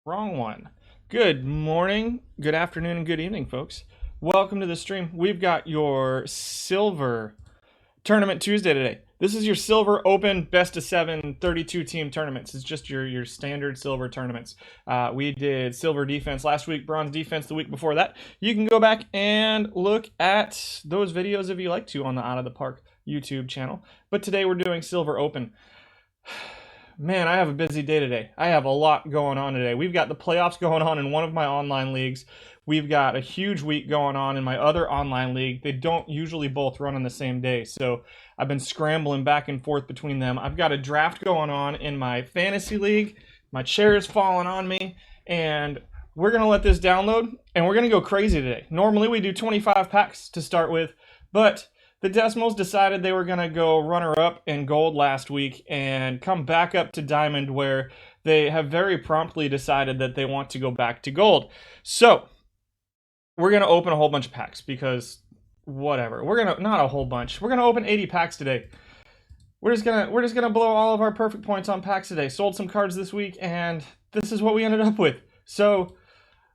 Wrong one. Good morning, good afternoon, and good evening, folks. Welcome to the stream. We've got your Silver Tournament Tuesday today. This is your Silver Open Best of 7 32 team tournaments. It's just your standard Silver tournaments. We did Silver Defense last week, Bronze Defense the week before that. You can go back and look at those videos if you like to on the Out of the Park YouTube channel. But today we're doing Silver Open. Man, I have a busy day today. I have a lot going on today. We've got the playoffs going on in one of my online leagues. We've got a huge week going on in my other online league. They don't usually both run on the same day, so I've been scrambling back and forth between them. I've got a draft going on in my fantasy league. My chair is falling on me, and we're going to let this download, and we're going to go crazy today. Normally we do 25 packs to start with, but the Decimals decided they were going to go runner-up in gold last week and come back up to diamond, where they have very promptly decided that they want to go back to gold. So we're going to open a whole bunch of packs because whatever. We're going to, not a whole bunch. We're going to open 80 packs today. We're just going to blow all of our perfect points on packs today. Sold some cards this week, and this is what we ended up with. So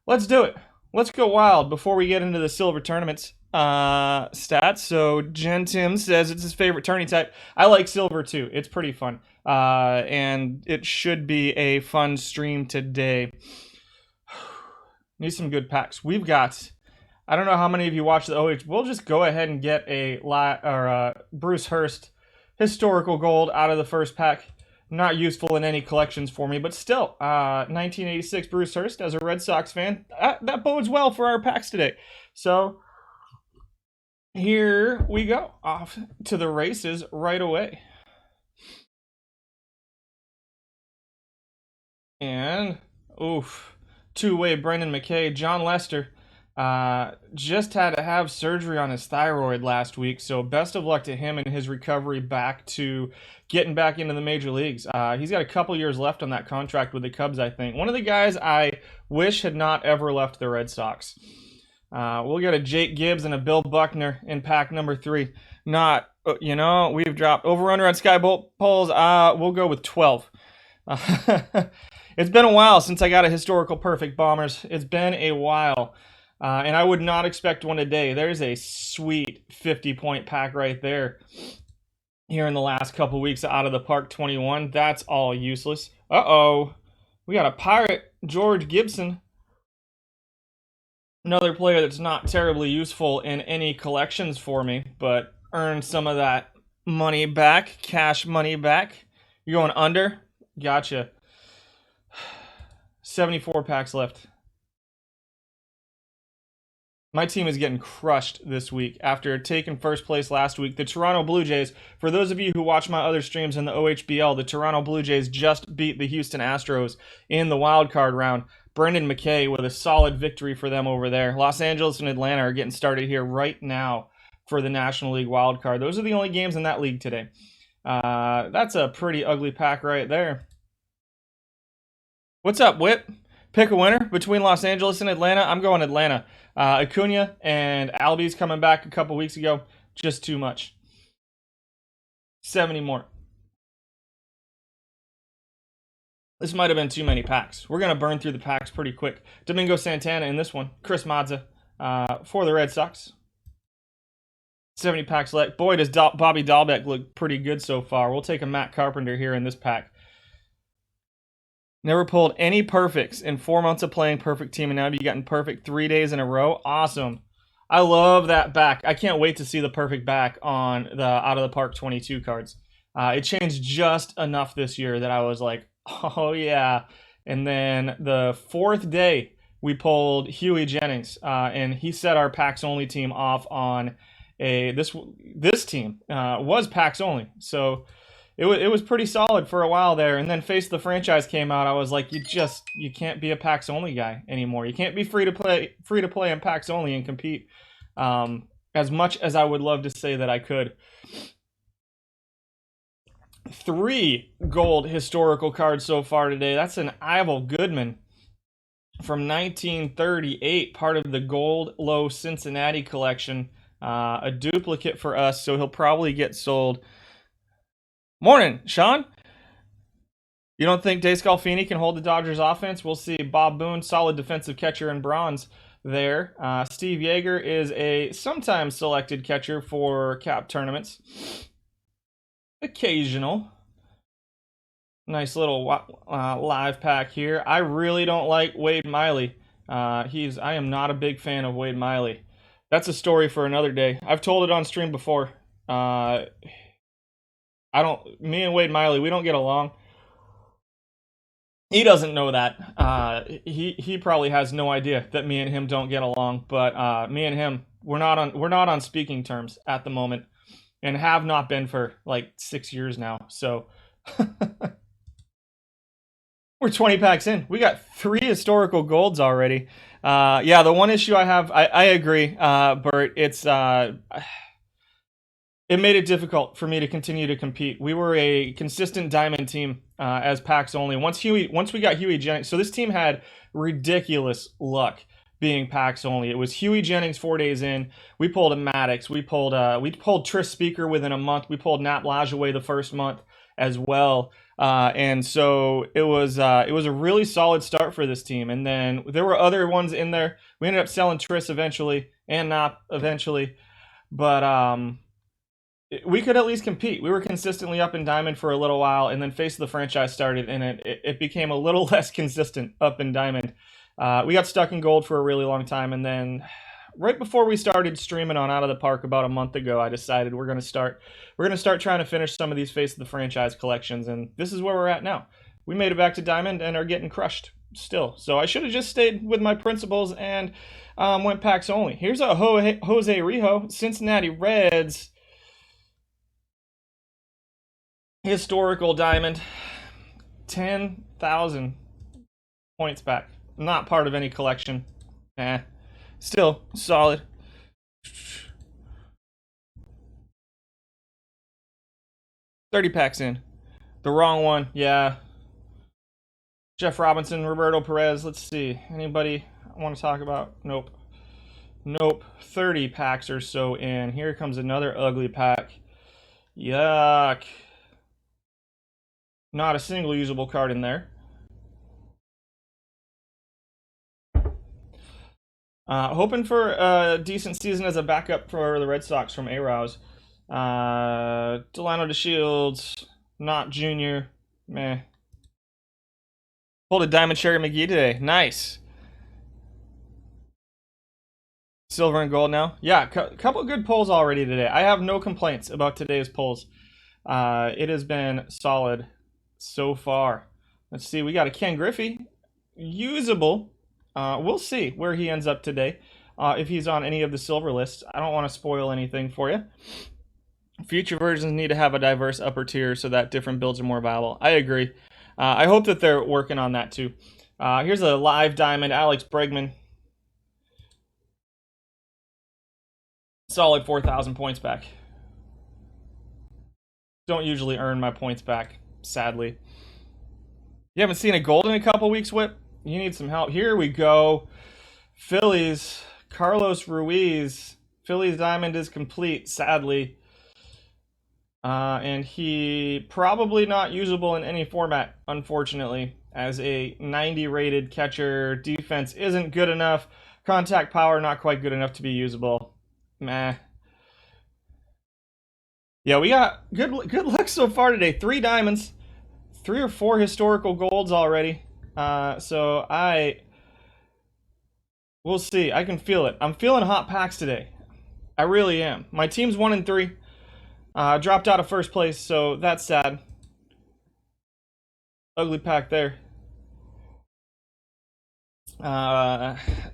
let's do it. Let's go wild before we get into the silver tournaments stats. So Jen Tim says it's his favorite tourney type. I like silver too. It's pretty fun. And it should be a fun stream today. Need some good packs. We've got, I don't know how many of you watch the OH. We'll just go ahead and get a Bruce Hurst historical gold out of the first pack. Not useful in any collections for me, but still, 1986 Bruce Hurst as a Red Sox fan. That bodes well for our packs today. So here we go, off to the races right away. And, oof, two-way Brendan McKay. John Lester just had to have surgery on his thyroid last week, so best of luck to him in his recovery back to getting back into the major leagues. He's got a couple years left on that contract with the Cubs, I think. One of the guys I wish had not ever left the Red Sox. We'll get a Jake Gibbs and a Bill Buckner in pack number 3. Not, we've dropped over-under on Skybolt polls. We'll go with 12. It's been a while since I got a historical perfect, Bombers. It's been a while. And I would not expect one today. There's a sweet 50-point pack right there. Here in the last couple weeks out of the Park 21. That's all useless. Uh-oh. We got a Pirate, George Gibson. Another player that's not terribly useful in any collections for me, but earned some of that money back, cash money back. You're going under? Gotcha. 74 packs left. My team is getting crushed this week after taking first place last week. The Toronto Blue Jays, for those of you who watch my other streams in the OHBL, the Toronto Blue Jays just beat the Houston Astros in the wild card round. Brendan McKay with a solid victory for them over there. Los Angeles and Atlanta are getting started here right now for the National League wild card. Those are the only games in that league today. That's a pretty ugly pack right there. What's up, Whip? Pick a winner between Los Angeles and Atlanta. I'm going Atlanta. Acuna and Albies coming back a couple weeks ago. Just too much. 70 more. This might have been too many packs. We're going to burn through the packs pretty quick. Domingo Santana in this one. Chris Mazza for the Red Sox. 70 packs left. Boy, does Bobby Dahlbeck look pretty good so far. We'll take a Matt Carpenter here in this pack. Never pulled any perfects in 4 months of playing perfect team, and now you've gotten perfect 3 days in a row. Awesome. I love that back. I can't wait to see the perfect back on the Out of the Park 22 cards. It changed just enough this year that I was like, oh yeah. And then the 4th day, we pulled Huey Jennings, and he set our packs only team off on this team was packs only. So it was pretty solid for a while there, and then Face the Franchise came out. I was like, you can't be a packs only guy anymore. You can't be free to play in packs only and compete. As much as I would love to say that I could. 3 gold historical cards so far today. That's an Ivel Goodman from 1938, part of the Gold Low Cincinnati collection. A duplicate for us, so he'll probably get sold. Morning, Sean. You don't think Dave Scalfini can hold the Dodgers offense? We'll see. Bob Boone, solid defensive catcher in bronze there. Steve Yeager is a sometimes selected catcher for cap tournaments. Occasional. Nice little live pack here. I really don't like Wade Miley. I am not a big fan of Wade Miley. That's a story for another day. I've told it on stream before. Me and Wade Miley, we don't get along. He doesn't know that. He probably has no idea that me and him don't get along. But me and him, we're not on speaking terms at the moment, and have not been for like 6 years now. So we're 20 packs in. We got 3 historical golds already. Yeah, the one issue I have, I agree, Bert. It made it difficult for me to continue to compete. We were a consistent diamond team as packs only. Once we got Huey Jennings, so this team had ridiculous luck being packs only. It was Huey Jennings 4 days in. We pulled a Maddox. We pulled Tris Speaker within a month. We pulled Nat Lajoie the first month as well. And so it was a really solid start for this team. And then there were other ones in there. We ended up selling Tris eventually and Nap eventually, but we could at least compete. We were consistently up in diamond for a little while, and then Face of the Franchise started, and it became a little less consistent up in diamond. We got stuck in gold for a really long time, and then right before we started streaming on Out of the Park about a month ago, I decided we're gonna start trying to finish some of these Face of the Franchise collections, and this is where we're at now. We made it back to diamond and are getting crushed still. So I should have just stayed with my principles and went packs only. Here's a Jose Rijo, Cincinnati Reds. Historical diamond, 10,000 points back. Not part of any collection. Still solid. $30 packs in. The wrong one, yeah. Jeff Robinson, Roberto Perez. Let's see. Anybody I want to talk about? Nope. 30 packs or so in. Here comes another ugly pack. Yuck. Not a single usable card in there. Hoping for a decent season as a backup for the Red Sox from A-Rouse. Delano DeShields, not junior. Meh. Pulled a Diamond Cherry McGee today. Nice. Silver and gold now. Yeah, couple good pulls already today. I have no complaints about today's pulls. It has been solid so far. Let's see. We got a Ken Griffey. Usable. We'll see where he ends up today. If he's on any of the silver lists. I don't want to spoil anything for you. Future versions need to have a diverse upper tier so that different builds are more viable. I agree. I hope that they're working on that too. Here's a live diamond, Alex Bregman. Solid 4,000 points back. Don't usually earn my points back, sadly. You haven't seen a gold in a couple weeks, Whip? You need some help. Here we go. Phillies, Carlos Ruiz. Phillies diamond is complete, sadly. And he probably not usable in any format, unfortunately, as a 90 rated catcher. Defense isn't good enough. Contact power not quite good enough to be usable. Meh. Yeah, we got good luck so far today. 3 diamonds, 3 or 4 historical golds already. So we'll see. I can feel it. I'm feeling hot packs today. I really am. My team's 1-3. Dropped out of first place, so that's sad. Ugly pack there.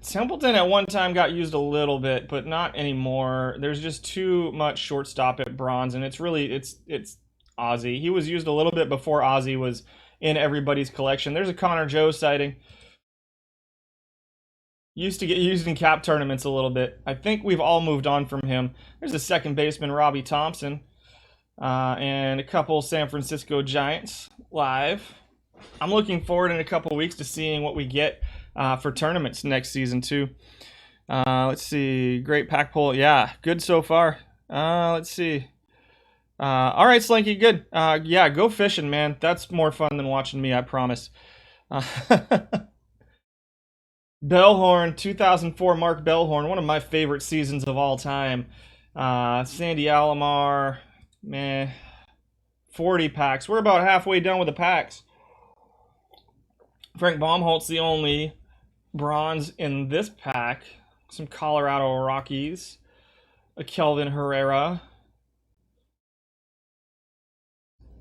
Templeton at one time got used a little bit, but not anymore. There's just too much shortstop at bronze, and it's Ozzy. He was used a little bit before Ozzy was in everybody's collection. There's a Connor Joe sighting. Used to get used in cap tournaments a little bit. I think we've all moved on from him. There's a second baseman, Robbie Thompson, and a couple San Francisco Giants live. I'm looking forward in a couple weeks to seeing what we get for tournaments next season too. Let's see. Great pack pull. Yeah, good so far. Let's see. All right, Slinky, good. Yeah, go fishing, man. That's more fun than watching me, I promise. Uh, Bellhorn, 2004 Mark Bellhorn, one of my favorite seasons of all time. Sandy Alomar, man, 40 packs. We're about halfway done with the packs. Frank Baumholt's the only bronze in this pack. Some Colorado Rockies. A Kelvin Herrera.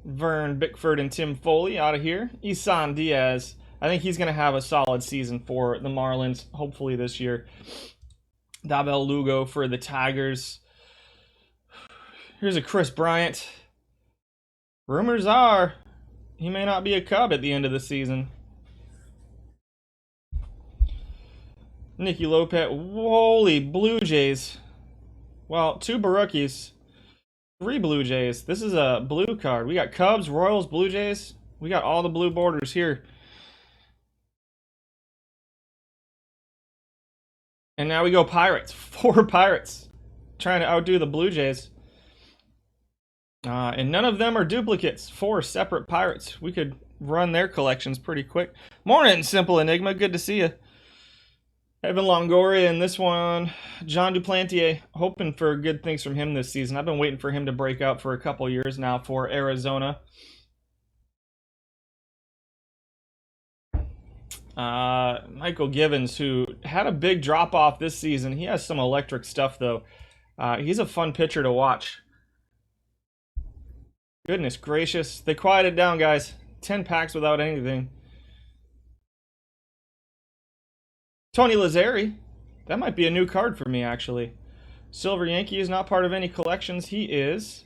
Vern Bickford and Tim Foley out of here. Isan Diaz. I think he's going to have a solid season for the Marlins, hopefully this year. Dabel Lugo for the Tigers. Here's a Chris Bryant. Rumors are he may not be a Cub at the end of the season. Nicky Lopez. Holy Blue Jays. Well, 2 Barookies. 3 Blue Jays. This is a blue card. We got Cubs, Royals, Blue Jays. We got all the blue borders here. And now we go Pirates. 4 Pirates. Trying to outdo the Blue Jays. And none of them are duplicates. 4 separate Pirates. We could run their collections pretty quick. Morning, Simple Enigma. Good to see you. Evan Longoria in this one. John Duplantier. Hoping for good things from him this season. I've been waiting for him to break out for a couple years now for Arizona. Michael Gibbons, who had a big drop off this season. He has some electric stuff, though. He's a fun pitcher to watch. Goodness gracious. They quieted down, guys. 10 packs without anything. Tony Lazzari. That might be a new card for me, actually. Silver Yankee is not part of any collections. He is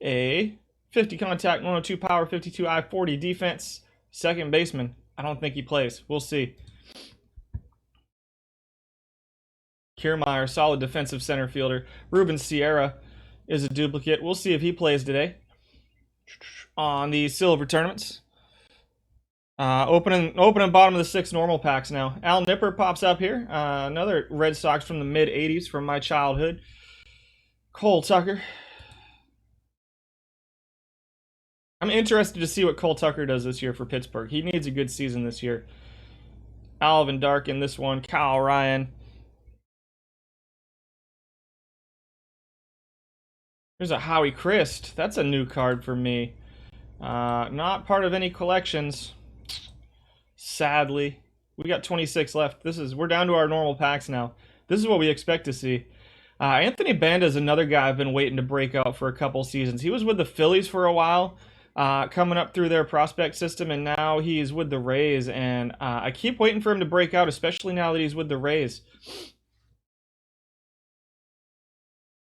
a 50 contact, 102 power, 52 I-40 defense, second baseman. I don't think he plays. We'll see. Kiermaier, solid defensive center fielder. Ruben Sierra is a duplicate. We'll see if he plays today on the silver tournaments. Opening bottom of the 6 normal packs now. Al Nipper pops up here. Another Red Sox from the mid-'80s from my childhood. Cole Tucker. I'm interested to see what Cole Tucker does this year for Pittsburgh. He needs a good season this year. Alvin Dark in this one. Kyle Ryan. There's a Howie Christ. That's a new card for me. Not part of any collections. Sadly. We got 26 left. We're down to our normal packs now. This is what we expect to see. Anthony Banda is another guy I've been waiting to break out for a couple seasons. He was with the Phillies for a while, coming up through their prospect system, and now he's with the Rays. And I keep waiting for him to break out, especially now that he's with the Rays.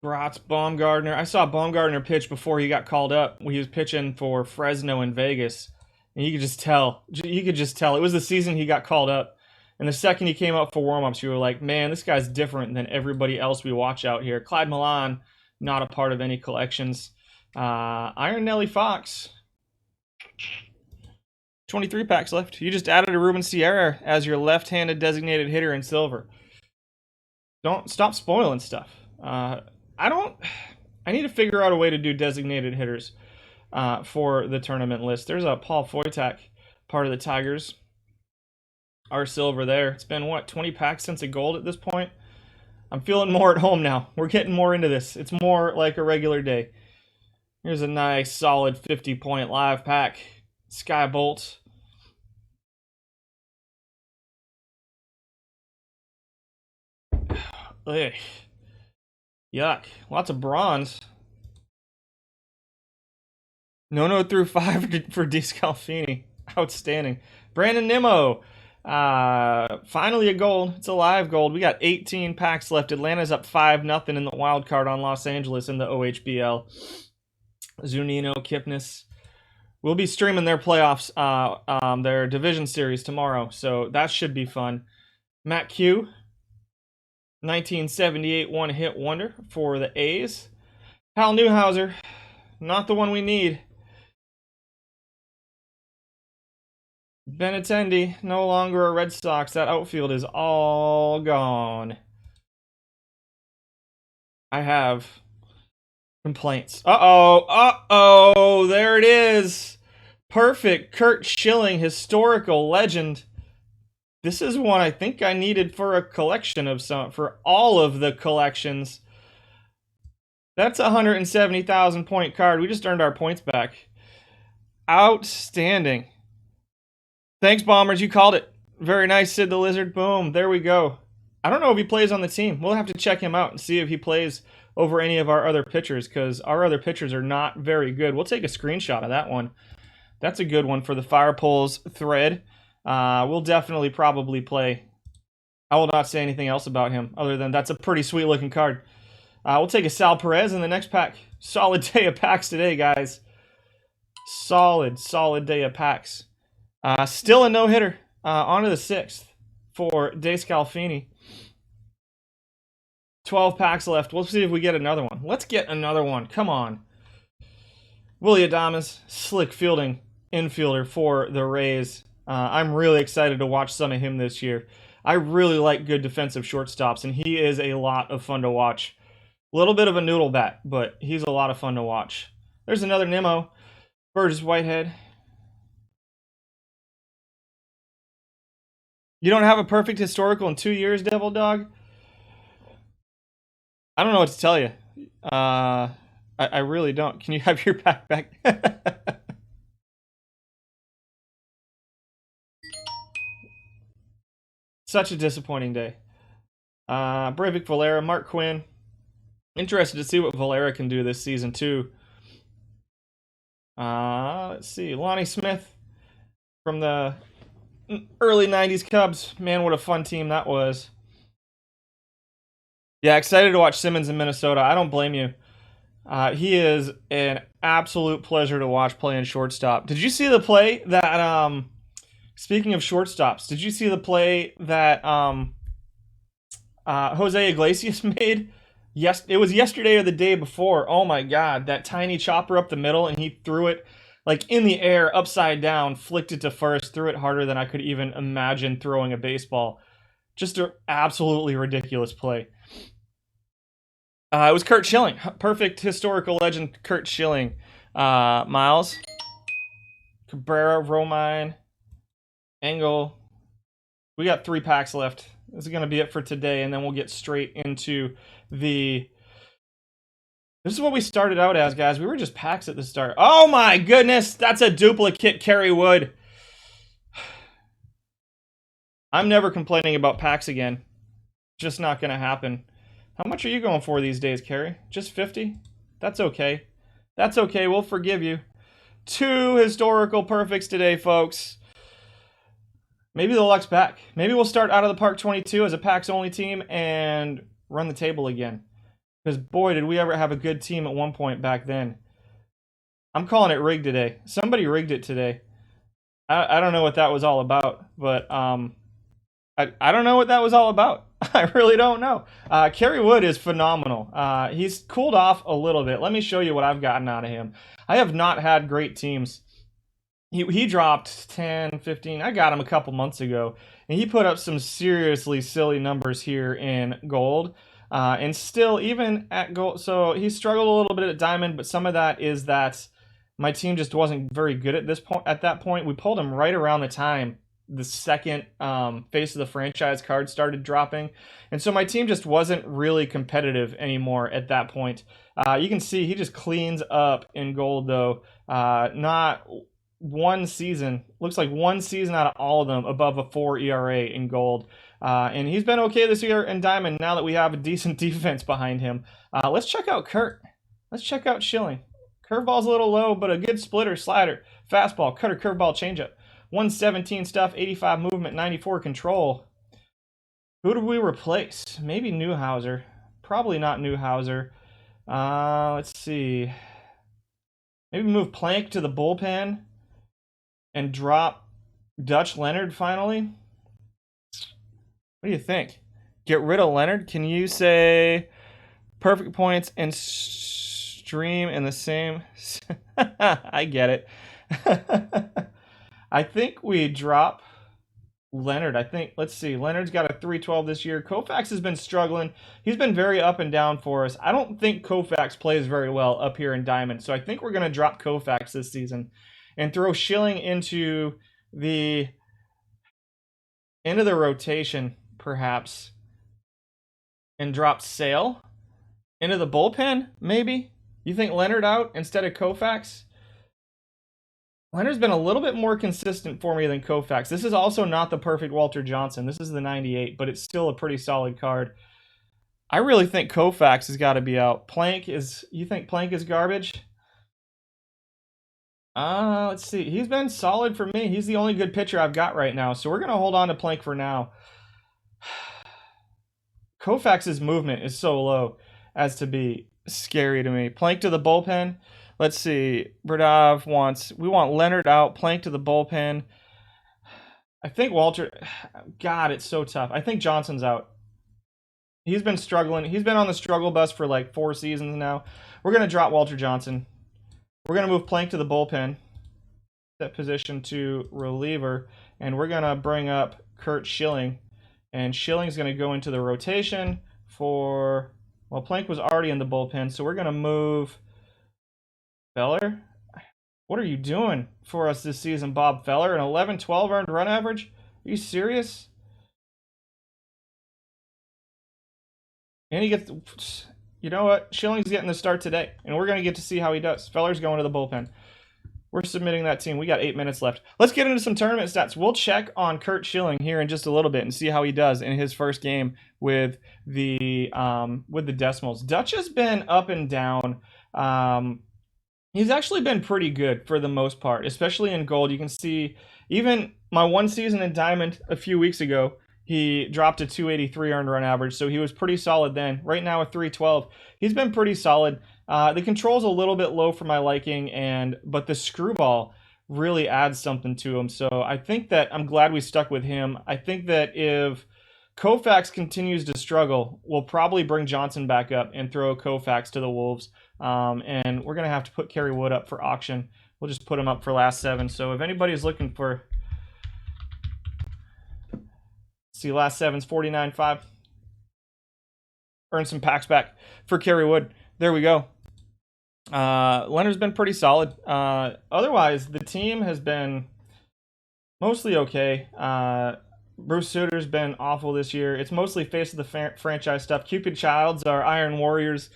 Gratz, Baumgartner. I saw Baumgartner pitch before he got called up. He was pitching for Fresno in Vegas. And you could just tell. It was the season he got called up. And the second he came up for warm-ups, you were like, man, this guy's different than everybody else we watch out here. Clyde Milan, not a part of any collections. Iron Nelly Fox. 23 packs left. You just added a Ruben Sierra as your left-handed designated hitter in silver. Don't stop spoiling stuff. I need to figure out a way to do designated hitters for the tournament list. There's a Paul Foytak, part of the Tigers. Our silver there. It's been, 20 packs since a gold at this point? I'm feeling more at home now. We're getting more into this. It's more like a regular day. Here's a nice, solid 50-point live pack. Skybolt. Ugh. Yuck. Lots of bronze. No through 5 for DeScalfini. Outstanding. Brandon Nimmo. Finally a gold. It's a live gold. We got 18 packs left. Atlanta's up 5-0 in the wild card on Los Angeles in the OHBL. Zunino, Kipnis. We'll be streaming their playoffs, their division series tomorrow, so that should be fun. Matt Q. 1978 one-hit wonder for the A's. Hal Newhouser. Not the one we need. Benintendi, no longer a Red Sox. That outfield is all gone. I have Complaints. Uh-oh. There it is. Perfect. Curt Schilling, historical legend. This is one I think I needed for a collection of for all of the collections. That's a 170,000 point card. We just earned our points back. Outstanding. Thanks, Bombers. You called it. Very nice, Sid the Lizard. Boom. There we go. I don't know if he plays on the team. We'll have to check him out and see if he plays over any of our other pitchers, because our other pitchers are not very good. We'll take a screenshot of that one. That's a good one for the Fire Poles thread. We'll definitely probably play. I will not say anything else about him other than that's a pretty sweet looking card. We'll take a Sal Perez in the next pack. Solid day of packs today, guys. Solid day of packs. Still a no-hitter. On to the 6th for De Scalfini. 12 packs left. We'll see if we get another one. Let's get another one. Come on. Willy Adams, slick fielding infielder for the Rays. I'm really excited to watch some of him this year. I really like good defensive shortstops, and he is a lot of fun to watch. A little bit of a noodle bat, but he's a lot of fun to watch. There's another Nemo. Burgess Whitehead. You don't have a perfect historical in 2 years, Devil Dog? I don't know what to tell you. I really don't. Can you have your pack back? Such a disappointing day. Breivik Valera, Mark Quinn. Interested to see what Valera can do this season, too. Let's see. Lonnie Smith from the early 90s Cubs. Man, what a fun team that was. Yeah, excited to watch Simmons in Minnesota. I don't blame you. He is an absolute pleasure to watch playing shortstop. Did you see the play that, speaking of shortstops, did you see the play that Jose Iglesias made? Yes, it was yesterday or the day before. Oh my God, that tiny chopper up the middle, and he threw it like in the air, upside down, flicked it to first, threw it harder than I could even imagine throwing a baseball. Just an absolutely ridiculous play. It was Curt Schilling. Perfect historical legend, Curt Schilling. Miles. Cabrera, Romine. Engel. We got 3 packs left. This is going to be it for today, and then we'll get straight into the... This is what we started out as, guys. We were just packs at the start. Oh my goodness! That's a duplicate Kerry Wood. I'm never complaining about packs again. Just not going to happen. How much are you going for these days, Kerry? Just 50? That's okay. That's okay. We'll forgive you. 2 historical perfects today, folks. Maybe the luck's back. Maybe we'll start out of the park 22 as a packs only team and run the table again. Because boy, did we ever have a good team at one point back then. I'm calling it rigged today. Somebody rigged it today. I don't know what that was all about, but I don't know what that was all about. I really don't know. Kerry Wood is phenomenal. He's cooled off a little bit. Let me show you what I've gotten out of him. I have not had great teams. He dropped 10, 15. I got him a couple months ago, and he put up some seriously silly numbers here in gold. And still, even at gold, so he struggled a little bit at diamond, but some of that is that my team just wasn't very good at this point. At that point, we pulled him right around the time the second face of the franchise card started dropping, and so my team just wasn't really competitive anymore at that point. You can see he just cleans up in gold, though. Not one season, looks like one season out of all of them above a 4 ERA in gold. And he's been okay this year in diamond now that we have a decent defense behind him. Let's check out Curt. Let's check out Schilling. Curveball's a little low, but a good splitter, slider, fastball, cutter, curveball, changeup. 117 stuff, 85 movement, 94 control. Who did we replace? Maybe Newhouser. Probably not Newhouser. Let's see. Maybe move Plank to the bullpen and drop Dutch Leonard finally. What do you think? Get rid of Leonard? Can you say perfect points and stream in the same? I get it. I think we drop Leonard, I think, let's see. Leonard's got a 312 this year. Koufax has been struggling. He's been very up and down for us. I don't think Koufax plays very well up here in Diamond, so I think we're going to drop Koufax this season and throw Schilling into the rotation, perhaps, and drop Sale into the bullpen, maybe? You think Leonard out instead of Koufax? Leonard's been a little bit more consistent for me than Koufax. This is also not the perfect Walter Johnson. This is the 98, but it's still a pretty solid card. I really think Koufax has got to be out. You think Plank is garbage? Let's see. He's been solid for me. He's the only good pitcher I've got right now, so we're going to hold on to Plank for now. Koufax's movement is so low as to be scary to me. Plank to the bullpen. Let's see. We want Leonard out, Plank to the bullpen. I think Walter, God, it's so tough. I think Johnson's out. He's been struggling. He's been on the struggle bus for like 4 seasons now. We're going to drop Walter Johnson. We're going to move Plank to the bullpen, that position to reliever, and we're going to bring up Curt Schilling. And Schilling's going to go into the rotation for, well, Plank was already in the bullpen, so we're going to move Feller. What are you doing for us this season, Bob Feller? An 11-12 earned run average? Are you serious? And he gets, you know what? Schilling's getting the start today, and we're going to get to see how he does. Feller's going to the bullpen. We're submitting that team. We got 8 minutes left. Let's get into some tournament stats. We'll check on Curt Schilling here in just a little bit and see how he does in his first game with the decimals. Dutch has been up and down. He's actually been pretty good for the most part, especially in gold. You can see even my one season in Diamond a few weeks ago, he dropped a 283 earned run average, so he was pretty solid then. Right now, a 312. He's been pretty solid. The control's a little bit low for my liking, but the screwball really adds something to him. So I think that I'm glad we stuck with him. I think that if Koufax continues to struggle, we'll probably bring Johnson back up and throw Koufax to the Wolves. And we're going to have to put Kerry Wood up for auction. We'll just put him up for last 7. So if anybody's looking for, see, last 7's 49.5. Earn some packs back for Kerry Wood. There we go. Leonard's been pretty solid. Otherwise, the team has been mostly okay. Bruce Sutter's been awful this year. It's mostly face of the franchise stuff. Cupid Childs, our Iron Warriors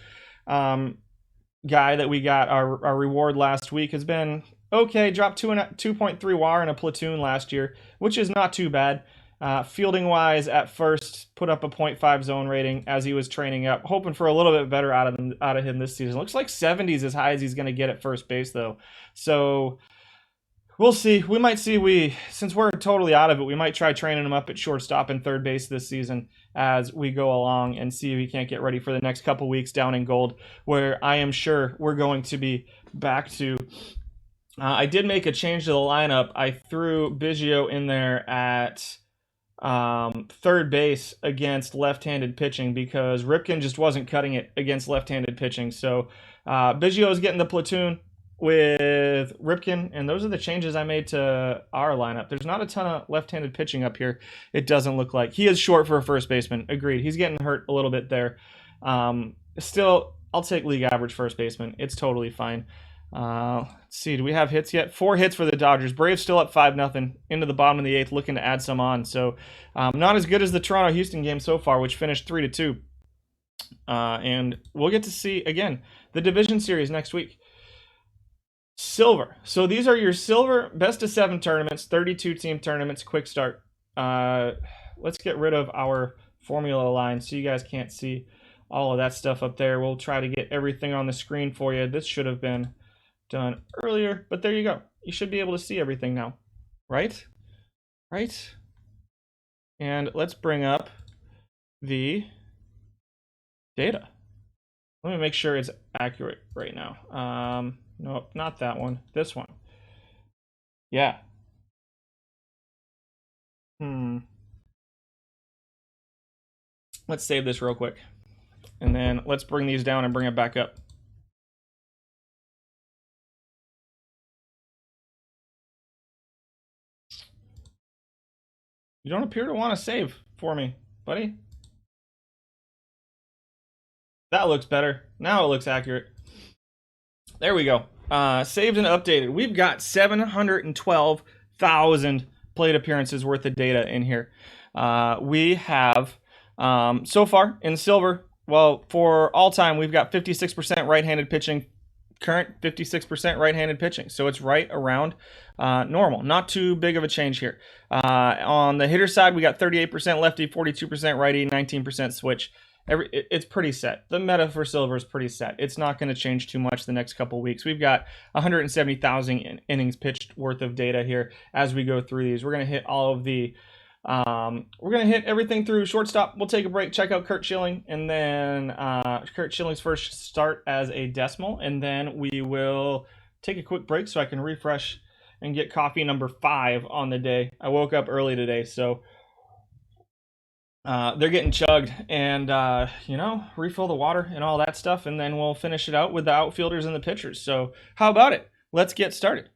guy that we got our reward last week, has been okay. Dropped 2.3 WAR in a platoon last year, which is not too bad. Fielding wise, at first put up a 0.5 zone rating as he was training up, hoping for a little bit better out of him this season. Looks like 70s as high as he's going to get at first base though, so we'll see. We might see, since we're totally out of it, we might try training him up at shortstop and third base this season as we go along and see if he can't get ready for the next couple weeks down in gold, where I am sure we're going to be back to. I did make a change to the lineup. I threw Biggio in there at third base against left-handed pitching because Ripken just wasn't cutting it against left-handed pitching. So Biggio is getting the platoon with Ripken, and those are the changes I made to our lineup. There's not a ton of left-handed pitching up here, it doesn't look like. He is short for a first baseman. Agreed. He's getting hurt a little bit there. Still, I'll take league average first baseman. It's totally fine. Let's see, do we have hits yet? 4 hits for the Dodgers. Braves still up 5-0 into the bottom of the 8th, looking to add some on. So not as good as the Toronto-Houston game so far, which finished 3-2. And we'll get to see, again, the division series next week. Silver. So these are your silver best of 7 tournaments, 32-team tournaments, quick start. Let's get rid of our formula line so you guys can't see all of that stuff up there. We'll try to get everything on the screen for you. This should have been done earlier, but there you go. You should be able to see everything now, right? Right? And let's bring up the data. Let me make sure it's accurate right now. Nope, not that one. This one. Yeah. Let's save this real quick. And then let's bring these down and bring it back up. You don't appear to want to save for me, buddy. That looks better. Now it looks accurate. There we go. Saved and updated. We've got 712,000 plate appearances worth of data in here. We have, so far in silver, well, for all time, we've got 56% right-handed pitching. Current 56% right-handed pitching. So it's right around normal. Not too big of a change here. On the hitter side, we got 38% lefty, 42% righty, 19% switch. It's pretty set. The meta for silver is pretty set. It's not going to change too much the next couple weeks. We've got 170,000 innings pitched worth of data here as we go through these. We're going to hit all of the we're going to hit everything through shortstop. We'll take a break, check out Curt Schilling, and then Curt Schilling's first start as a decimal, and then we will take a quick break so I can refresh and get coffee number 5 on the day. I woke up early today, so they're getting chugged, and refill the water and all that stuff, and then we'll finish it out with the outfielders and the pitchers. So how about it? Let's get started.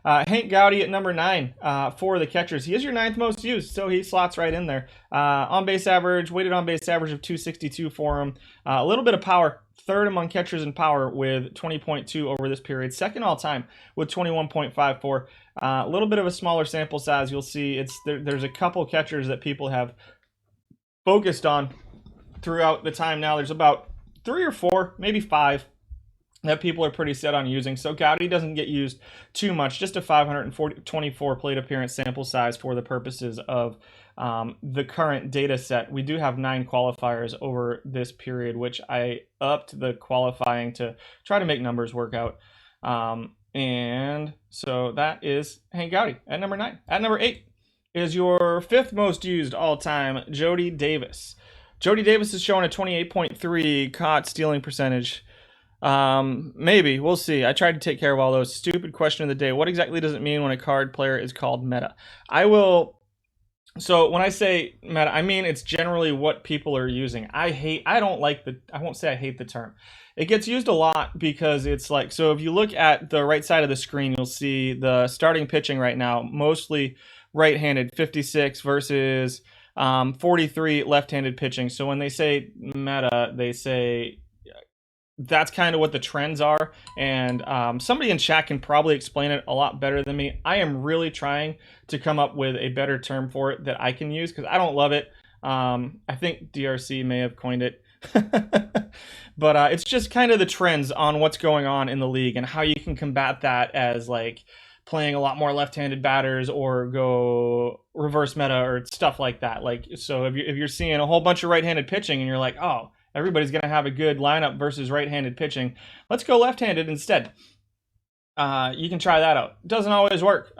Hank Gowdy at number 9 for the catchers. He is your 9th most used, so he slots right in there. On-base average, weighted on-base average of 262 for him. A little bit of power. 3rd among catchers in power with 20.2 over this period. 2nd all-time with 21.54. A little bit of a smaller sample size. You'll see there's a couple catchers that people have focused on throughout the time now. There's about 3 or 4, maybe 5 that people are pretty set on using. So Gowdy doesn't get used too much, just a 524 plate appearance sample size for the purposes of the current data set. We do have 9 qualifiers over this period, which I upped the qualifying to try to make numbers work out. And so that is Hank Gowdy at number 9. At number 8 is your 5th most used all time, Jody Davis. Jody Davis is showing a 28.3 caught stealing percentage. Maybe we'll see. I tried to take care of all those. Stupid question of the day. What exactly does it mean when a card player is called meta? So when I say meta, I mean it's generally what people are using. I won't say I hate the term. It gets used a lot because it's like, so if you look at the right side of the screen, you'll see the starting pitching right now, mostly right-handed, 56 versus 43 left-handed pitching. So when they say meta, they say that's kind of what the trends are, and somebody in chat can probably explain it a lot better than me. I am really trying to come up with a better term for it that I can use because I don't love it. I think DRC may have coined it, but it's just kind of the trends on what's going on in the league and how you can combat that as like playing a lot more left-handed batters or go reverse meta or stuff like that. Like, so if you're seeing a whole bunch of right-handed pitching and you're like, oh, everybody's going to have a good lineup versus right-handed pitching, let's go left-handed instead. You can try that out. It doesn't always work.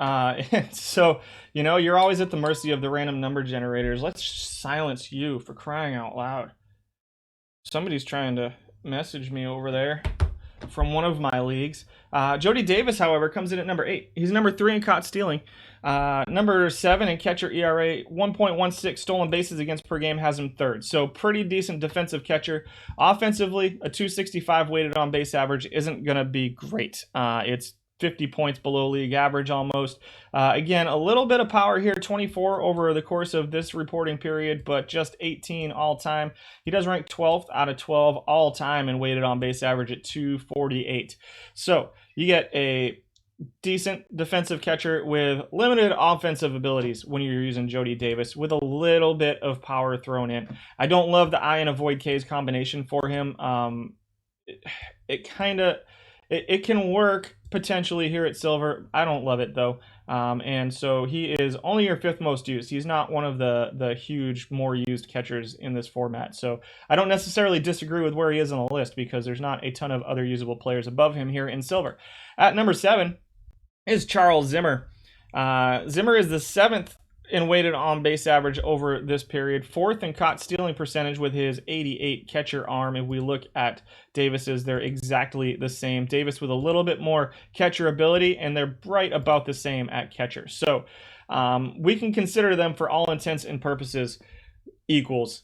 So, you're always at the mercy of the random number generators. Let's silence you, for crying out loud. Somebody's trying to message me over there from one of my leagues. Jody Davis, however, comes in at number 8. He's number 3 in caught stealing. Number 7 in catcher ERA, 1.16 stolen bases against per game has him 3rd. So pretty decent defensive catcher. Offensively, a 265 weighted on base average isn't going to be great. It's 50 points below league average almost. Again, a little bit of power here, 24 over the course of this reporting period, but just 18 all time. He does rank 12th out of 12 all time in weighted on base average at 248. So you get a decent defensive catcher with limited offensive abilities when you're using Jody Davis with a little bit of power thrown in. I don't love the I and avoid K's combination for him. It can work potentially here at silver. I don't love it though. And so he is only your 5th most used. He's not one of the huge, more used catchers in this format. So I don't necessarily disagree with where he is on the list because there's not a ton of other usable players above him here in silver. At number 7 is Charles Zimmer. Zimmer is the 7th in weighted on base average over this period, 4th in caught stealing percentage with his 88 catcher arm. If we look at Davis's, they're exactly the same. Davis with a little bit more catcher ability, and they're right about the same at catcher. So we can consider them, for all intents and purposes, equals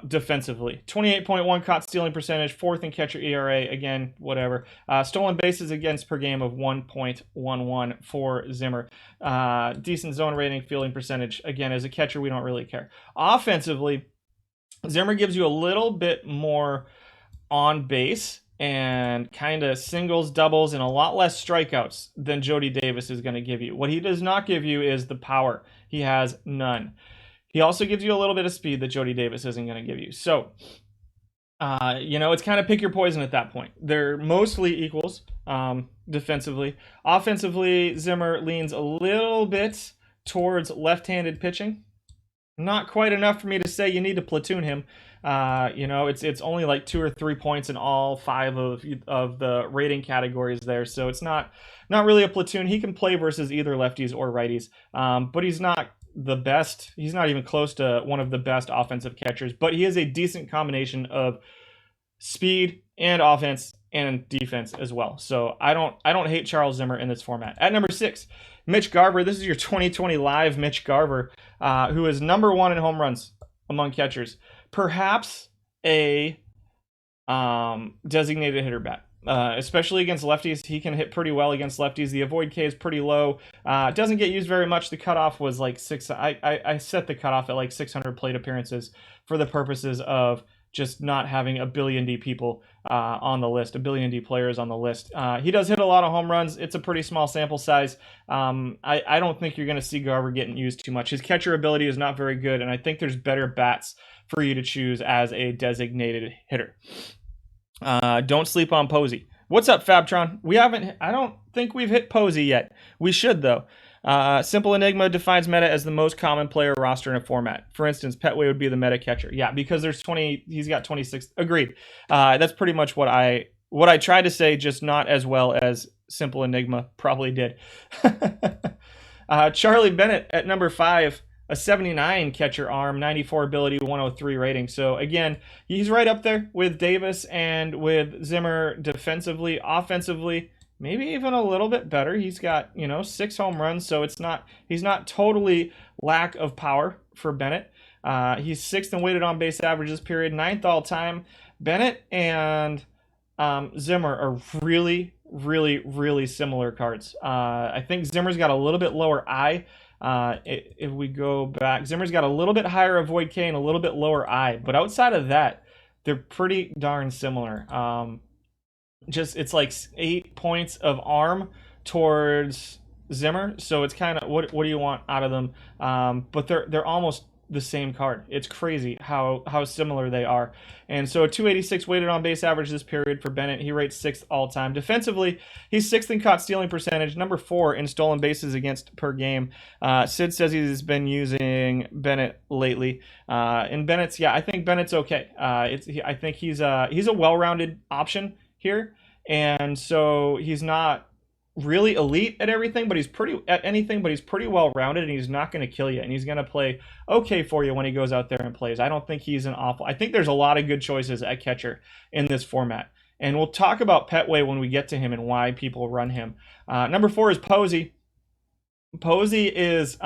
defensively. 28.1 caught stealing percentage, 4th in catcher ERA, again, whatever. Stolen bases against per game of 1.11 for Zimmer. Decent zone rating, fielding percentage. Again, as a catcher, we don't really care. Offensively, Zimmer gives you a little bit more on base and kind of singles, doubles, and a lot less strikeouts than Jody Davis is going to give you. What he does not give you is the power. He has none. He also gives you a little bit of speed that Jody Davis isn't going to give you. So, it's kind of pick your poison at that point. They're mostly equals defensively. Offensively, Zimmer leans a little bit towards left-handed pitching. Not quite enough for me to say you need to platoon him. It's only like 2 or 3 points in all 5 of the rating categories there. So it's not really a platoon. He can play versus either lefties or righties, but he's not the best. He's not even close to one of the best offensive catchers, but he is a decent combination of speed and offense and defense as well. So I don't hate Charles Zimmer in this format. At number 6, Mitch Garber. This is your 2020 live Mitch Garber, who is number 1 in home runs among catchers. Perhaps a designated hitter bat. Especially against lefties. He can hit pretty well against lefties. The avoid K is pretty low. It doesn't get used very much. The cutoff was like 6. I set the cutoff at like 600 plate appearances for the purposes of just not having a billion D people on the list, a billion D players on the list. He does hit a lot of home runs. It's a pretty small sample size. I don't think you're going to see Garber getting used too much. His catcher ability is not very good, and I think there's better bats for you to choose as a designated hitter. Don't sleep on Posey. What's up, Fabtron? I don't think we've hit Posey yet. We should, though. Simple Enigma defines meta as the most common player roster in a format. For instance, Pettway would be the meta catcher. Yeah, because there's 20. He's got 26. Agreed. That's pretty much what I tried to say, just not as well as Simple Enigma probably did. Charlie Bennett at number 5. A 79 catcher arm, 94 ability, 103 rating. So again, he's right up there with Davis and with Zimmer defensively. Offensively, maybe even a little bit better. He's got 6 home runs, so he's not totally lack of power for Bennett. He's 6th in weighted on base average this period, 9th all time. Bennett and Zimmer are really, really, really similar cards. I think Zimmer's got a little bit lower eye. If we go back, Zimmer's got a little bit higher avoid K and a little bit lower I, but outside of that, they're pretty darn similar. It's like 8 points of arm towards Zimmer, so it's kind of what do you want out of them? But they're almost the same card. It's crazy how similar they are. And so a 286 weighted on base average this period for Bennett. He rates 6th all time. Defensively, he's 6th in caught stealing percentage, number 4 in stolen bases against per game. Sid says he's been using Bennett lately. And Bennett's, I think Bennett's okay. I think he's a well-rounded option here. And so he's not really elite at everything, but he's pretty well rounded, and he's not going to kill you, and he's going to play okay for you when he goes out there and plays. I don't think he's I think there's a lot of good choices at catcher in this format, and we'll talk about Pettway when we get to him and why people run him. Number 4 is Posey. Posey is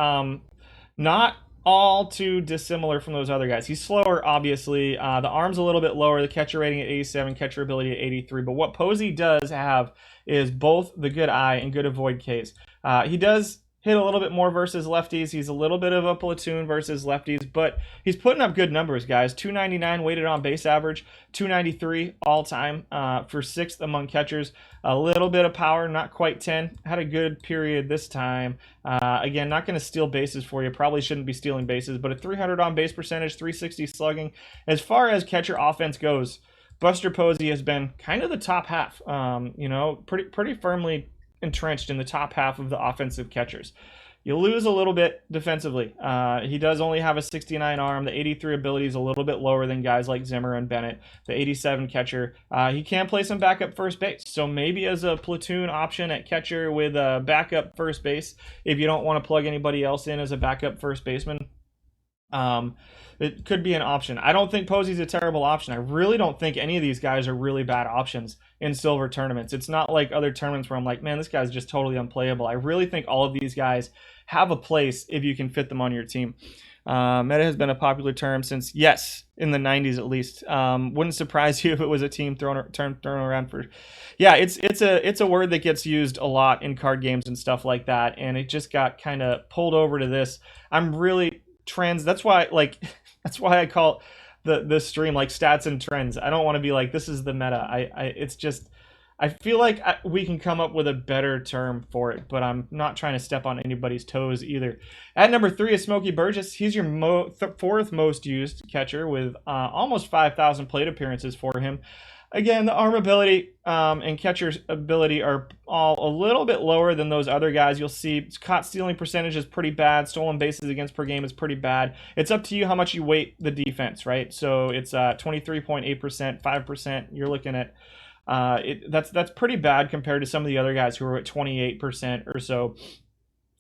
not all too dissimilar from those other guys. He's slower, obviously. The arm's a little bit lower. The catcher rating at 87, catcher ability at 83. But what Posey does have is both the good eye and good avoid Ks. He does hit a little bit more versus lefties. He's a little bit of a platoon versus lefties, but he's putting up good numbers, guys. 299 weighted on base average, 293 all time for 6th among catchers. A little bit of power, not quite 10. Had a good period this time. Again, not going to steal bases for you. Probably shouldn't be stealing bases, but a 300 on base percentage, 360 slugging. As far as catcher offense goes, Buster Posey has been kind of the top half, pretty firmly entrenched in the top half of the offensive catchers. You lose a little bit defensively. He does only have a 69 arm. The 83 ability is a little bit lower than guys like Zimmer and Bennett. The 87 catcher. He can play some backup first base. So maybe as a platoon option at catcher with a backup first base, if you don't want to plug anybody else in as a backup first baseman, it could be an option. I don't think Posey's a terrible option. I really don't think any of these guys are really bad options in silver tournaments. It's not like other tournaments where I'm like, man, this guy's just totally unplayable. I really think all of these guys have a place if you can fit them on your team. Meta has been a popular term since, yes, in the 90s at least. Wouldn't surprise you if it was a term thrown around for. Yeah, it's a word that gets used a lot in card games and stuff like that, and it just got kind of pulled over to this. I'm really trends. That's why that's why I call the stream like stats and trends. I don't want to be like this is the meta. It's just I feel like we can come up with a better term for it, but I'm not trying to step on anybody's toes either. At number 3 is Smokey Burgess. He's your fourth most used catcher with almost 5,000 plate appearances for him. Again, the arm ability and catcher's ability are all a little bit lower than those other guys. You'll see caught stealing percentage is pretty bad. Stolen bases against per game is pretty bad. It's up to you how much you weight the defense, right? So it's 23.8%, 5%. You're looking at that's pretty bad compared to some of the other guys who are at 28% or so.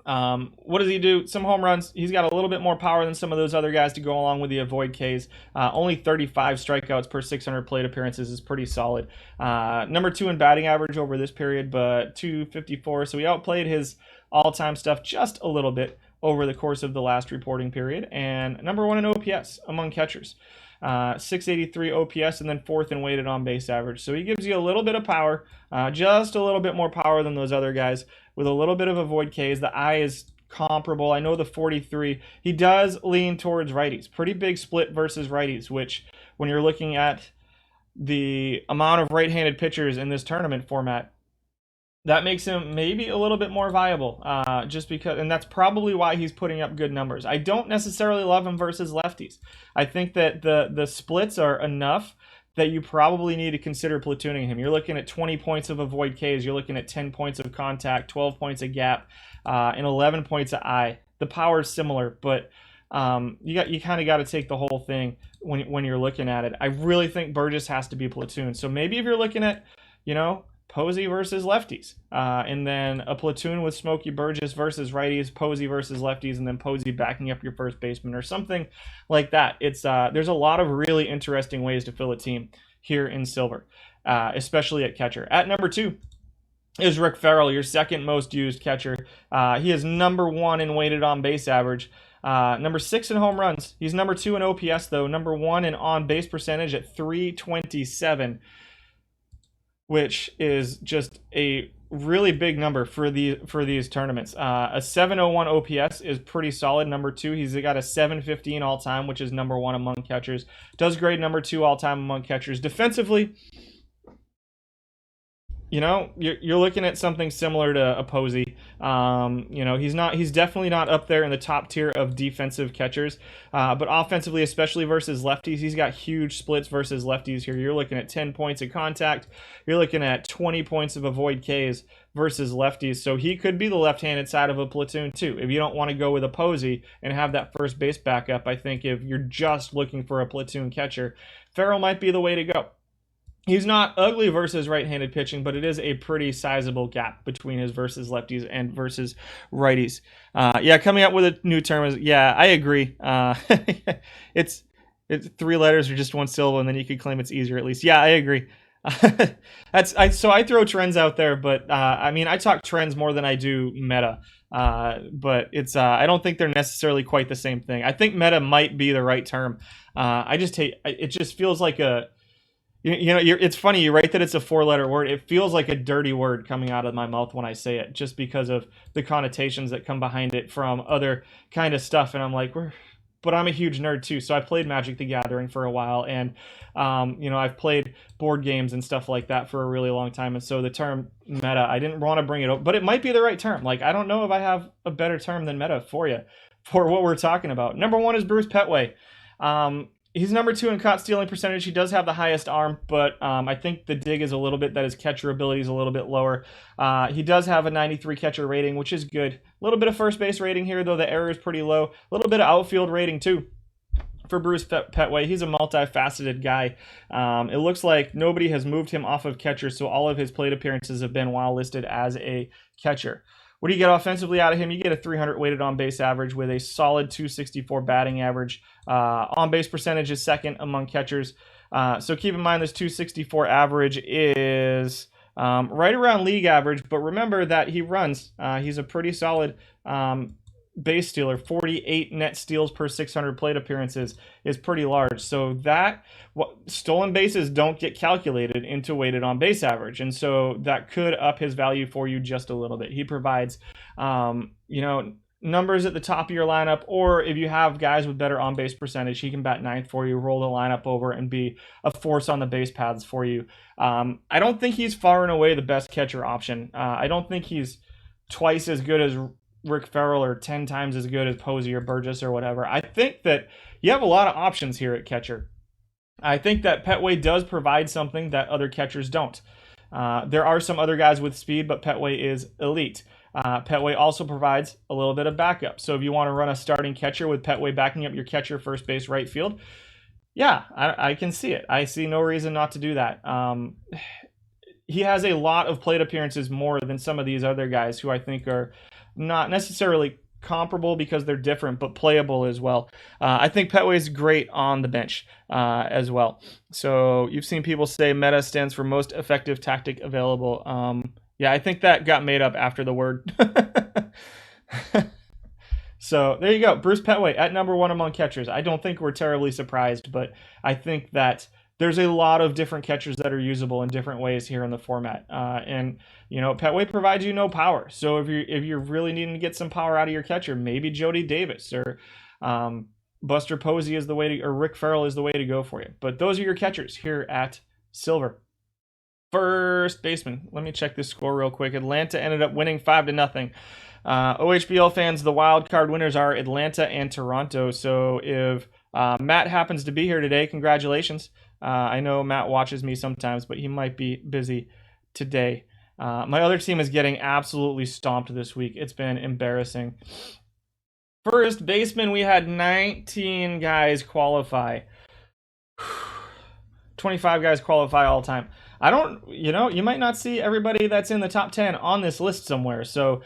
What does he do? Some home runs. He's got a little bit more power than some of those other guys to go along with the avoid Ks. Only 35 strikeouts per 600 plate appearances is pretty solid. Number 2 in batting average over this period, but 254. So he outplayed his all-time stuff just a little bit over the course of the last reporting period. And number 1 in OPS among catchers. 683 OPS, and then 4th in weighted on base average. So he gives you a little bit of power, just a little bit more power than those other guys with a little bit of avoid Ks. The eye is comparable. I know the 43. He does lean towards righties. Pretty big split versus righties, which when you're looking at the amount of right-handed pitchers in this tournament format, that makes him maybe a little bit more viable, just because, and that's probably why he's putting up good numbers. I don't necessarily love him versus lefties. I think that the splits are enough that you probably need to consider platooning him. You're looking at 20 points of avoid Ks. You're looking at 10 points of contact, 12 points of gap, and 11 points of eye. The power is similar, but you kind of got to take the whole thing when you're looking at it. I really think Burgess has to be platooned. So maybe if you're looking at, Posey versus lefties, and then a platoon with Smokey Burgess versus righties, Posey versus lefties, and then Posey backing up your first baseman or something like that. It's there's a lot of really interesting ways to fill a team here in Silver, especially at catcher. At number 2 is Rick Farrell, your second most used catcher. He is number 1 in weighted on base average. Number 6 in home runs. He's number 2 in OPS though. Number 1 in on base percentage at 327. Which is just a really big number for these tournaments. A 701 OPS is pretty solid. Number 2, he's got a 715 all time, which is number 1 among catchers. Does grade number 2 all time among catchers. Defensively, you're looking at something similar to a Posey. He's definitely not up there in the top tier of defensive catchers, but offensively, especially versus lefties, he's got huge splits versus lefties here. You're looking at 10 points of contact. You're looking at 20 points of avoid Ks versus lefties. So he could be the left-handed side of a platoon too. If you don't want to go with a Posey and have that first base backup, I think if you're just looking for a platoon catcher, Farrell might be the way to go. He's not ugly versus right-handed pitching, but it is a pretty sizable gap between his versus lefties and versus righties. Coming up with a new term is, I agree. It's 3 letters or just 1 syllable, and then you could claim it's easier at least. Yeah, I agree. So I throw trends out there, but I talk trends more than I do meta. But it's I don't think they're necessarily quite the same thing. I think meta might be the right term. It just feels like a it's funny, you write that it's a 4-letter word. It feels like a dirty word coming out of my mouth when I say it, just because of the connotations that come behind it from other kind of stuff. And I'm like, but I'm a huge nerd too. So I played Magic the Gathering for a while, and I've played board games and stuff like that for a really long time. And so the term meta, I didn't want to bring it up, but it might be the right term. Like, I don't know if I have a better term than meta for you for what we're talking about. Number 1 is Bruce Pettway. He's number 2 in caught stealing percentage. He does have the highest arm, but I think the dig is a little bit that his catcher ability is a little bit lower. He does have a 93 catcher rating, which is good. A little bit of first base rating here, though the error is pretty low. A little bit of outfield rating, too, for Bruce Pettway. He's a multifaceted guy. It looks like nobody has moved him off of catcher, so all of his plate appearances have been while listed as a catcher. What do you get offensively out of him? You get a 300 weighted on base average with a solid 264 batting average. On base percentage is second among catchers. So keep in mind this 264 average is right around league average, but remember that he runs. He's a pretty solid base stealer, 48 net steals per 600 plate appearances is pretty large. So that stolen bases don't get calculated into weighted on base average, and so that could up his value for you just a little bit. He provides, numbers at the top of your lineup, or if you have guys with better on base percentage, he can bat ninth for you, roll the lineup over, and be a force on the base paths for you. I don't think he's far and away the best catcher option. I don't think he's twice as good as Rick Farrell or 10 times as good as Posey or Burgess or whatever. I think that you have a lot of options here at catcher. I think that Pettway does provide something that other catchers don't. There are some other guys with speed, but Pettway is elite. Pettway also provides a little bit of backup. So if you want to run a starting catcher with Pettway backing up your catcher, first base, right field, yeah, I can see it. I see no reason not to do that. He has a lot of plate appearances more than some of these other guys who I think are not necessarily comparable because they're different, but playable as well. I think Pettway is great on the bench as well. So you've seen people say meta stands for most effective tactic available. Yeah, I think that got made up after the word. So there you go. Bruce Pettway at number 1 among catchers. I don't think we're terribly surprised, but I think that there's a lot of different catchers that are usable in different ways here in the format. And Pettway provides you no power. So if you're really needing to get some power out of your catcher, maybe Jody Davis or Buster Posey is the way to, or Rick Farrell is the way to go for you. But those are your catchers here at Silver. First baseman. Let me check this score real quick. Atlanta ended up winning 5-0. OHBL fans, the wild card winners are Atlanta and Toronto. So if Matt happens to be here today, congratulations. I know Matt watches me sometimes, but he might be busy today. My other team is getting absolutely stomped this week. It's been embarrassing. First baseman, we had 19 guys qualify. 25 guys qualify all time. You might not see everybody that's in the top 10 on this list somewhere. So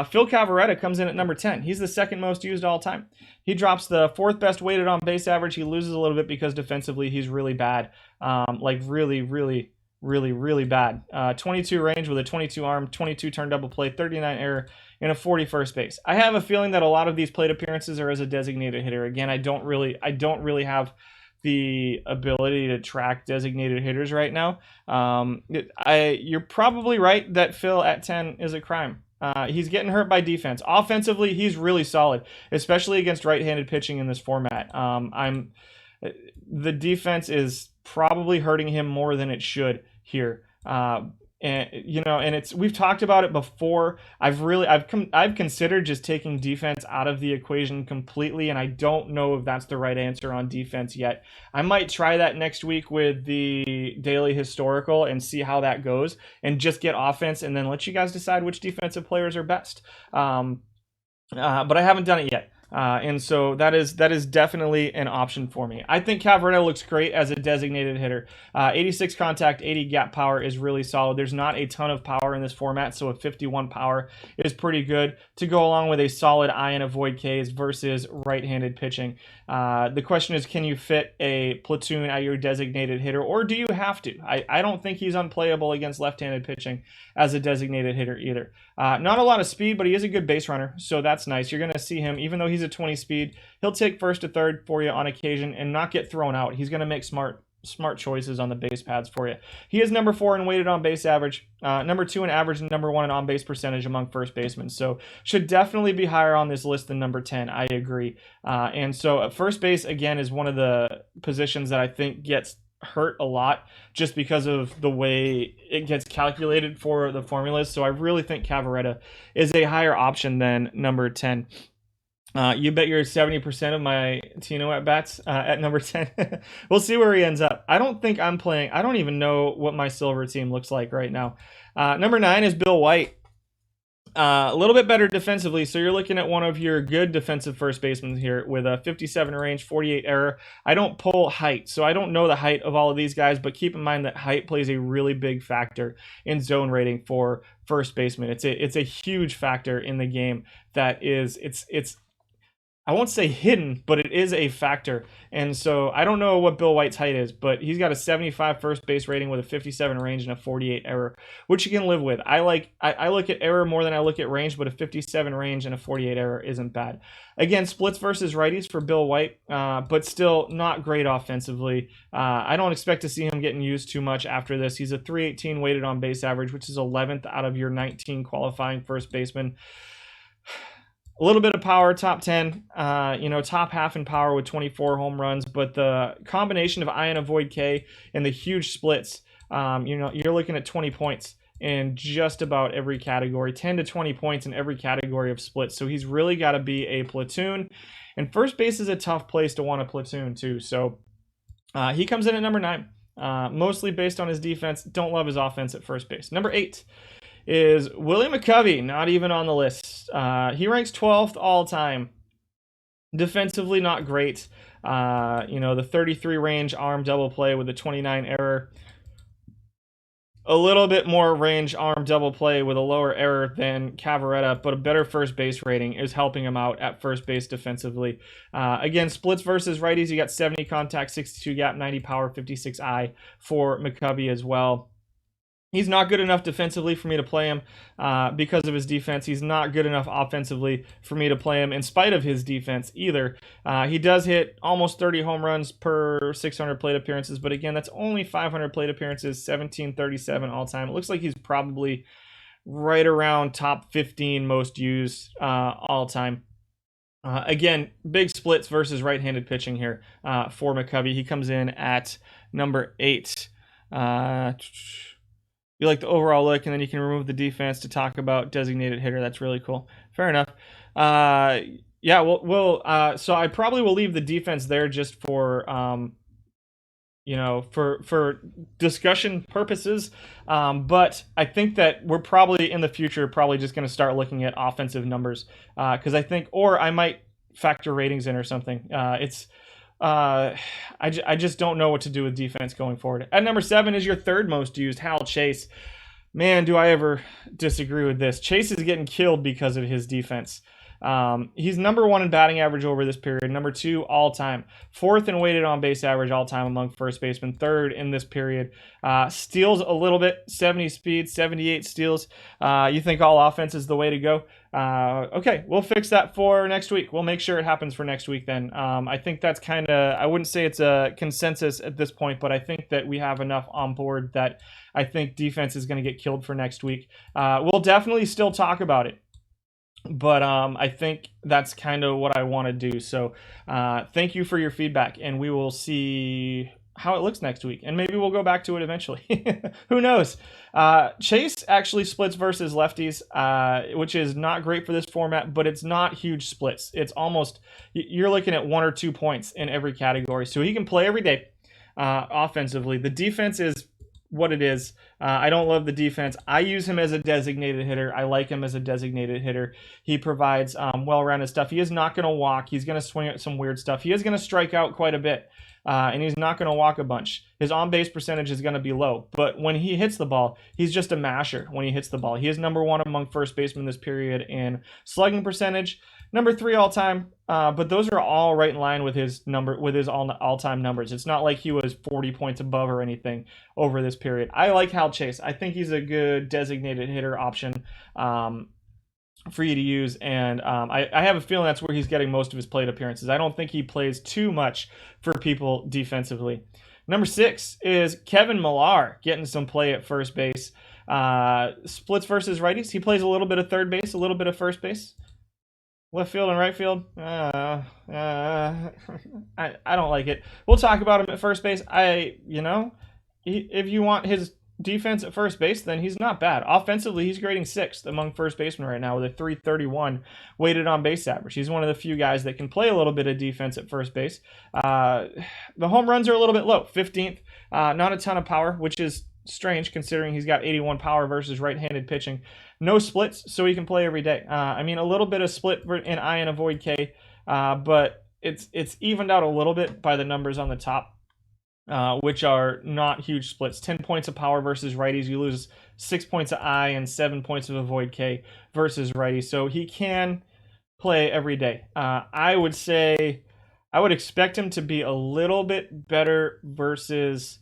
Phil Cavaretta comes in at number 10. He's the second most used all time. He drops the 4th best weighted on base average. He loses a little bit because defensively he's really bad. Really bad. 22 range with a 22 arm, 22 turn double play, 39 error, and a 40 first base. I have a feeling that a lot of these plate appearances are as a designated hitter. Again, I don't really have the ability to track designated hitters right now. You're probably right that Phil at 10 is a crime. He's getting hurt by defense. Offensively, he's really solid, especially against right-handed pitching in this format. The defense is probably hurting him more than it should here. We've talked about it before. I've considered just taking defense out of the equation completely, and I don't know if that's the right answer on defense yet. I might try that next week with the daily historical and see how that goes, and just get offense, and then let you guys decide which defensive players are best. But I haven't done it yet. And so that is definitely an option for me. I think Cavaretta looks great as a designated hitter. 86 contact, 80 gap power is really solid. There's not a ton of power in this format, so a 51 power is pretty good to go along with a solid eye and avoid Ks versus right-handed pitching. The question is, can you fit a platoon at your designated hitter, or do you have to? I don't think he's unplayable against left-handed pitching as a designated hitter either. Not a lot of speed, but he is a good base runner, so that's nice. You're going to see him, even though he's a 20 speed, he'll take first to third for you on occasion and not get thrown out. He's going to make smart choices on the base paths for you. He is number 4 in weighted on base average, number 2 in average, and number 1 in on base percentage among first basemen. So should definitely be higher on this list than number 10. I agree. And so first base, again, is one of the positions that I think gets hurt a lot just because of the way it gets calculated for the formulas. So I really think Cavaretta is a higher option than number 10. You bet you're 70% of my Tino at bats at number 10. We'll see where he ends up. I don't think I'm playing. I don't even know what my silver team looks like right now. Number 9 is Bill White. A little bit better defensively, so you're looking at one of your good defensive first basemen here with a 57 range, 48 error. I don't pull height, so I don't know the height of all of these guys, but keep in mind that height plays a really big factor in zone rating for first baseman. It's a huge factor in the game. That is, it's I won't say hidden, but it is a factor. And so I don't know what Bill White's height is, but he's got a 75 first base rating with a 57 range and a 48 error, which you can live with. I look at error more than I look at range, but a 57 range and a 48 error isn't bad. Again, splits versus righties for Bill White, but still not great offensively. I don't expect to see him getting used too much after this. He's a 318 weighted on base average, which is 11th out of your 19 qualifying first basemen. A little bit of power, top 10, top half in power with 24 home runs, but the combination of I and avoid K and the huge splits, you're looking at 20 points in just about every category, 10 to 20 points in every category of splits. So he's really got to be a platoon, and first base is a tough place to want a platoon too. So he comes in at number 9, mostly based on his defense. Don't love his offense at first base. Number 8 is Willie Mccovey, not even on the list. He ranks 12th all time. Defensively, not great. The 33 range arm double play with a 29 error. A little bit more range arm double play with a lower error than Cavaretta, but a better first base rating is helping him out at first base defensively. Again, splits versus righties, you got 70 contact, 62 gap, 90 power, 56 I for Mccovey as well. He's not good enough defensively for me to play him because of his defense. He's not good enough offensively for me to play him in spite of his defense either. He does hit almost 30 home runs per 600 plate appearances, but again, that's only 500 plate appearances, 1737 all time. It looks like he's probably right around top 15 most used all time. Again, big splits versus right-handed pitching here for Mccovey. He comes in at number 8. You like the overall look, and then you can remove the defense to talk about designated hitter. That's really cool. Fair enough. So I probably will leave the defense there just for for discussion purposes. But I think that we're probably in the future just going to start looking at offensive numbers because I think, or I might factor ratings in or something. I just don't know what to do with defense going forward. At number 7 is your third most used, Hal Chase. Man, do I ever disagree with this. Chase is getting killed because of his defense. He's number 1 in batting average over this period, number 2 all time, 4th in weighted on base average all time among first basemen, 3rd in this period. Steals a little bit, 70 speed, 78 steals. You think all offense is the way to go? Okay, we'll fix that for next week. We'll make sure it happens for next week then. I think that's kind of, I wouldn't say it's a consensus at this point, but I think that we have enough on board that I think defense is going to get killed for next week. We'll definitely still talk about it. But I think that's kind of what I want to do. So thank you for your feedback, and we will see how it looks next week. And maybe we'll go back to it eventually. Who knows? Chase actually splits versus lefties, which is not great for this format, but it's not huge splits. It's almost, you're looking at 1 or 2 points in every category. So he can play every day offensively. The defense is what it is. I don't love the defense. I use him as a designated hitter. I like him as a designated hitter. He provides well-rounded stuff. He is not going to walk. He's going to swing at some weird stuff. He is going to strike out quite a bit, and he's not going to walk a bunch. His on-base percentage is going to be low, but when he hits the ball, he's just a masher when he hits the ball. He is number 1 among first basemen this period in slugging percentage, number 3 all-time, but those are all right in line with his all-time numbers. It's not like he was 40 points above or anything over this period. I like Hal Chase. I think he's a good designated hitter option for you to use, and I have a feeling that's where he's getting most of his plate appearances. I don't think he plays too much for people defensively. Number 6 is Kevin Millar, getting some play at first base. Splits versus righties. He plays a little bit of third base, a little bit of first base. Left field and right field, I don't like it. We'll talk about him at first base. If you want his defense at first base, then he's not bad. Offensively, he's grading 6th among first basemen right now with a 331 weighted on base average. He's one of the few guys that can play a little bit of defense at first base. The home runs are a little bit low, 15th. Not a ton of power, which is strange considering he's got 81 power versus right-handed pitching. No splits, so he can play every day. A little bit of split in I and avoid K, but it's evened out a little bit by the numbers on the top, which are not huge splits. 10 points of power versus righties. You lose 6 points of I and 7 points of avoid K versus righties. So he can play every day. I would say I would expect him to be a little bit better versus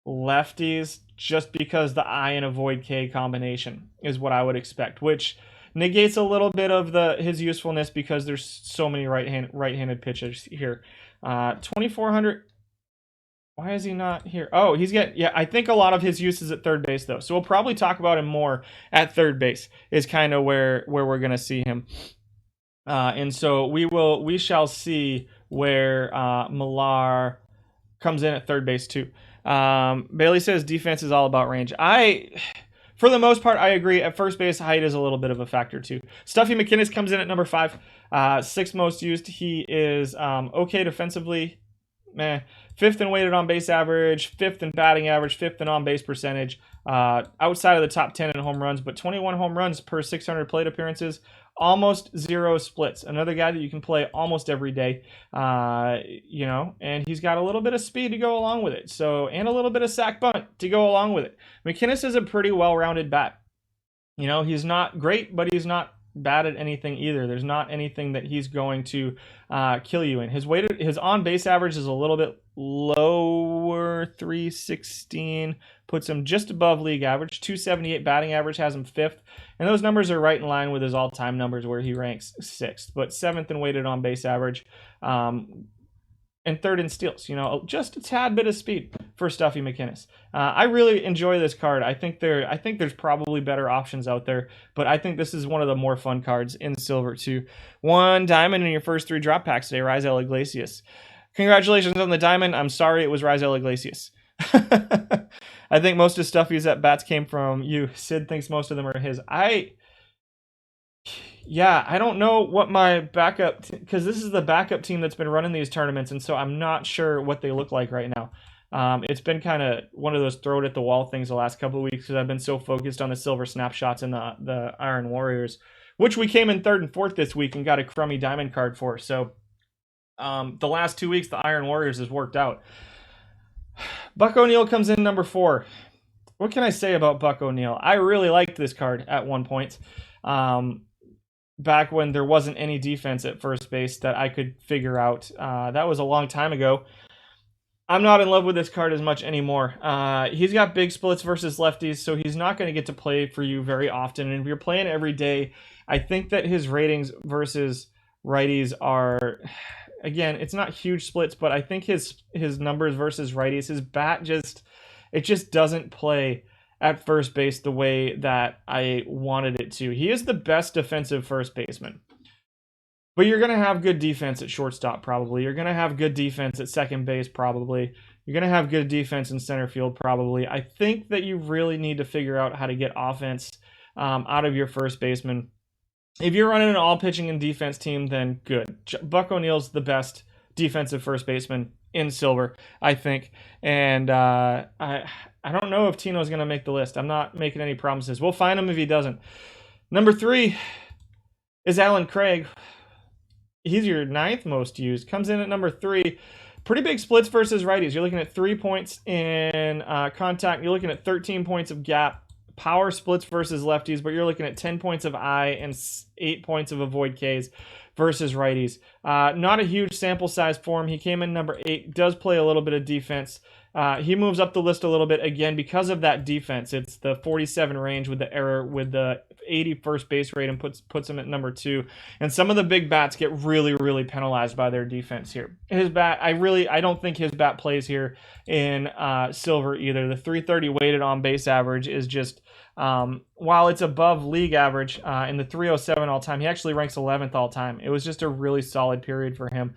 lefties just because the I and avoid K combination is what I would expect, which negates a little bit of his usefulness because there's so many right-handed pitchers here. 2,400. Why is he not here? Oh, I think a lot of his use is at third base though. So we'll probably talk about him more at third base is kind of where we're going to see him. And so we shall see where Millar comes in at third base too. Bailey says defense is all about range. For the most part, I agree. At first base, height is a little bit of a factor too. Stuffy McInnis comes in at number 5, 6th most used. He is okay defensively. Fifth in weighted on base average, 5th in batting average, 5th in on base percentage. Outside of the top 10 in home runs, but 21 home runs per 600 plate appearances. Almost 0 splits. Another guy that you can play almost every day, and he's got a little bit of speed to go along with it. And a little bit of sack bunt to go along with it. McInnis is a pretty well-rounded bat. He's not great, but he's not bad at anything either. There's not anything that he's going to kill you in. His on base average is a little bit lower, 316, puts him just above league average. 278 batting average has him 5th, and those numbers are right in line with his all-time numbers where he ranks 6th, but 7th in weighted on base average, and 3rd in steals. Just a tad bit of speed for Stuffy McInnis. I really enjoy this card. I think there's probably better options out there, but I think this is one of the more fun cards in silver too. 1 diamond in your first 3 drop packs today, Raisel Iglesias. Congratulations on the diamond. I'm sorry it was Raisel Iglesias. I think most of Stuffy's at bats came from you. Sid thinks most of them are his. I don't know what my backup, because this is the backup team that's been running these tournaments, and so I'm not sure what they look like right now. It's been kind of one of those throw it at the wall things the last couple of weeks because I've been so focused on the silver snapshots and the Iron Warriors, which we came in 3rd and 4th this week and got a crummy diamond card for. So the last 2 weeks, the Iron Warriors has worked out. Buck O'Neil comes in number 4. What can I say about Buck O'Neil? I really liked this card at one point. Back when there wasn't any defense at first base that I could figure out. That was a long time ago. I'm not in love with this card as much anymore. He's got big splits versus lefties, so he's not going to get to play for you very often. And if you're playing every day, I think that his ratings versus righties are, again, it's not huge splits, but I think his numbers versus righties, his bat just doesn't play at first base the way that I wanted it to. He is the best defensive first baseman. But you're going to have good defense at shortstop, probably. You're going to have good defense at second base, probably. You're going to have good defense in center field, probably. I think that you really need to figure out how to get offense out of your first baseman. If you're running an all-pitching and defense team, then good. Buck O'Neil's the best defensive first baseman in silver, I think. And I don't know if Tino's going to make the list. I'm not making any promises. We'll find him if he doesn't. Number 3 is Alan Craig. He's your 9th most used. Comes in at number 3. Pretty big splits versus righties. You're looking at 3 points in contact. You're looking at 13 points of gap. Power splits versus lefties, but you're looking at 10 points of I and 8 points of avoid Ks versus righties. Not a huge sample size for him. He came in number 8. Does play a little bit of defense. He moves up the list a little bit again because of that defense. It's the 47 range with the error with the 80 first base rate and puts him at number 2. And some of the big bats get really, really penalized by their defense here. His bat, I don't think his bat plays here in silver either. The 330 weighted on base average is just, while it's above league average in the 307 all time, he actually ranks 11th all time. It was just a really solid period for him.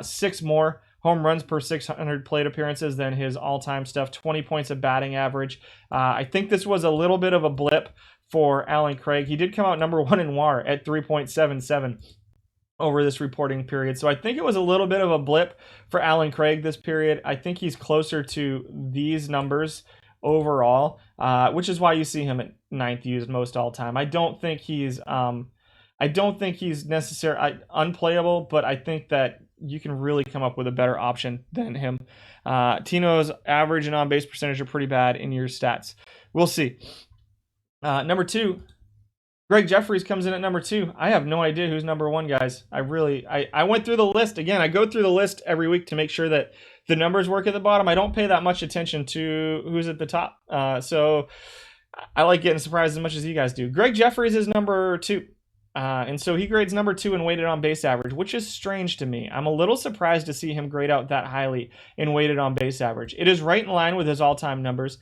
6 more home runs per 600 plate appearances than his all-time stuff, 20 points of batting average. I think this was a little bit of a blip for Alan Craig. He did come out number 1 in WAR at 3.77 over this reporting period. So I think it was a little bit of a blip for Alan Craig this period. I think he's closer to these numbers overall, which is why you see him at 9th used most all time. I don't think he's necessarily unplayable, but I think that you can really come up with a better option than him. Tino's average and on-base percentage are pretty bad in your stats. We'll see. Number 2, Greg Jefferies comes in at number 2. I have no idea who's number 1, guys. I went through the list. Again, I go through the list every week to make sure that the numbers work at the bottom. I don't pay that much attention to who's at the top. So I like getting surprised as much as you guys do. Greg Jefferies is number 2. And so he grades number 2 in weighted on base average, which is strange to me. I'm a little surprised to see him grade out that highly in weighted on base average. It is right in line with his all-time numbers.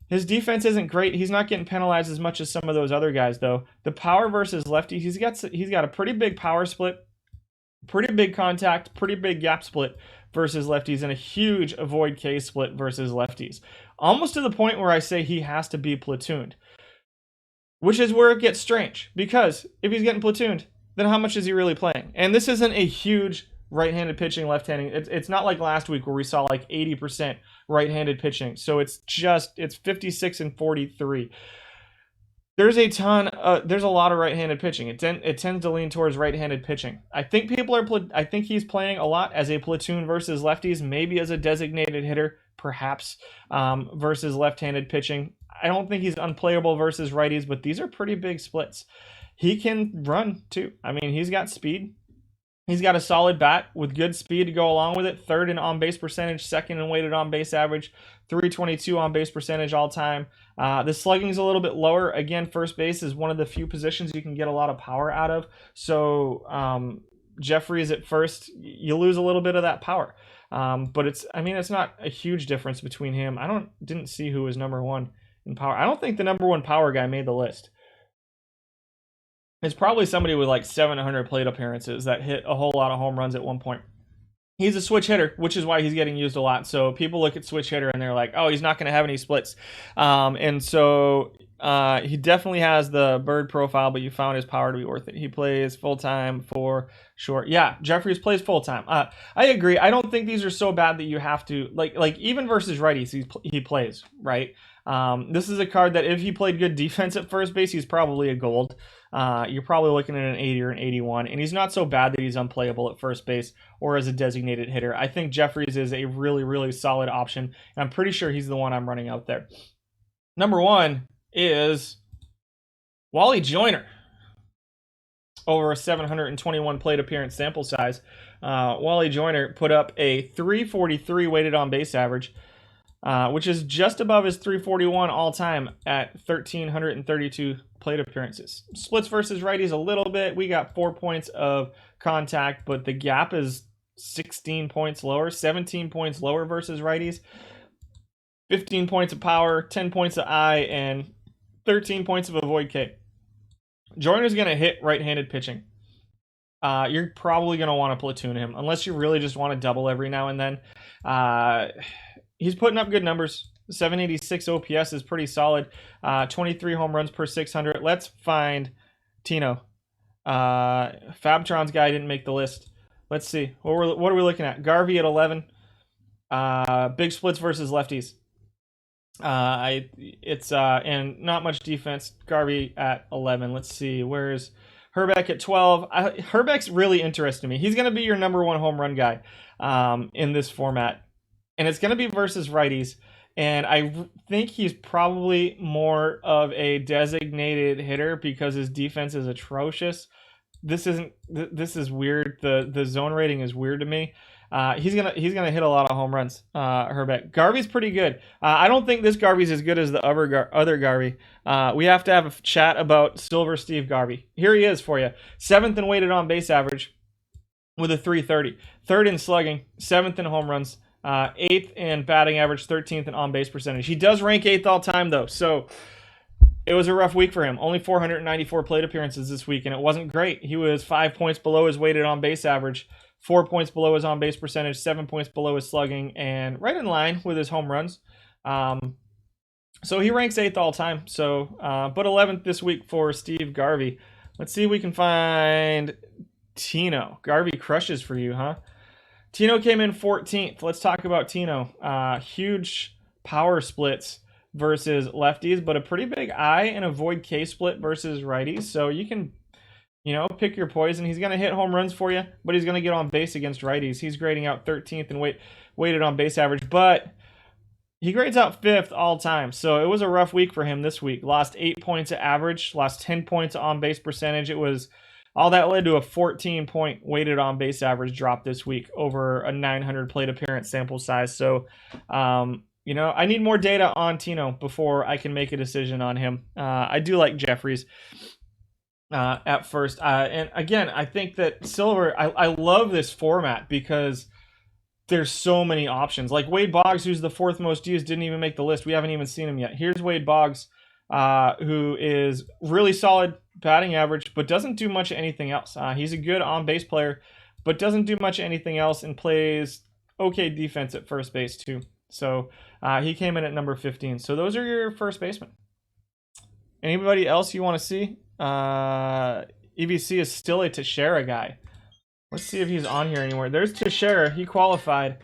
His defense isn't great. He's not getting penalized as much as some of those other guys, though. The power versus lefties, he's got a pretty big power split, pretty big contact, pretty big gap split versus lefties, and a huge avoid K split versus lefties. Almost to the point where I say he has to be platooned, which is where it gets strange. Because if he's getting platooned, then how much is he really playing? And this isn't a huge right-handed pitching, left-handed. It's not like last week where we saw like 80% right-handed pitching. So it's 56 and 43. There's a lot of right-handed pitching. It tends to lean towards right-handed pitching. I think I think he's playing a lot as a platoon versus lefties, maybe as a designated hitter, perhaps, versus left-handed pitching. I don't think he's unplayable versus righties, but these are pretty big splits. He can run too. I mean, he's got speed. He's got a solid bat with good speed to go along with it. 3rd in on-base percentage, 2nd in weighted on-base average, 322 on-base percentage all-time. The slugging's a little bit lower. Again, first base is one of the few positions you can get a lot of power out of. So Jeffries at first, you lose a little bit of that power. But it's not a huge difference between him. Didn't see who was number 1 in power. I don't think the number 1 power guy made the list. It's probably somebody with like 700 plate appearances that hit a whole lot of home runs at one point. He's a switch hitter, which is why he's getting used a lot. So people look at switch hitter and they're like, oh, he's not going to have any splits. And so he definitely has the bird profile, but you found his power to be worth it. He plays full-time for sure. Yeah, Jeffries plays full-time. I agree. I don't think these are so bad that you have to, like even versus righties, he plays, right? This is a card that if he played good defense at first base, he's probably a gold. You're probably looking at an 80 or an 81, and he's not so bad that he's unplayable at first base or as a designated hitter. I think Jeffries is a really, really solid option, and I'm pretty sure he's the one I'm running out there. Number 1 is Wally Joyner. Over a 721 plate appearance sample size. Wally Joyner put up a 343 weighted on base average, which is just above his 341 all-time at 1,332 plate appearances. Splits versus righties a little bit. We got 4 points of contact, but the gap is 16 points lower, 17 points lower versus righties, 15 points of power, 10 points of I, and 13 points of avoid K. Joyner's going to hit right-handed pitching. You're probably going to want to platoon him, unless you really just want to double every now and then. He's putting up good numbers. 786 OPS is pretty solid. 23 home runs per 600. Let's find Tino. Fabtron's guy didn't make the list. Let's see. What are we looking at? Garvey at 11. Big splits versus lefties. And not much defense. Garvey at 11. Let's see. Where's Herbeck at 12? Herbeck's really interesting to me. He's going to be your number 1 home run guy in this format. And it's going to be versus righties. And I think he's probably more of a designated hitter because his defense is atrocious. This is weird. The zone rating is weird to me. He's gonna hit a lot of home runs. Herbeck. Garvey's pretty good. I don't think this Garvey's as good as the other Garvey. We have to have a chat about Silver Steve Garvey. Here he is for you. 7th in weighted on base average with a 330. 3rd in slugging. 7th in home runs. 8th in batting average, 13th in on-base percentage. He does rank 8th all time, though, so it was a rough week for him. Only 494 plate appearances this week, and it wasn't great. He was 5 points below his weighted on-base average, 4 points below his on-base percentage, 7 points below his slugging, and right in line with his home runs. So he ranks 8th all time, but 11th this week for Steve Garvey. Let's see if we can find Tino. Garvey crushes for you, huh? Tino came in 14th. Let's talk about Tino. Huge power splits versus lefties, but a pretty big I and avoid K split versus righties. So you can, pick your poison. He's going to hit home runs for you, but he's going to get on base against righties. He's grading out 13th and weighted on base average. But He grades out 5th all time, so it was a rough week for him this week. Lost 8 points at average, lost 10 points on base percentage. It was all that led to a 14-point weighted on base average drop this week over a 900 plate appearance sample size. So, I need more data on Tino before I can make a decision on him. I do like Jeffries at first. And again, I think that Silver, I love this format because there's so many options. Like Wade Boggs, who's the 4th most used, didn't even make the list. We haven't even seen him yet. Here's Wade Boggs, who is really solid batting average, but doesn't do much of anything else. He's a good on-base player, but doesn't do much of anything else and plays okay defense at first base too. So he came in at number 15. So those are your first basemen. Anybody else you want to see? EBC is still a Teixeira guy. Let's see if he's on here anywhere. There's Teixeira. He qualified.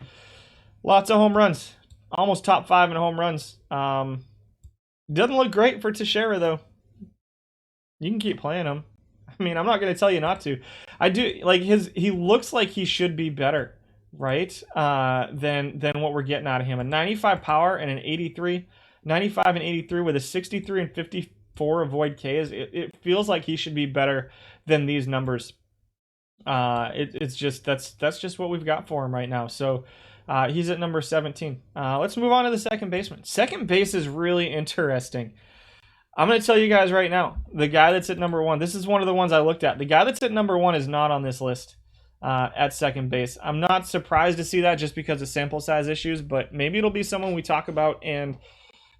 Lots of home runs. Almost top 5 in home runs. Doesn't look great for Teixeira, though. You can keep playing him. I mean, I'm not going to tell you not to. I do like he looks like he should be better, right? Than what we're getting out of him. A 95 power and an 83. 95 and 83 with a 63 and 54 avoid Ks. It feels like he should be better than these numbers. It's just that's just what we've got for him right now. So he's at number 17. Let's move on to the second baseman. Second base is really interesting. I'm going to tell you guys right now, the guy that's at number 1, this is one of the ones I looked at. The guy that's at number 1 is not on this list at second base. I'm not surprised to see that just because of sample size issues, but maybe it'll be someone we talk about and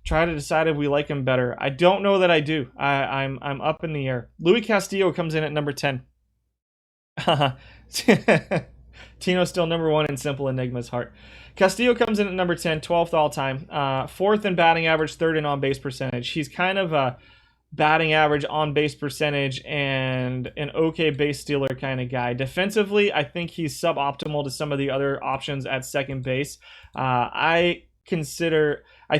try to decide if we like him better. I don't know that I do. I'm up in the air. Louis Castillo comes in at number 10. Tino's still number 1 in Simple Enigma's heart. Castillo comes in at number 10, 12th all time, 4th in batting average, 3rd in on base percentage. He's kind of a batting average, on base percentage, and an okay base stealer kind of guy. Defensively, I think he's suboptimal to some of the other options at second base. I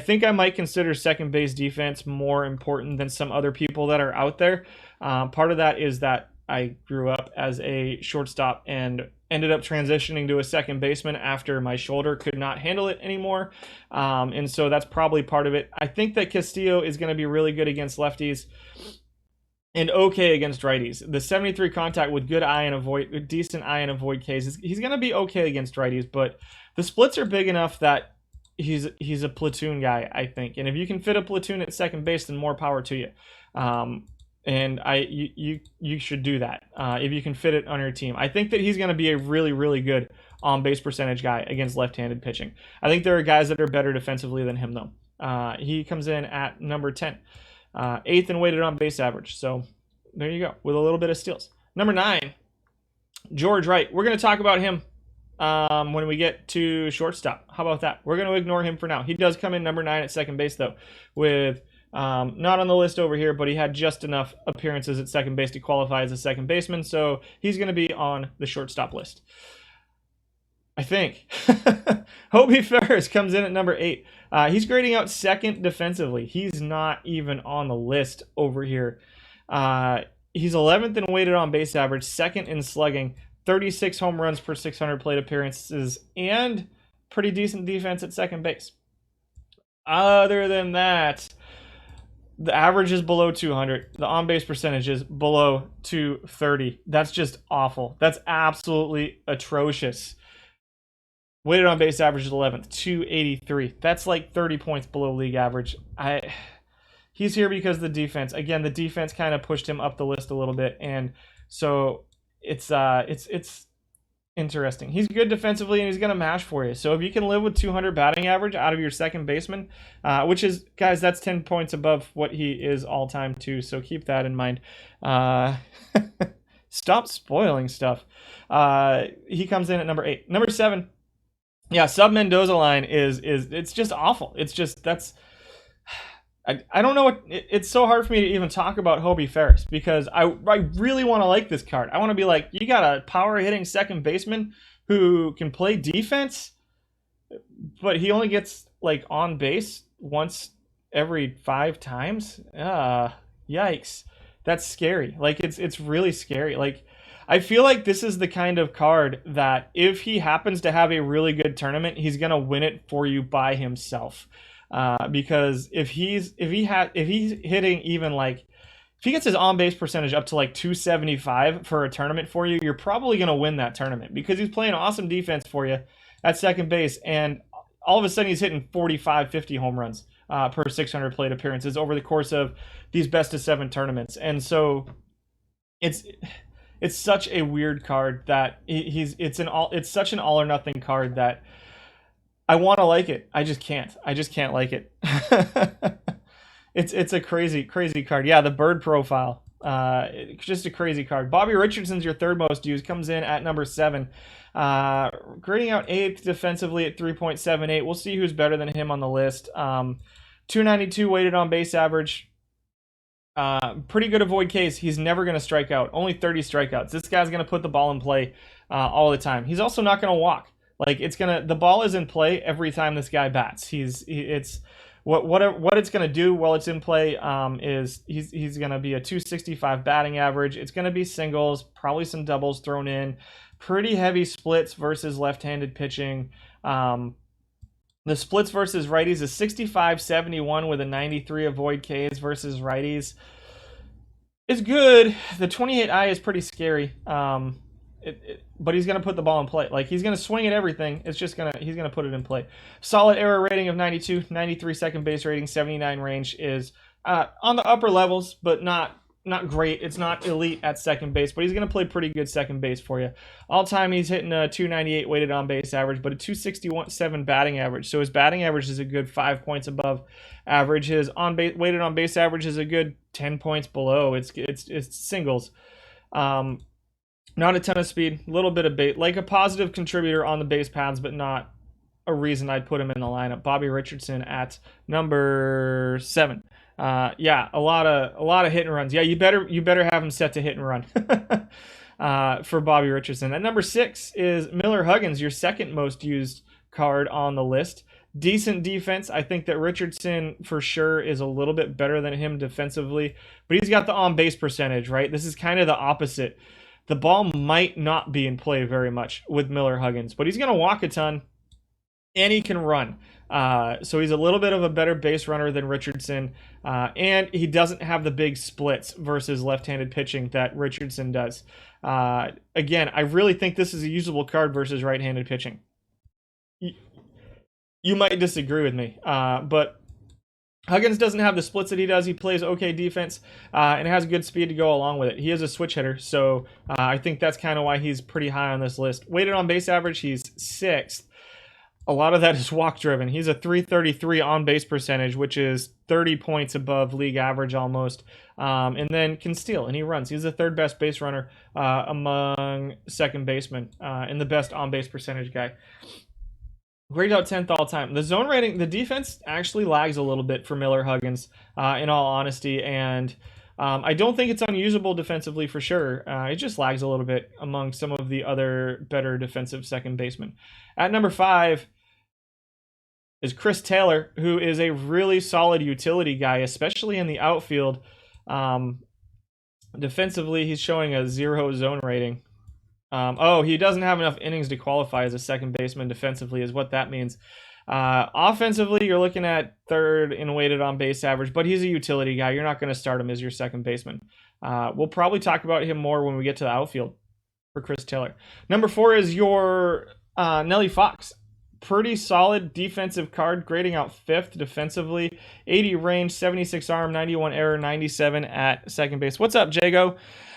think I might consider second base defense more important than some other people that are out there. Part of that is that I grew up as a shortstop and ended up transitioning to a second baseman after my shoulder could not handle it anymore. And so that's probably part of it. I think that Castillo is going to be really good against lefties and okay against righties. The 73 contact with good eye and avoid, decent eye and avoid Ks, he's going to be okay against righties, but the splits are big enough that he's a platoon guy, I think. And if you can fit a platoon at second base, then more power to you. And you should do that if you can fit it on your team. I think that he's going to be a really, really good on-base percentage guy against left-handed pitching. I think there are guys that are better defensively than him, though. He comes in at number 10, 8th in weighted on-base average. So there you go, with a little bit of steals. Number 9, George Wright. We're going to talk about him when we get to shortstop. How about that? We're going to ignore him for now. He does come in number 9 at second base, though, with... not on the list over here, but he had just enough appearances at second base to qualify as a second baseman, so he's going to be on the shortstop list. I think. Hobie Ferris comes in at number 8. He's grading out second defensively. He's not even on the list over here. He's 11th in weighted on base average, 2nd in slugging, 36 home runs per 600 plate appearances, and pretty decent defense at second base. Other than that, the average is below 200. The on-base percentage is below 230. That's just awful. That's absolutely atrocious. Weighted on-base average is 11th, 283. That's like 30 points below league average. He's here because the defense. Again, the defense kind of pushed him up the list a little bit, and so it's interesting. He's good defensively, and he's going to mash for you. So if you can live with 200 batting average out of your second baseman, which is, guys, that's 10 points above what he is all-time too, so keep that in mind. Stop spoiling stuff. He comes in at number 8. Number 7, yeah, sub-Mendoza line is it's just awful. It's just, that's... I don't know what it's so hard for me to even talk about Hobie Ferris because I really want to like this card. I want to be like, you got a power hitting second baseman who can play defense, but he only gets like on base once every 5 times. Yikes. That's scary. Like it's really scary. Like I feel like this is the kind of card that if he happens to have a really good tournament, he's gonna win it for you by himself. Because if he's hitting even like if he gets his on base percentage up to like 275 for a tournament for you, you're probably gonna win that tournament because he's playing awesome defense for you at second base, and all of a sudden he's hitting 45, 50 home runs per 600 plate appearances over the course of these best of 7 tournaments, and so it's such a weird card that it's such an all or nothing card that I want to like it. I just can't like it. It's a crazy card. Yeah, the bird profile. Just a crazy card. Bobby Richardson's your third most used. Comes in at number 7. Grading out 8th defensively at 3.78. We'll see who's better than him on the list. 292 weighted on base average. Pretty good avoid case. He's never going to strike out. Only 30 strikeouts. This guy's going to put the ball in play all the time. He's also not going to walk. Like the ball is in play every time this guy bats. What it's going to do while it's in play is he's going to be a 265 batting average. It's going to be singles, probably some doubles thrown in, pretty heavy splits versus left-handed pitching. The splits versus righties is 65-71 with a 93 avoid Ks versus righties. It's good. The 28i is pretty scary. But he's going to put the ball in play. Like, he's going to swing at everything. He's going to put it in play. Solid error rating of 92, 93 second base rating, 79 range is on the upper levels, but not great. It's not elite at second base, but he's going to play pretty good second base for you. All time, he's hitting a 298 weighted on base average, but a 267 batting average. So his batting average is a good 5 points above average. His weighted on base average is a good 10 points below. It's singles. Not a ton of speed, a little bit of bait, like a positive contributor on the base paths, but not a reason I'd put him in the lineup. Bobby Richardson at number 7. Yeah, a lot of hit and runs. Yeah, you better have him set to hit and run for Bobby Richardson. At number 6 is Millar Huggins, your second most used card on the list. Decent defense. I think that Richardson for sure is a little bit better than him defensively, but he's got the on base percentage, right? This is kind of the opposite. The ball might not be in play very much with Millar Huggins, but he's going to walk a ton, and he can run. So he's a little bit of a better base runner than Richardson, and he doesn't have the big splits versus left-handed pitching that Richardson does. Again, I really think this is a usable card versus right-handed pitching. You might disagree with me, but Huggins doesn't have the splits that he does. He plays okay defense and has good speed to go along with it. He is a switch hitter, so I think that's kind of why he's pretty high on this list. Weighted on base average, he's 6th. A lot of that is walk driven. He's a 333 on base percentage, which is 30 points above league average almost. And then can steal, and he runs. He's the third best base runner among second basemen and the best on base percentage guy. Grade out 10th all time. The zone rating, the defense actually lags a little bit for Millar Huggins, in all honesty, and I don't think it's unusable defensively for sure. It just lags a little bit among some of the other better defensive second basemen. At number 5 is Chris Taylor, who is a really solid utility guy, especially in the outfield. Defensively, he's showing a 0 zone rating. He doesn't have enough innings to qualify as a second baseman defensively is what that means. Offensively, you're looking at 3rd in weighted on base average, but he's a utility guy. You're not going to start him as your second baseman. We'll probably talk about him more when we get to the outfield for Chris Taylor. Number 4 is your Nelly Fox. Pretty solid defensive card, grading out 5th defensively. 80 range, 76 arm, 91 error, 97 at second base. What's up, Jago?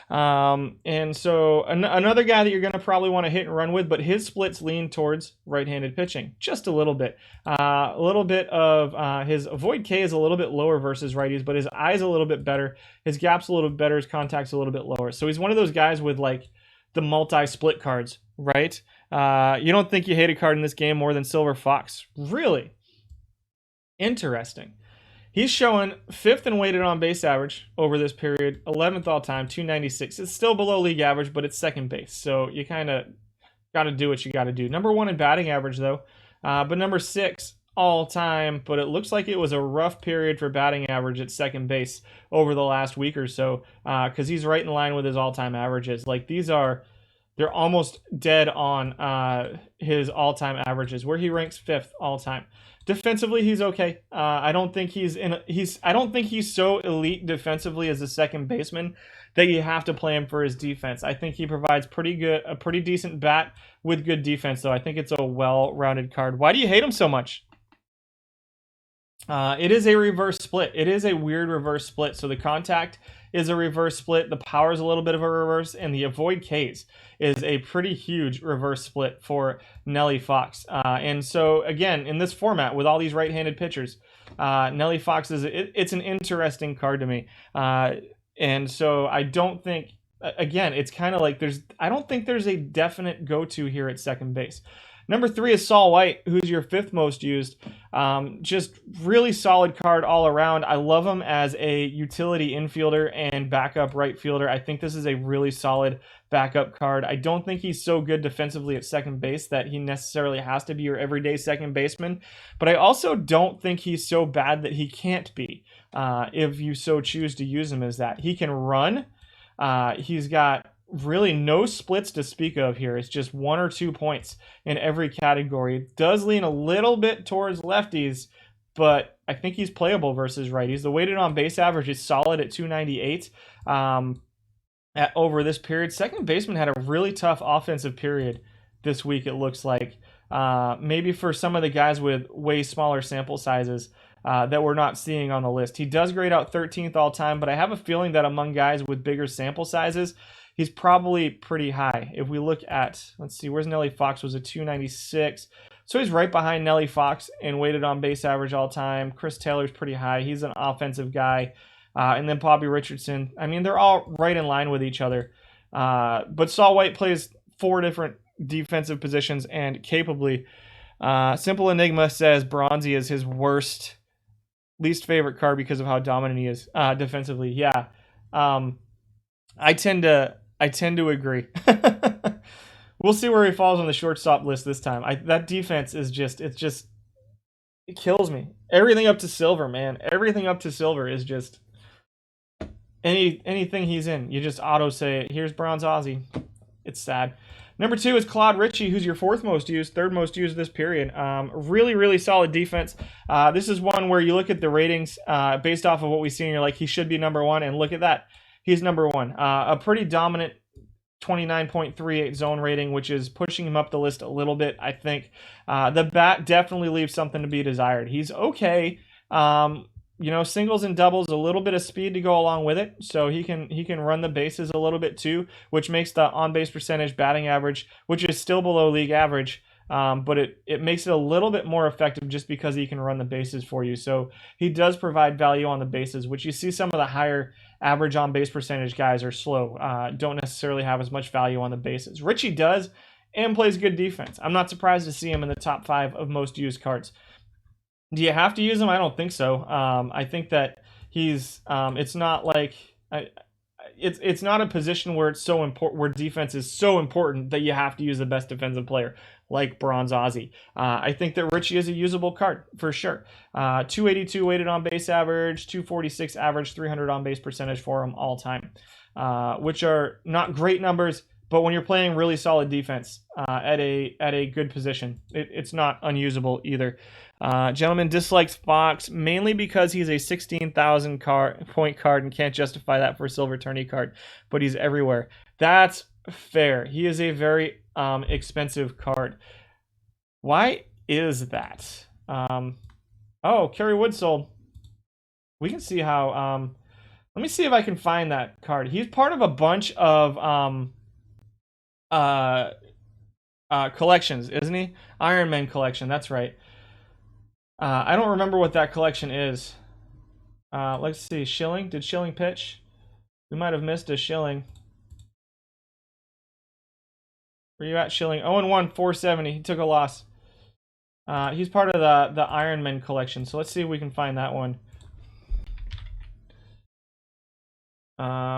And so another guy that you're going to probably want to hit and run with, but his splits lean towards right-handed pitching just a little bit. A little bit of his avoid K is a little bit lower versus righties, but his eye's a little bit better. His gap's a little bit better. His contact's a little bit lower. So he's one of those guys with like the multi-split cards, right? You don't think you hate a card in this game more than Silver Fox. Really? Interesting. He's showing 5th in weighted on base average over this period, 11th all time, 296. It's still below league average, but it's second base. So you kind of got to do what you got to do. Number 1 in batting average, though. But number 6 all time, but it looks like it was a rough period for batting average at second base over the last week or so, because he's right in line with his all-time averages. Like, they're almost dead on his all-time averages, where he ranks 5th all-time. Defensively, he's okay. I don't think I don't think he's so elite defensively as a second baseman that you have to play him for his defense. I think he provides a pretty decent bat with good defense, though. I think it's a well-rounded card. Why do you hate him so much? It is a reverse split. It is a weird reverse split. So the contact is a reverse split. The power is a little bit of a reverse, and the avoid Ks is a pretty huge reverse split for Nelly Fox. And so again, in this format with all these right-handed pitchers, Nelly Fox it's an interesting card to me. And so I don't think, again, it's kind of like I don't think there's a definite go-to here at second base. Number 3 is Saul White, who's your 5th most used. Just really solid card all around. I love him as a utility infielder and backup right fielder. I think this is a really solid backup card. I don't think he's so good defensively at second base that he necessarily has to be your everyday second baseman. But I also don't think he's so bad that he can't be, if you so choose to use him as that. He can run. He's got really no splits to speak of here. It's just 1 or 2 points in every category. It does lean a little bit towards lefties, but I think he's playable versus righties. The weighted on base average is solid at 298 over this period. Second baseman had a really tough offensive period this week, it looks like. Maybe for some of the guys with way smaller sample sizes that we're not seeing on the list. He does grade out 13th all time, but I have a feeling that among guys with bigger sample sizes, he's probably pretty high. If we look at, let's see, where's Nelly Fox? Was a 296. So he's right behind Nelly Fox in weighted on base average all time. Chris Taylor's pretty high. He's an offensive guy. And then Bobby Richardson. I mean, they're all right in line with each other. But Saul White plays 4 different defensive positions and capably. Simple Enigma says Bronzy is his least favorite card because of how dominant he is defensively. Yeah. I tend to agree. We'll see where he falls on the shortstop list this time. That defense is it kills me. Everything up to silver, man. Everything up to silver is just anything he's in. You just auto say, here's Bronze Ozzy. It's sad. Number 2 is Claude Richie, who's your 4th most used, 3rd most used this period. Really, really solid defense. This is one where you look at the ratings based off of what we see, and you're like, he should be number 1, and look at that. He's number 1. A pretty dominant 29.38 zone rating, which is pushing him up the list a little bit, I think. The bat definitely leaves something to be desired. He's okay. Singles and doubles, a little bit of speed to go along with it. So he can run the bases a little bit too, which makes the on-base percentage, batting average, which is still below league average, but it makes it a little bit more effective just because he can run the bases for you. So he does provide value on the bases, which you see some of the higher average on-base percentage guys are slow, don't necessarily have as much value on the bases. Richie does and plays good defense. I'm not surprised to see him in the top 5 of most used cards. Do you have to use him? I don't think so. I think that he's it's not like it's not a position where it's so important, where defense is so important that you have to use the best defensive player like Bronze Ozzy. I think that Richie is a usable card for sure. 282 weighted on base average, 246 average, 300 on base percentage for him all time, which are not great numbers, but when you're playing really solid defense at a good position, it's not unusable either. Gentleman dislikes Fox mainly because he's a 16,000 point card and can't justify that for a silver tourney card, but he's everywhere. That's fair. He is a very expensive card. Why is that? Kerry Wood sold. We can see how. Let me see if I can find that card. He's part of a bunch of collections, isn't he? Iron Man collection. That's right. I don't remember what that collection is. Let's see. Schilling. Did Schilling pitch? We might have missed a Schilling. Where you at, Schilling? 0-1, 470. He took a loss. He's part of the Iron Man collection. So let's see if we can find that one.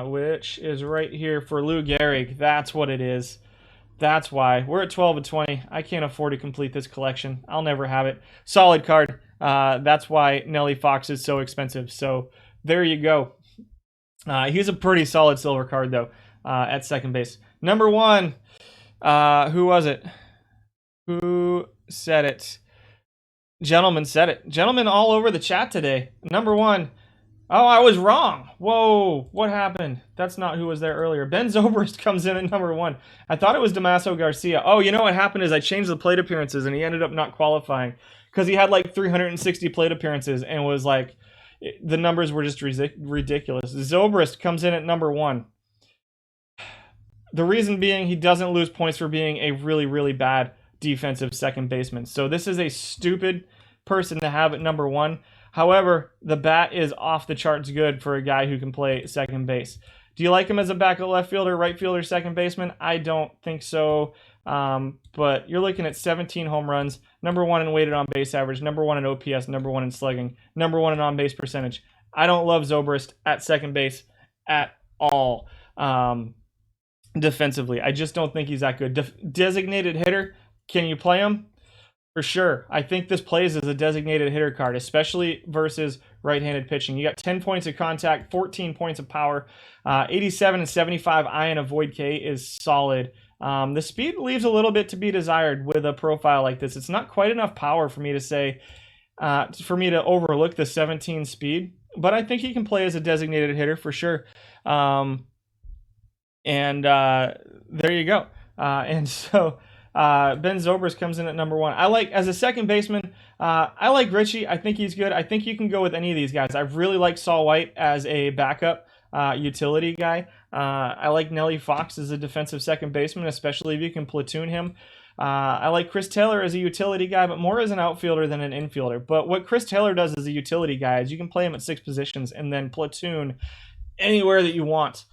Which is right here for Lou Gehrig. That's what it is. That's why. We're at 12 and 20. I can't afford to complete this collection. I'll never have it. Solid card. That's why Nelly Fox is so expensive. So there you go. He's a pretty solid silver card, though, at second base. Number 1. Who was it? Who said it? Gentleman said it. Gentleman all over the chat today. Number 1. Oh, I was wrong. Whoa, what happened? That's not who was there earlier. Ben Zobrist comes in at number 1. I thought it was Damaso Garcia. Oh, you know what happened is I changed the plate appearances, and he ended up not qualifying because he had like 360 plate appearances and was like, the numbers were just ridiculous. Zobrist comes in at number 1. The reason being he doesn't lose points for being a really, really bad defensive second baseman. So this is a stupid person to have at number 1. However, the bat is off the charts good for a guy who can play second base. Do you like him as a backup left fielder, right fielder, second baseman? I don't think so. But you're looking at 17 home runs, number 1 in weighted on base average, number 1 in OPS, number 1 in slugging, number 1 in on base percentage. I don't love Zobrist at second base at all. Defensively, I just don't think he's that good. Designated hitter, can you play him? For sure. I think this plays as a designated hitter card, especially versus right-handed pitching. You got 10 points of contact, 14 points of power, 87 and 75 I and avoid K is solid. The speed leaves a little bit to be desired with a profile like this. It's not quite enough power for me to say, for me to overlook the 17 speed, but I think he can play as a designated hitter for sure. There you go. Ben Zobrist comes in at number 1. I like, as a second baseman, I like Richie. I think he's good. I think you can go with any of these guys. I really like Saul White as a backup utility guy. I like Nelly Fox as a defensive second baseman, especially if you can platoon him. I like Chris Taylor as a utility guy, but more as an outfielder than an infielder. But what Chris Taylor does as a utility guy is you can play him at 6 positions and then platoon anywhere that you want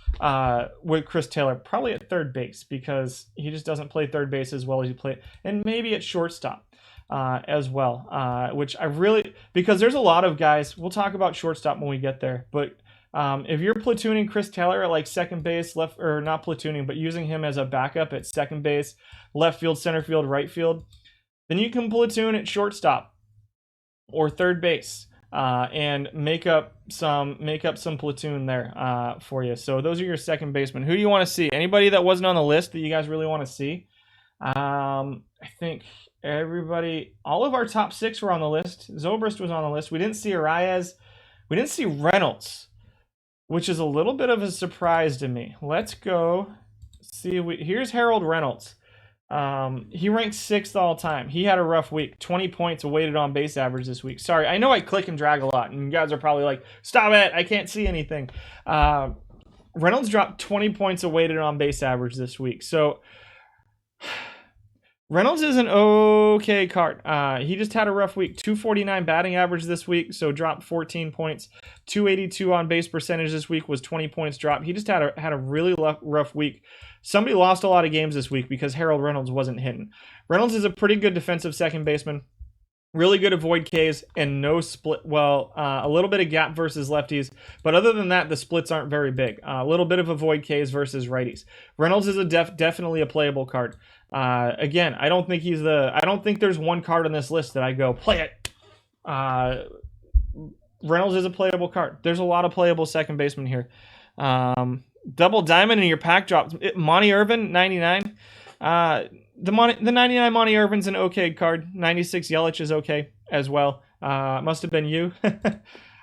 with Chris Taylor, probably at third base because he just doesn't play third base as well as you play, and maybe at shortstop as well, which I really, because there's a lot of guys, we'll talk about shortstop when we get there, but if you're platooning Chris Taylor at like second base, left, or not platooning, but using him as a backup at second base, left field, center field, right field, then you can platoon at shortstop or third base. And make up some platoon there for you. So those are your second basemen. Who do you want to see? Anybody that wasn't on the list that you guys really want to see? I think everybody, all of our top 6 were on the list. Zobrist was on the list. We didn't see Arias. We didn't see Reynolds, which is a little bit of a surprise to me. Let's go see. Here's Harold Reynolds. He ranked 6th all time. He had a rough week. 20 points weighted on base average this week. Sorry, I know I click and drag a lot, and you guys are probably like, stop it, I can't see anything. Reynolds dropped 20 points weighted on base average this week. So Reynolds is an okay card. He just had a rough week. 249 batting average this week, so dropped 14 points. 282 on base percentage this week was 20 points drop. He just had a really rough week. Somebody lost a lot of games this week because Harold Reynolds wasn't hitting. Reynolds is a pretty good defensive second baseman. Really good avoid Ks and no split. Well, a little bit of gap versus lefties, but other than that, the splits aren't very big. A little bit of avoid Ks versus righties. Reynolds is definitely a playable card. Again, I don't think there's one card on this list that I go play it. Reynolds is a playable card. There's a lot of playable second basemen here. Double diamond in your pack drop. Monty Irvin, 99. The 99 Monty Irvin's an okay card. 96 Yelich is okay as well. Must have been you.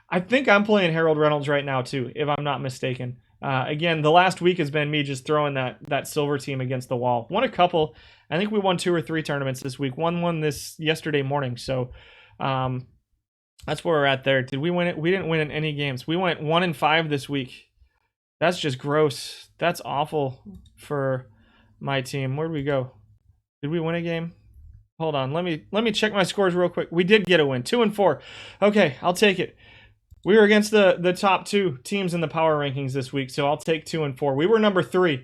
I think I'm playing Harold Reynolds right now too, if I'm not mistaken. Again, the last week has been me just throwing that silver team against the wall. Won a couple. I think we won 2 or 3 tournaments this week. Won this yesterday morning. So that's where we're at there. Did we win it? We didn't win in any games. We went 1-5 this week. That's just gross. That's awful for my team. Where'd we go? Did we win a game? Hold on. Let me check my scores real quick. We did get a win. 2-4. Okay, I'll take it. We were against the top 2 teams in the power rankings this week, so I'll take 2-4. We were number 3.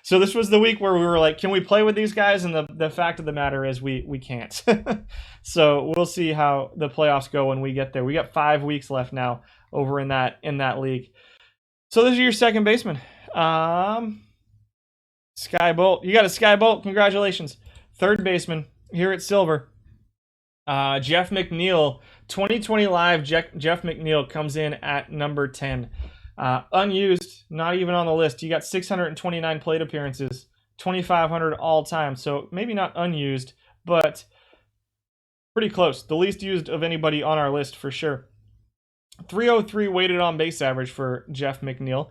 So this was the week where we were like, can we play with these guys? And the fact of the matter is we can't. So we'll see how the playoffs go when we get there. We got 5 weeks left now over in that league. So those are your second basemen. Sky Bolt. You got a Sky Bolt. Congratulations. Third baseman here at Silver. Jeff McNeil. 2020 Live, Jeff McNeil comes in at number 10. Unused, not even on the list. You got 629 plate appearances, 2,500 all time. So maybe not unused, but pretty close. The least used of anybody on our list for sure. 303 weighted on base average for Jeff McNeil.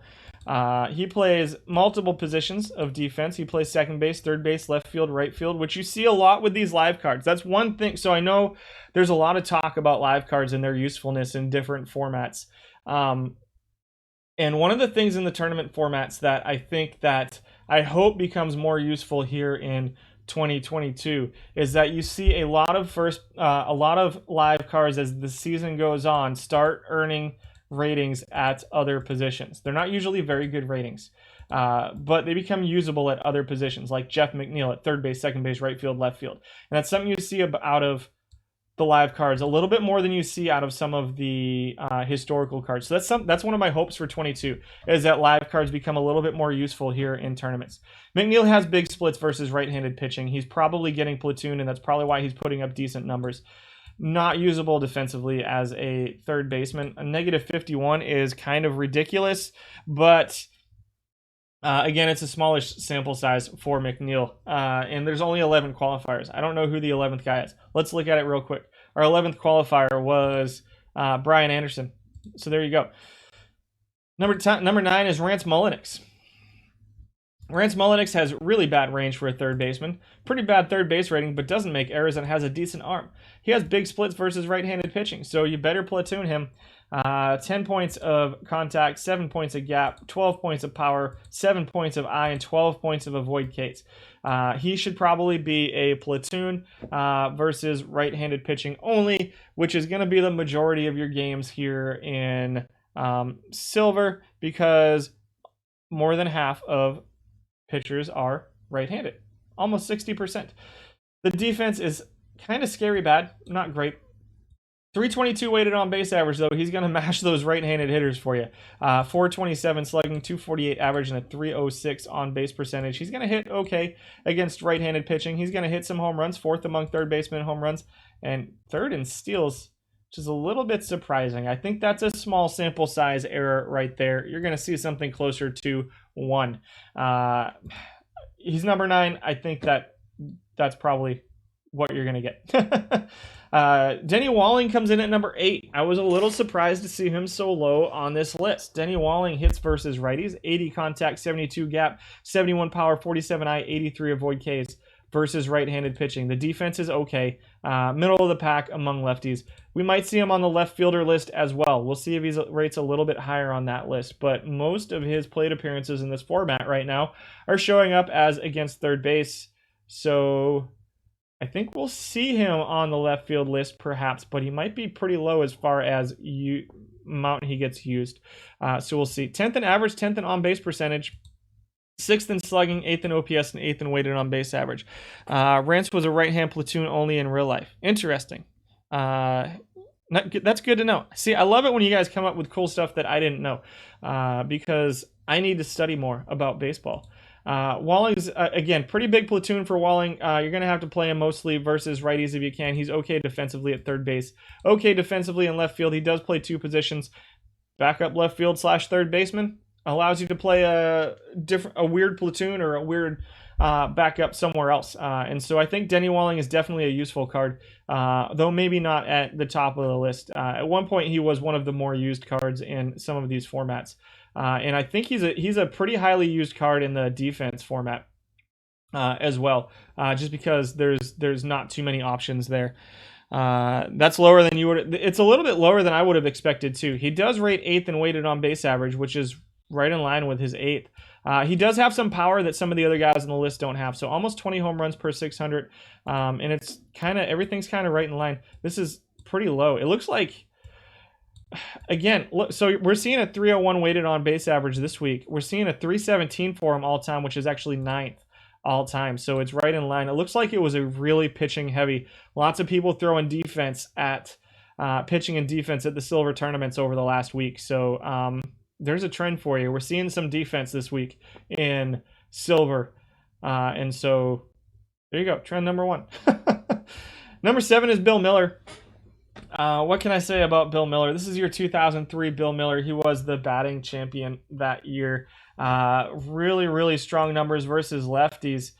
He plays multiple positions of defense. He plays second base, third base, left field, right field, which you see a lot with these live cards. That's one thing. So I know there's a lot of talk about live cards and their usefulness in different formats. And one of the things in the tournament formats that I think that I hope becomes more useful here in 2022 is that you see a lot of live cards as the season goes on start earning ratings at other positions. They're not usually very good ratings, but they become usable at other positions, like Jeff McNeil at third base, second base, right field, left field. And that's something you see out of the live cards a little bit more than you see out of some of the historical cards. So that's one of my hopes for 22 is that live cards become a little bit more useful here in tournaments. McNeil has big splits versus right-handed pitching. He's probably getting platoon, and that's probably why he's putting up decent numbers. Not usable defensively as a third baseman. A negative 51 is kind of ridiculous, but again, it's a smallish sample size for McNeil, and there's only 11 qualifiers. I don't know who the 11th guy is. Let's look at it real quick. Our 11th qualifier was Brian Anderson. So there you go. Number 9 is Ransom Olynyk. Ransom Olynyk has really bad range for a third baseman. Pretty bad third base rating, but doesn't make errors and has a decent arm. He has big splits versus right-handed pitching, so you better platoon him. 10 points of contact, 7 points of gap, 12 points of power, 7 points of eye, and 12 points of avoid Ks. He should probably be a platoon versus right-handed pitching only, which is going to be the majority of your games here in Silver, because more than half of pitchers are right-handed, almost 60%. The defense is kind of scary bad, not great. 322 weighted on base average, though. He's going to mash those right-handed hitters for you. 427 slugging, 248 average, and a 306 on base percentage. He's going to hit okay against right-handed pitching. He's going to hit some home runs, fourth among third baseman home runs, and third in steals, which is a little bit surprising. I think that's a small sample size error right there. You're going to see something closer to 1. He's number 9. I think that's probably what you're going to get. Denny Walling comes in at number 8. I was a little surprised to see him so low on this list. Denny Walling hits versus righties, 80 contact, 72 gap, 71 power, 47 eye, 83 avoid Ks versus right-handed pitching. The defense is okay. Middle of the pack among lefties. We might see him on the left fielder list as well. We'll see if he rates a little bit higher on that list. But most of his plate appearances in this format right now are showing up as against third base. So I think we'll see him on the left field list perhaps, but he might be pretty low as far as amount he gets used. So we'll see. 10th in average, 10th in on-base percentage, 6th in slugging, 8th in OPS, and 8th in weighted on base average. Rance was a right-hand platoon only in real life. Interesting. That's good to know. See, I love it when you guys come up with cool stuff that I didn't know, because I need to study more about baseball. Walling's, again, pretty big platoon for Walling. You're going to have to play him mostly versus righties if you can. He's okay defensively at third base. Okay defensively in left field. He does play 2 positions. Backup left field / third baseman. Allows you to play a weird platoon or a weird backup somewhere else. And so I think Denny Walling is definitely a useful card, though maybe not at the top of the list. At one point, he was one of the more used cards in some of these formats. And I think he's a pretty highly used card in the defense format as well, just because there's not too many options there. That's lower than you would. It's a little bit lower than I would have expected too. He does rate 8th in weighted on base average, which is right in line with his 8th. He does have some power that some of the other guys on the list don't have. So almost 20 home runs per 600. And it's everything's kind of right in line. This is pretty low. It looks like, again, look, so we're seeing a 301 weighted on base average this week. We're seeing a 317 for him all time, which is actually 9th all time. So it's right in line. It looks like it was a really pitching heavy. Lots of people throwing defense at pitching and defense at the Silver tournaments over the last week. So there's a trend for you. We're seeing some defense this week in Silver. And so there you go, trend number 1. Number 7 is Bill Millar. What can I say about Bill Millar? This is your 2003 Bill Millar. He was the batting champion that year. Really, really strong numbers versus lefties.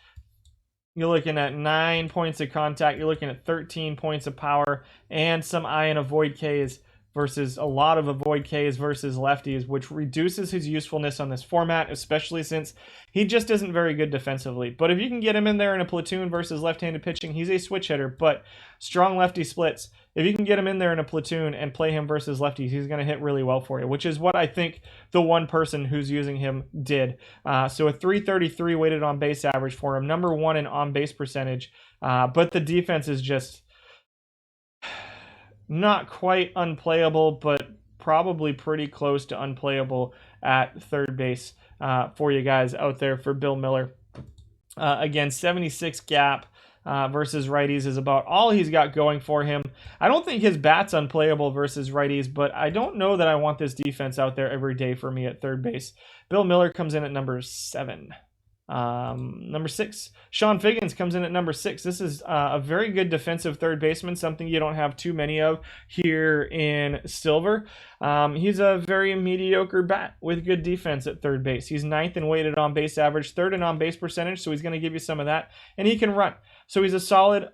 You're looking at 9 points of contact. You're looking at 13 points of power and some eye and avoid Ks versus a lot of avoid Ks versus lefties, which reduces his usefulness on this format, especially since he just isn't very good defensively. But if you can get him in there in a platoon versus left-handed pitching, he's a switch hitter, but strong lefty splits. If you can get him in there in a platoon and play him versus lefties, he's going to hit really well for you, which is what I think the one person who's using him did. So a 333 weighted on base average for him, number 1 in on base percentage, but the defense is just not quite unplayable, but probably pretty close to unplayable at third base for you guys out there for Bill Millar. Again, 76 gap versus righties is about all he's got going for him. I don't think his bat's unplayable versus righties, but I don't know that I want this defense out there every day for me at third base. Bill Millar comes in at number 7. Number 6, Sean Figgins comes in at number 6. This is a very good defensive third baseman, something you don't have too many of here in Silver. He's a very mediocre bat with good defense at third base. He's 9th in weighted on base average, 3rd in on base percentage, so he's going to give you some of that, and he can run. So he's a solid,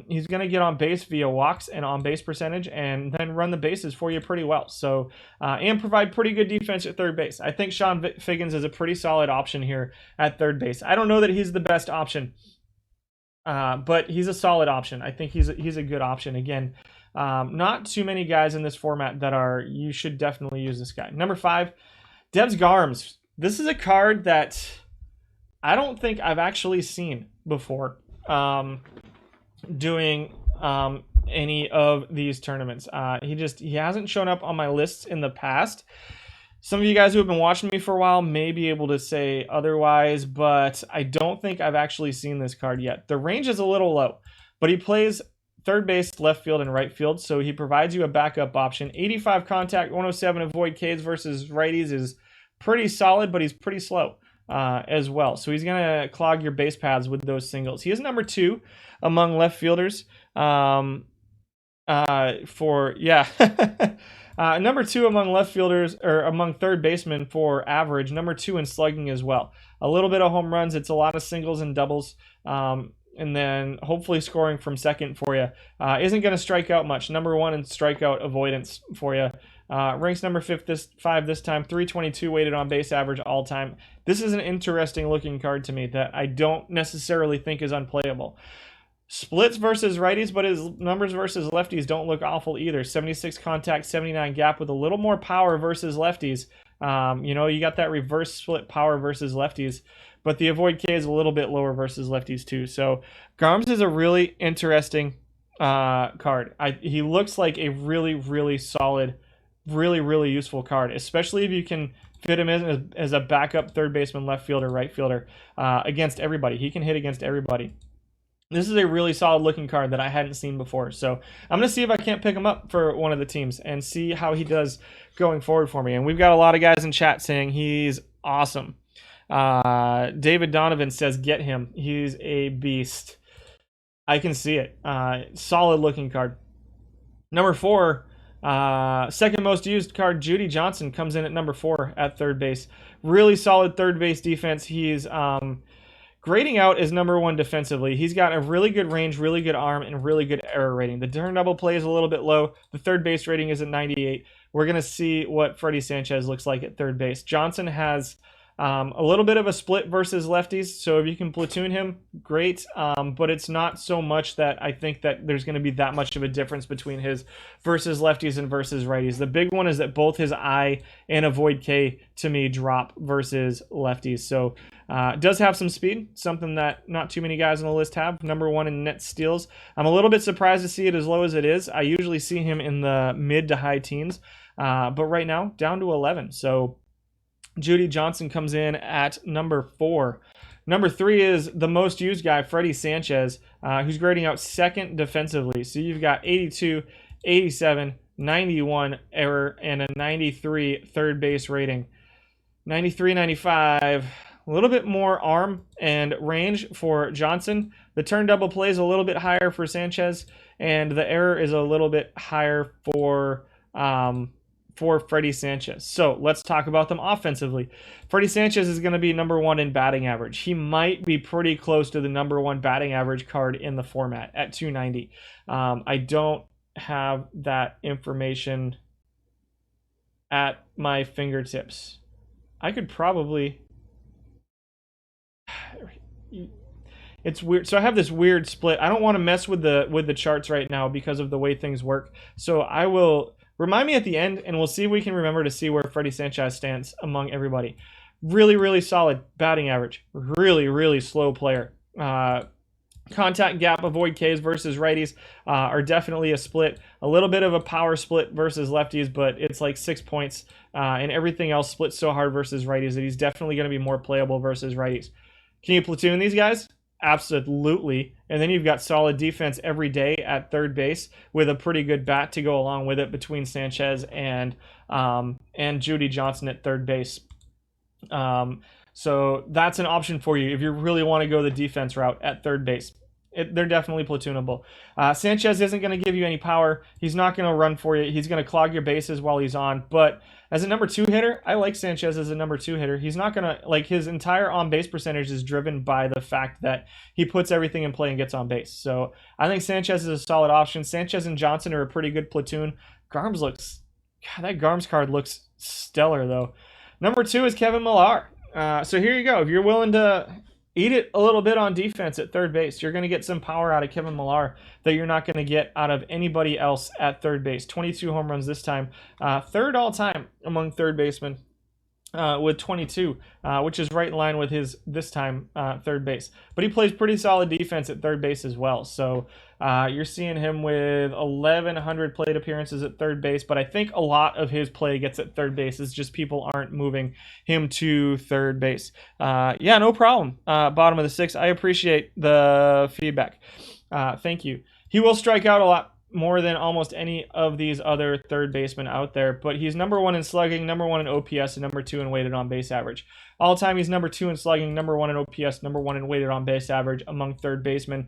he's going to get on base via walks and on base percentage and then run the bases for you pretty well. So, and provide pretty good defense at third base. I think Sean Figgins is a pretty solid option here at third base. I don't know that he's the best option, but he's a solid option. I think he's a good option. Again, not too many guys in this format that are, you should definitely use this guy. Number 5, Debs Garms. This is a card that I don't think I've actually seen before. Doing any of these tournaments. He hasn't shown up on my lists in the past. Some of you guys who have been watching me for a while may be able to say otherwise, but I don't think I've actually seen this card yet. The range is a little low, but he plays third base, left field, and right field, so he provides you a backup option. 85 contact, 107 avoid Ks versus righties is pretty solid, but he's pretty slow. As well. So he's going to clog your base paths with those singles. He is number 2 among left fielders number 2 among left fielders, or among third basemen for average, number 2 in slugging as well. A little bit of home runs. It's a lot of singles and doubles. And then hopefully scoring from second for you. Isn't going to strike out much. Number 1 in strikeout avoidance for you. Ranks number 5 this time, 322 weighted on base average all time. This is an interesting looking card to me that I don't necessarily think is unplayable. Splits versus righties, but his numbers versus lefties don't look awful either. 76 contact, 79 gap with a little more power versus lefties. You got that reverse split power versus lefties, but the avoid K is a little bit lower versus lefties too. So Garms is a really interesting card. He looks like a really, really solid, really, really useful card, especially if you can fit him in as a backup third baseman, left fielder, right fielder against everybody. He can hit against everybody. This is a really solid looking card that I hadn't seen before. So I'm going to see if I can't pick him up for one of the teams and see how he does going forward for me. And we've got a lot of guys in chat saying he's awesome. David Donovan says, get him. He's a beast. I can see it. Solid looking card. Number 4, second most used card, Judy Johnson, comes in at number 4 at third base. Really solid third base defense. He's grading out as number 1 defensively. He's got a really good range, really good arm, and really good error rating. The turn double play is a little bit low. The third base rating is at 98. We're going to see what Freddy Sanchez looks like at third base. Johnson has a little bit of a split versus lefties, so if you can platoon him, great, but it's not so much that I think that there's going to be that much of a difference between his versus lefties and versus righties. The big one is that both his I and avoid K, to me, drop versus lefties. So does have some speed, something that not too many guys on the list have. Number 1 in net steals. I'm a little bit surprised to see it as low as it is. I usually see him in the mid to high teens, but right now down to 11. So Judy Johnson comes in at number 4. Number 3 is the most used guy, Freddy Sanchez, who's grading out second defensively. So you've got 82, 87, 91 error, and a 93 third base rating. 93, 95. little bit more arm and range for Johnson. The turn double play is a little bit higher for Sanchez, and the error is a little bit higher for Freddy Sanchez. So let's talk about them offensively. Freddy Sanchez is going to be number 1 in batting average. He might be pretty close to the number 1 batting average card in the format at 290. I don't have that information at my fingertips. I could probably... It's weird. So I have this weird split. I don't want to mess with the charts right now because of the way things work. So I will... Remind me at the end, and we'll see if we can remember to see where Freddy Sanchez stands among everybody. Really, really solid batting average. Really, really slow player. Contact gap avoid Ks versus righties are definitely a split. A little bit of a power split versus lefties, but it's like 6 points. And everything else splits so hard versus righties that he's definitely going to be more playable versus righties. Can you platoon these guys? Absolutely. And then you've got solid defense every day at third base with a pretty good bat to go along with it between Sanchez and Judy Johnson at third base. So that's an option for you if you really want to go the defense route at third base. They're definitely platoonable. Sanchez isn't going to give you any power. He's not going to run for you. He's going to clog your bases while he's on. But as a number 2 hitter, I like Sanchez as a number 2 hitter. He's not going to, like, his entire on-base percentage is driven by the fact that he puts everything in play and gets on base. So I think Sanchez is a solid option. Sanchez and Johnson are a pretty good platoon. Garms looks, God, that Garms card looks stellar, though. Number 2 is Kevin Millar. So here you go. If you're willing to eat it a little bit on defense at third base, you're going to get some power out of Kevin Millar that you're not going to get out of anybody else at third base. 22 home runs this time. Third all-time among third basemen with 22, which is right in line with his this time third base. But he plays pretty solid defense at third base as well. So you're seeing him with 1,100 plate appearances at third base, but I think a lot of his play gets at third base. It's just people aren't moving him to third base. Yeah, no problem. Bottom of the 6th. I appreciate the feedback. Thank you. He will strike out a lot more than almost any of these other third basemen out there, but he's number 1 in slugging, number 1 in OPS, and number 2 in weighted on base average. All time, he's number 2 in slugging, number 1 in OPS, number 1 in weighted on base average among third basemen.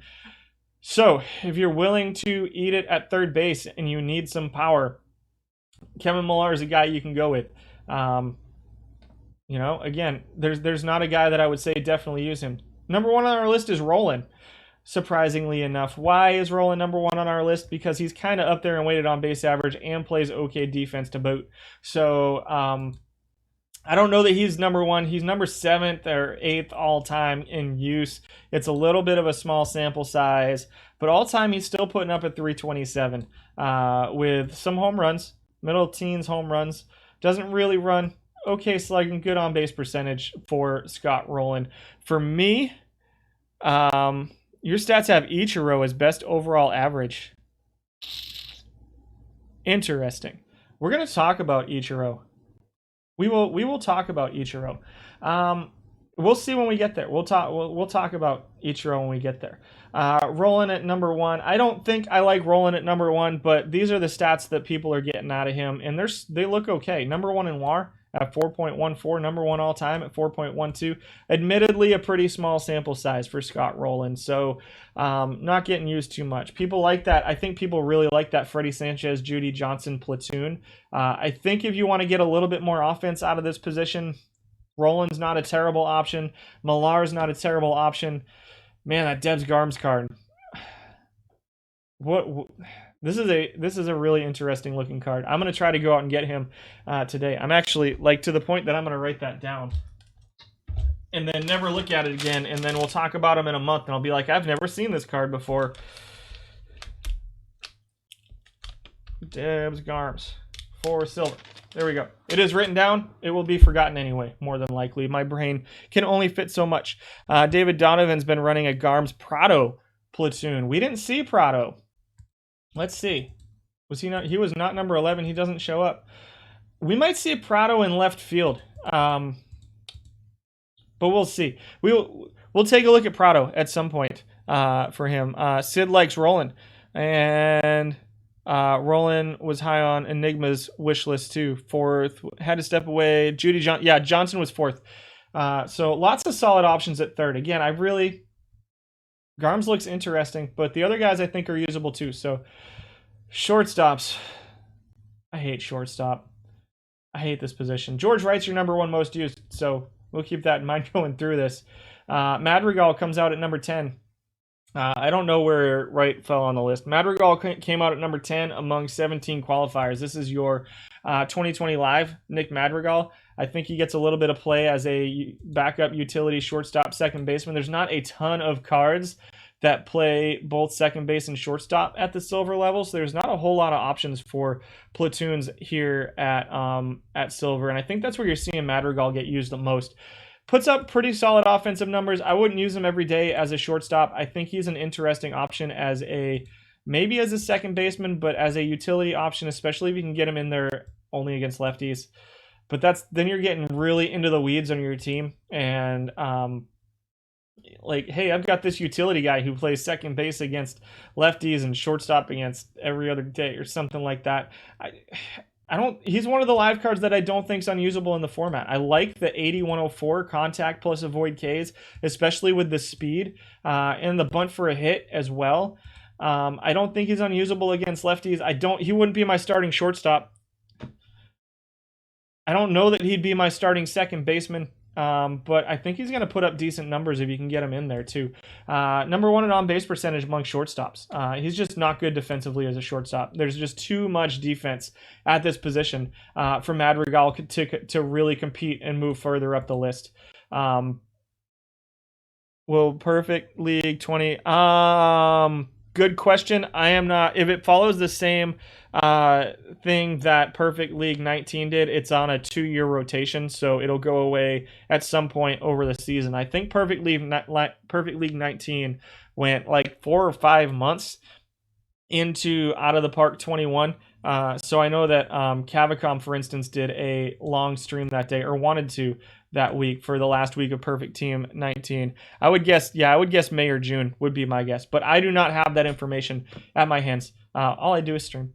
So if you're willing to eat it at third base and you need some power, Kevin Millar is a guy you can go with. You know, again, there's not a guy that I would say definitely use him. Number 1 on our list is Roland. Surprisingly enough. Why is Roland number 1 on our list? Because he's kind of up there and weighted on base average and plays okay defense to boot. So I don't know that he's number 1. He's number 7th or 8th all time in use. It's a little bit of a small sample size, but all time he's still putting up at 327 with some home runs, middle teens home runs. Doesn't really run. Okay slugging, good on base percentage for Scott Rolen. For me, your stats have Ichiro as best overall average. Interesting. We're going to talk about Ichiro. We will talk about Ichiro. We'll see when we get there. We'll talk about Ichiro when we get there. Roland at number 1. I don't think I like Roland at number 1, but these are the stats that people are getting out of him, and they look okay. Number 1 in WAR at 4.14, number 1 all time at 4.12. Admittedly, a pretty small sample size for Scott Rolen, so not getting used too much. People like that. I think people really like that Freddy Sanchez, Judy Johnson platoon. I think if you want to get a little bit more offense out of this position, Roland's not a terrible option. Millar's not a terrible option. Man, that Debs Garms card. What? This is a really interesting looking card. I'm gonna try to go out and get him today. I'm actually to the point that I'm gonna write that down and then never look at it again. And then we'll talk about him in a month, and I'll be like, I've never seen this card before. Debs Garms for silver. There we go. It is written down. It will be forgotten anyway, more than likely. My brain can only fit so much. David Donovan's been running a Garms Prado platoon. We didn't see Prado. Let's see. Was he not? He was not number 11. He doesn't show up. We might see Prado in left field. But we'll see. We'll take a look at Prado at some point for him. Sid likes Roland. And Roland was high on Enigma's wish list too. 4th. Had to step away. Judy Johnson. Yeah, Johnson was 4th. So lots of solid options at third. Again, Garms looks interesting, but the other guys I think are usable too. So shortstops. I hate shortstop. I hate this position. George Wright's your number one most used, so we'll keep that in mind going through this. Madrigal comes out at number 10. I don't know where Wright fell on the list. Madrigal came out at number 10 among 17 qualifiers. This is your 2020 live, Nick Madrigal. I think he gets a little bit of play as a backup utility shortstop, second baseman. There's not a ton of cards that play both second base and shortstop at the silver level, so there's not a whole lot of options for platoons here at silver, and I think that's where you're seeing Madrigal get used the most. Puts up pretty solid offensive numbers. I wouldn't use him every day as a shortstop. I think he's an interesting option maybe as a second baseman, but as a utility option, especially if you can get him in there only against lefties. But then you're getting really into the weeds on your team. And hey, I've got this utility guy who plays second base against lefties and shortstop against every other day or something like that. He's one of the live cards that I don't think is unusable in the format. I like the 80-104 contact plus avoid Ks, especially with the speed and the bunt for a hit as well. I don't think he's unusable against lefties. He wouldn't be my starting shortstop. I don't know that he'd be my starting second baseman. But I think he's going to put up decent numbers if you can get him in there too. Number one in on-base percentage among shortstops. He's just not good defensively as a shortstop. There's just too much defense at this position for Madrigal to really compete and move further up the list. Will Perfect League 20... good question. I am not... If it follows the same thing that Perfect League 19 did, it's on a 2-year rotation, so it'll go away at some point over the season. I think Perfect League 19 went like 4 or 5 months into Out of the Park 21. So I know that Cavicom, for instance, did a long stream that day, or wanted to that week for the last week of Perfect Team 19. I would guess May or June would be my guess, but I do not have that information at my hands. All I do is stream.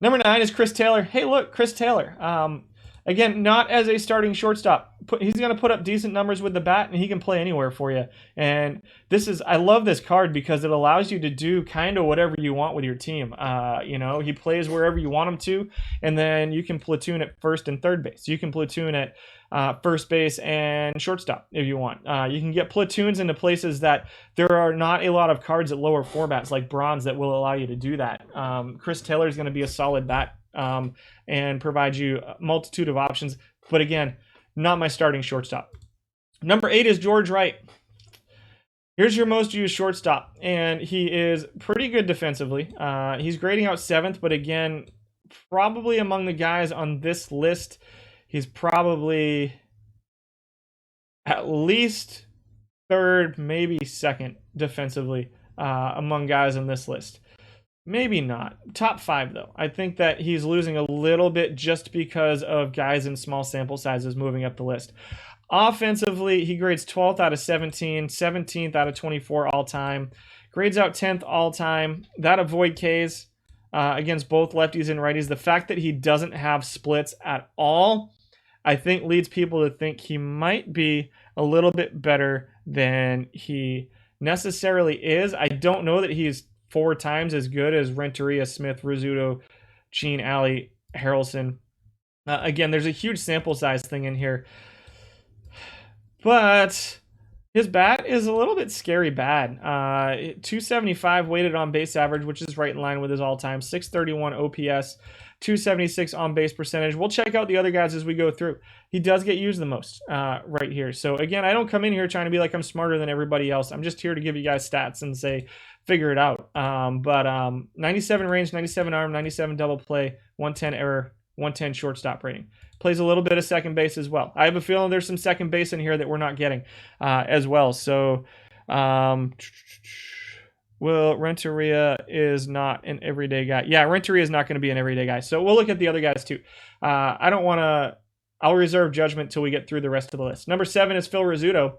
Number 9 is Chris Taylor. Hey, look, Chris Taylor. Again, not as a starting shortstop. He's going to put up decent numbers with the bat, and he can play anywhere for you. And I love this card because it allows you to do kind of whatever you want with your team. He plays wherever you want him to, and then you can platoon at first and third base. You can platoon at first base and shortstop if you want. You can get platoons into places that there are not a lot of cards at lower formats like bronze that will allow you to do that. Chris Taylor is going to be a solid bat and provide you a multitude of options. But again, not my starting shortstop. Number 8 is George Wright. Here's your most used shortstop, and he is pretty good defensively. He's grading out 7th, but again, probably among the guys on this list, he's probably at least 3rd, maybe 2nd defensively among guys on this list. Maybe not. Top 5, though. I think that he's losing a little bit just because of guys in small sample sizes moving up the list. Offensively, he grades 12th out of 17, 17th out of 24 all-time. Grades out 10th all-time. That avoid Ks against both lefties and righties. The fact that he doesn't have splits at all, I think leads people to think he might be a little bit better than he necessarily is. I don't know that he's 4 times as good as Renteria, Smith, Rizzuto, Sheen, Alley, Harrelson. Again, there's a huge sample size thing in here. But his bat is a little bit scary bad. 275 weighted on base average, which is right in line with his all-time. 631 OPS, 276 on base percentage. We'll check out the other guys as we go through. He does get used the most right here. So again, I don't come in here trying to be like I'm smarter than everybody else. I'm just here to give you guys stats and say, figure it out. But 97 range, 97 arm, 97 double play, 110 error, 110 shortstop rating. Plays a little bit of second base as well. I have a feeling there's some second base in here that we're not getting as well. So, Renteria is not an everyday guy. Yeah, Renteria is not going to be an everyday guy. So we'll look at the other guys too. I'll reserve judgment till we get through the rest of the list. Number 7 is Phil Rizzuto,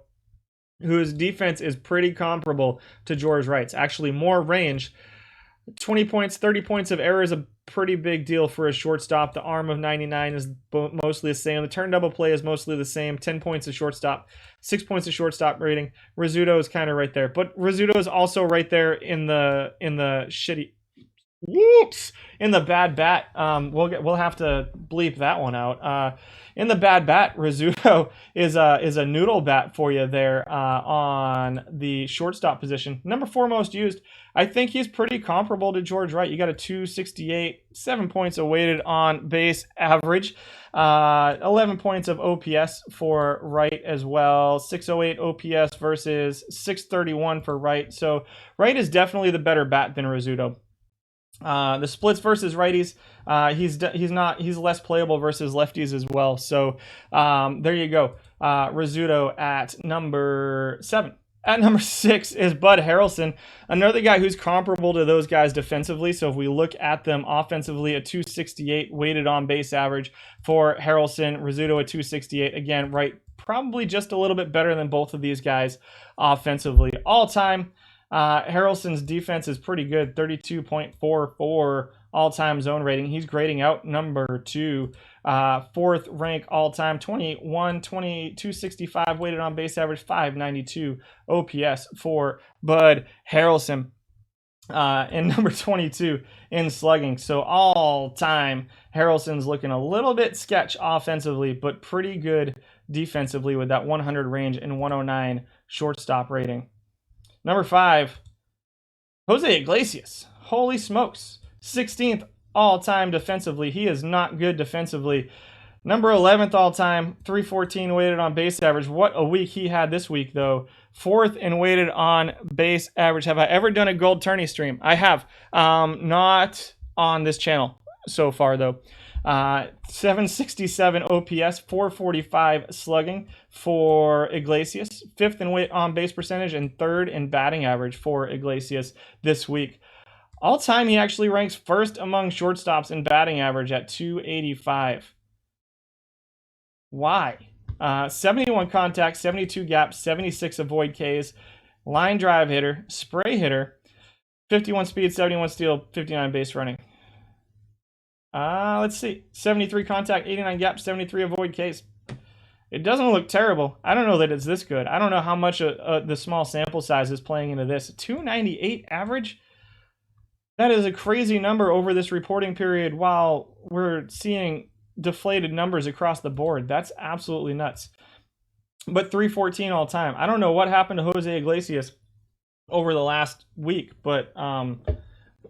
whose defense is pretty comparable to George Wright's. Actually, more range. 20 points, 30 points of error is a pretty big deal for a shortstop. The arm of 99 is mostly the same. The turn double play is mostly the same. 10 points of shortstop, 6 points of shortstop rating. Rizzuto is kind of right there, but Rizzuto is also right there in the shitty. Whoops! In the bad bat, we'll have to bleep that one out. In the bad bat, Rizzuto is a noodle bat for you there on the shortstop position. Number 4 most used. I think he's pretty comparable to George Wright. You got a 268, 7 points of weighted on base average, 11 points of OPS for Wright as well, 608 OPS versus 631 for Wright. So Wright is definitely the better bat than Rizzuto. The splits versus righties, he's less playable versus lefties as well. So there you go. Rizzuto at number 7. At number 6 is Bud Harrelson, another guy who's comparable to those guys defensively. So if we look at them offensively, a 268 weighted on base average for Harrelson, Rizzuto a 268. Again, right, probably just a little bit better than both of these guys offensively. All time, Harrelson's defense is pretty good, 32.44 all-time zone rating. He's grading out number 2. 4th rank all-time, 265 weighted on base average, 592 OPS for Bud Harrelson. And number 22 in slugging. So all-time, Harrelson's looking a little bit sketch offensively, but pretty good defensively with that 100 range and 109 shortstop rating. Number 5, Jose Iglesias. Holy smokes. 16th all-time defensively. He is not good defensively. Number 11th all-time, 314 weighted on base average. What a week he had this week, though. 4th in weighted on base average. Have I ever done a gold tourney stream? I have. Not on this channel so far, though. 767 OPS, 445 slugging for Iglesias. 5th in weight on base percentage and 3rd in batting average for Iglesias this week. All time, he actually ranks 1st among shortstops in batting average at 285. Why? 71 contact, 72 gaps, 76 avoid Ks, line drive hitter, spray hitter, 51 speed, 71 steal, 59 base running. Let's see. 73 contact, 89 gaps, 73 avoid Ks. It doesn't look terrible. I don't know that it's this good. I don't know how much the small sample size is playing into this. 298 average? That is a crazy number over this reporting period while we're seeing deflated numbers across the board. That's absolutely nuts. But 314 all time. I don't know what happened to Jose Iglesias over the last week, but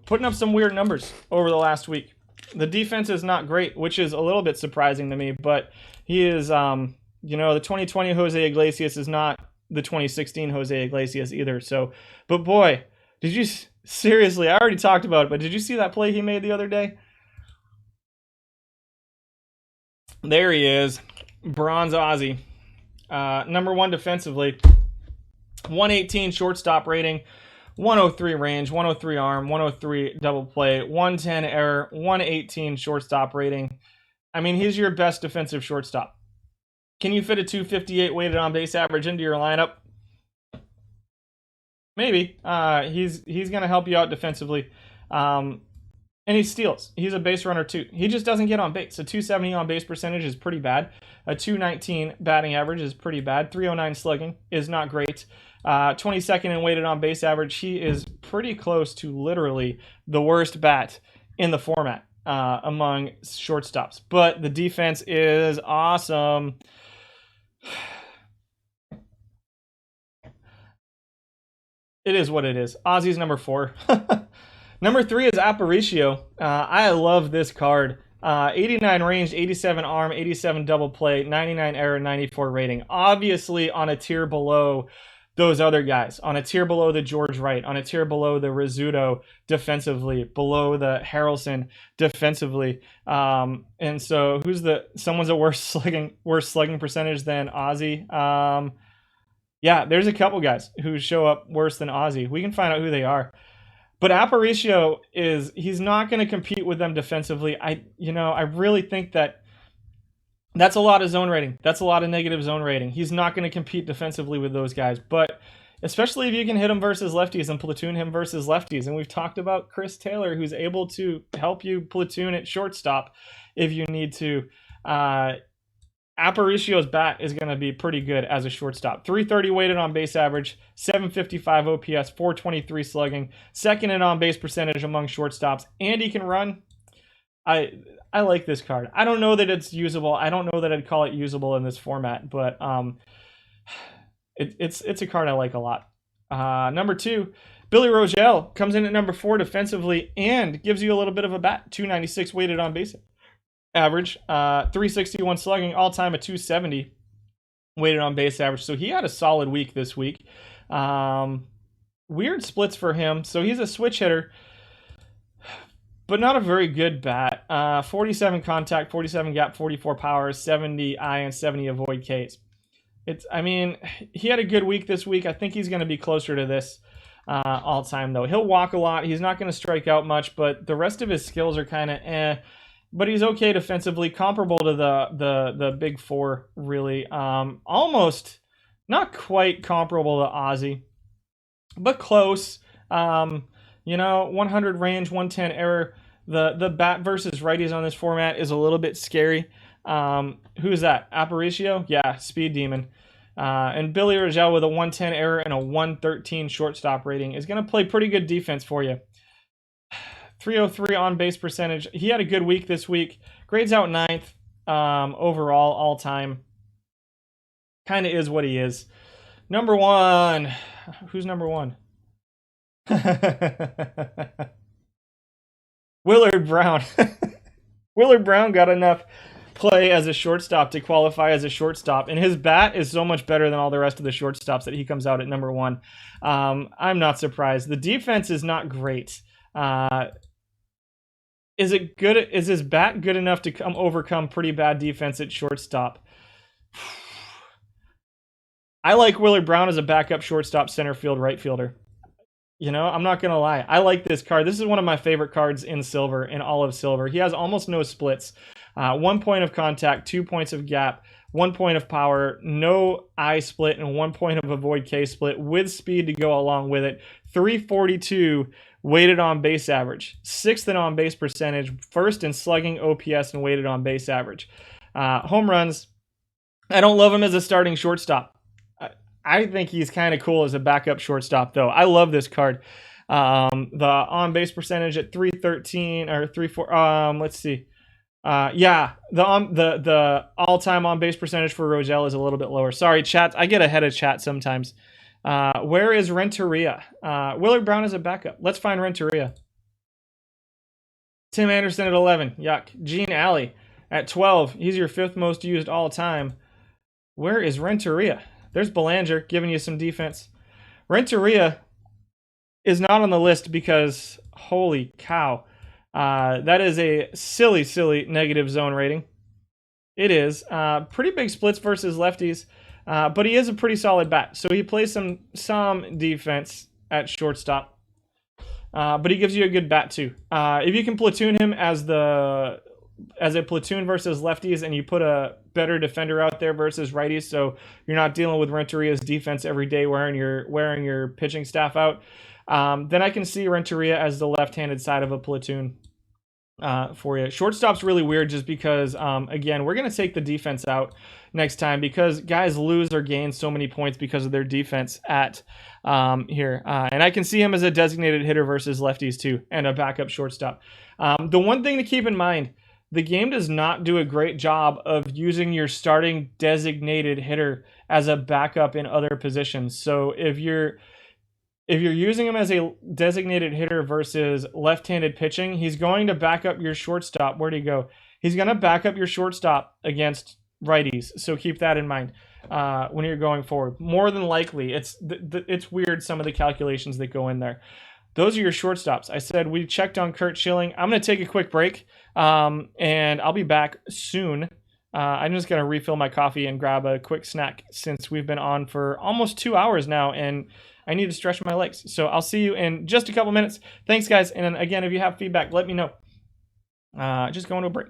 putting up some weird numbers over the last week. The defense is not great, which is a little bit surprising to me, but he is, the 2020 Jose Iglesias is not the 2016 Jose Iglesias either. So, but boy, did you seriously, I already talked about it, but did you see that play he made the other day? There he is, bronze Aussie. Number 1 defensively, 118 shortstop rating, 103 range, 103 arm, 103 double play, 110 error, 118 shortstop rating. I mean, he's your best defensive shortstop. Can you fit a 258 weighted on base average into your lineup? Maybe. He's going to help you out defensively. And he steals. He's a base runner too. He just doesn't get on base. A 270 on base percentage is pretty bad. A 219 batting average is pretty bad. 309 slugging is not great. 22nd in weighted on base average. He is pretty close to literally the worst bat in the format among shortstops. But the defense is awesome. It is what it is. Ozzy's number 4. Number 3 is Aparicio. I love this card. 89 range, 87 arm, 87 double play, 99 error, 94 rating. Obviously on a tier below those other guys, on a tier below the George Wright, on a tier below the Rizzuto defensively, below the Harrelson defensively. And so someone's a worse slugging percentage than Ozzy. Yeah, there's a couple guys who show up worse than Ozzy. We can find out who they are. But Aparicio he's not going to compete with them defensively. I really think that's a lot of zone rating. That's a lot of negative zone rating. He's not going to compete defensively with those guys. But especially if you can hit him versus lefties and platoon him versus lefties. And we've talked about Chris Taylor, who's able to help you platoon at shortstop if you need to. Aparicio's bat is going to be pretty good as a shortstop. 330 weighted on base average, 755 OPS, 423 slugging, second in on base percentage among shortstops, and he can run. I like this card. I don't know that it's usable. I don't know that I'd call it usable in this format, but it's a card I like a lot. Number 2, Billy Rogel comes in at number 4 defensively and gives you a little bit of a bat. 296 weighted on base average, 361 slugging, all time at 270 weighted on base average. So he had a solid week this week. Weird splits for him. So he's a switch hitter, but not a very good bat. 47 contact, 47 gap, 44 power, 70 I, and 70 avoid Ks. He had a good week this week. I think he's going to be closer to this all time, though. He'll walk a lot. He's not going to strike out much, but the rest of his skills are kind of But he's okay defensively, comparable to the big four, really. Almost, not quite comparable to Ozzy, but close. 100 range, 110 error. The bat versus righties on this format is a little bit scary. Who's that? Aparicio? Yeah, speed demon. And Billy Rogel with a 110 error and a 113 shortstop rating is going to play pretty good defense for you. 303 on base percentage. He had a good week this week. Grades out 9th overall, all time. Kind of is what he is. Number 1. Who's number 1? Willard Brown. Willard Brown got enough play as a shortstop to qualify as a shortstop, and his bat is so much better than all the rest of the shortstops that he comes out at number 1. I'm not surprised. The defense is not great. Is it good? Is his bat good enough to overcome pretty bad defense at shortstop? I like Willard Brown as a backup shortstop, center field, right fielder. I'm not going to lie. I like this card. This is one of my favorite cards in Silver, in all of Silver. He has almost no splits. 1 point of contact, 2 points of gap, 1 point of power, no I split, and 1 point of avoid K split with speed to go along with it. 342 weighted on base average, 6th in on base percentage, 1st in slugging, OPS, and weighted on base average. Home runs, I don't love him as a starting shortstop. I think he's kind of cool as a backup shortstop, though. I love this card. The on base percentage at 313 or 34. Let's see. The all-time on base percentage for Rogel is a little bit lower. Sorry, chat. I get ahead of chat sometimes. Where is Renteria? Willard Brown is a backup. Let's find Renteria. Tim Anderson at 11. Yuck. Gene Alley at 12. He's your 5th most used all time. Where is Renteria? There's Belanger giving you some defense. Renteria is not on the list because, holy cow, that is a silly, silly negative zone rating. It is. Pretty big splits versus lefties, but he is a pretty solid bat. So he plays some defense at shortstop, but he gives you a good bat too. If you can platoon him as a platoon versus lefties, and you put a better defender out there versus righties, so you're not dealing with Renteria's defense every day wearing your pitching staff out, then I can see Renteria as the left-handed side of a platoon for you. Shortstop's really weird just because, again, we're going to take the defense out next time because guys lose or gain so many points because of their defense at here. And I can see him as a designated hitter versus lefties too, and a backup shortstop. The one thing to keep in mind, the game does not do a great job of using your starting designated hitter as a backup in other positions. So if you're using him as a designated hitter versus left-handed pitching, he's going to back up your shortstop. Where'd he go? He's going to back up your shortstop against righties. So keep that in mind when you're going forward. More than likely, it's weird, some of the calculations that go in there. Those are your shortstops. I said we checked on Curt Schilling. I'm going to take a quick break, and I'll be back soon. I'm just going to refill my coffee and grab a quick snack since we've been on for almost 2 hours now, and I need to stretch my legs. So I'll see you in just a couple minutes. Thanks, guys. And again, if you have feedback, let me know. Just going to a break.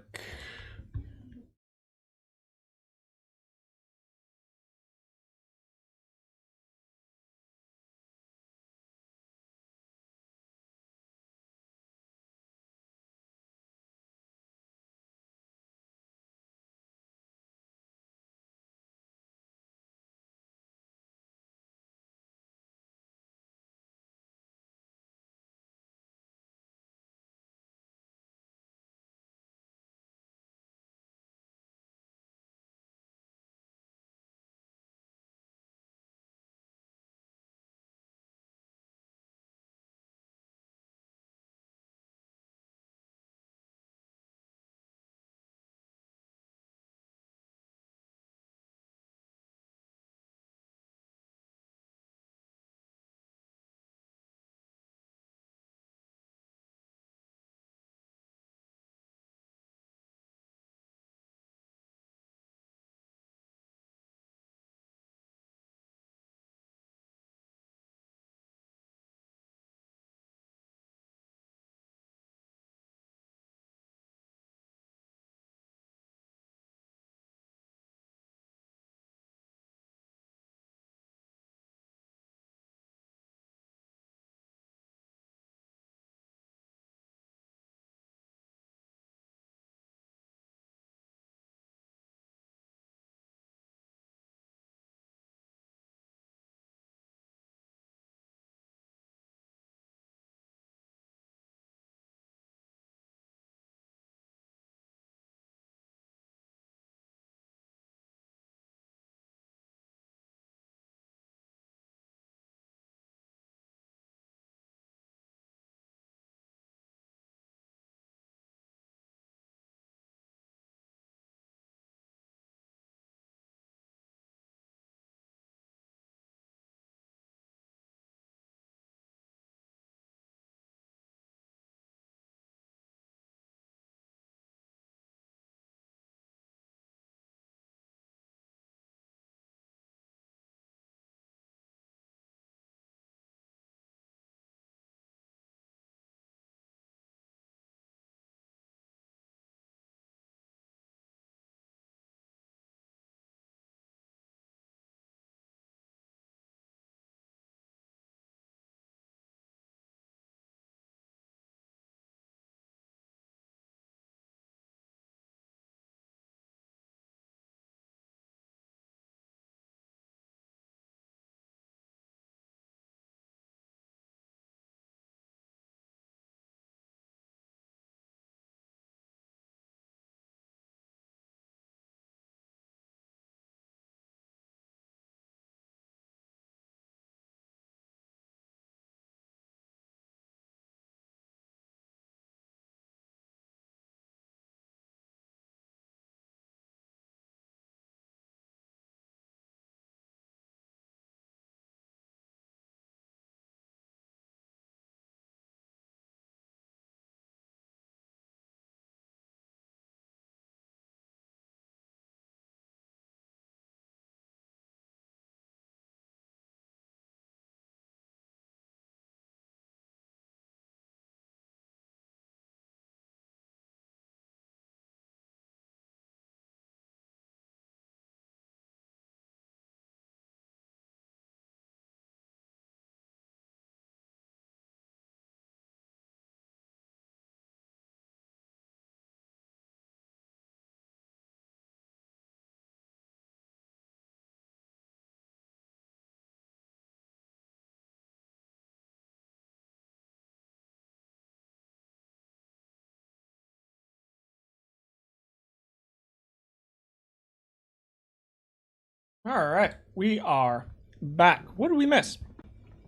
All right, we are back. What did we miss?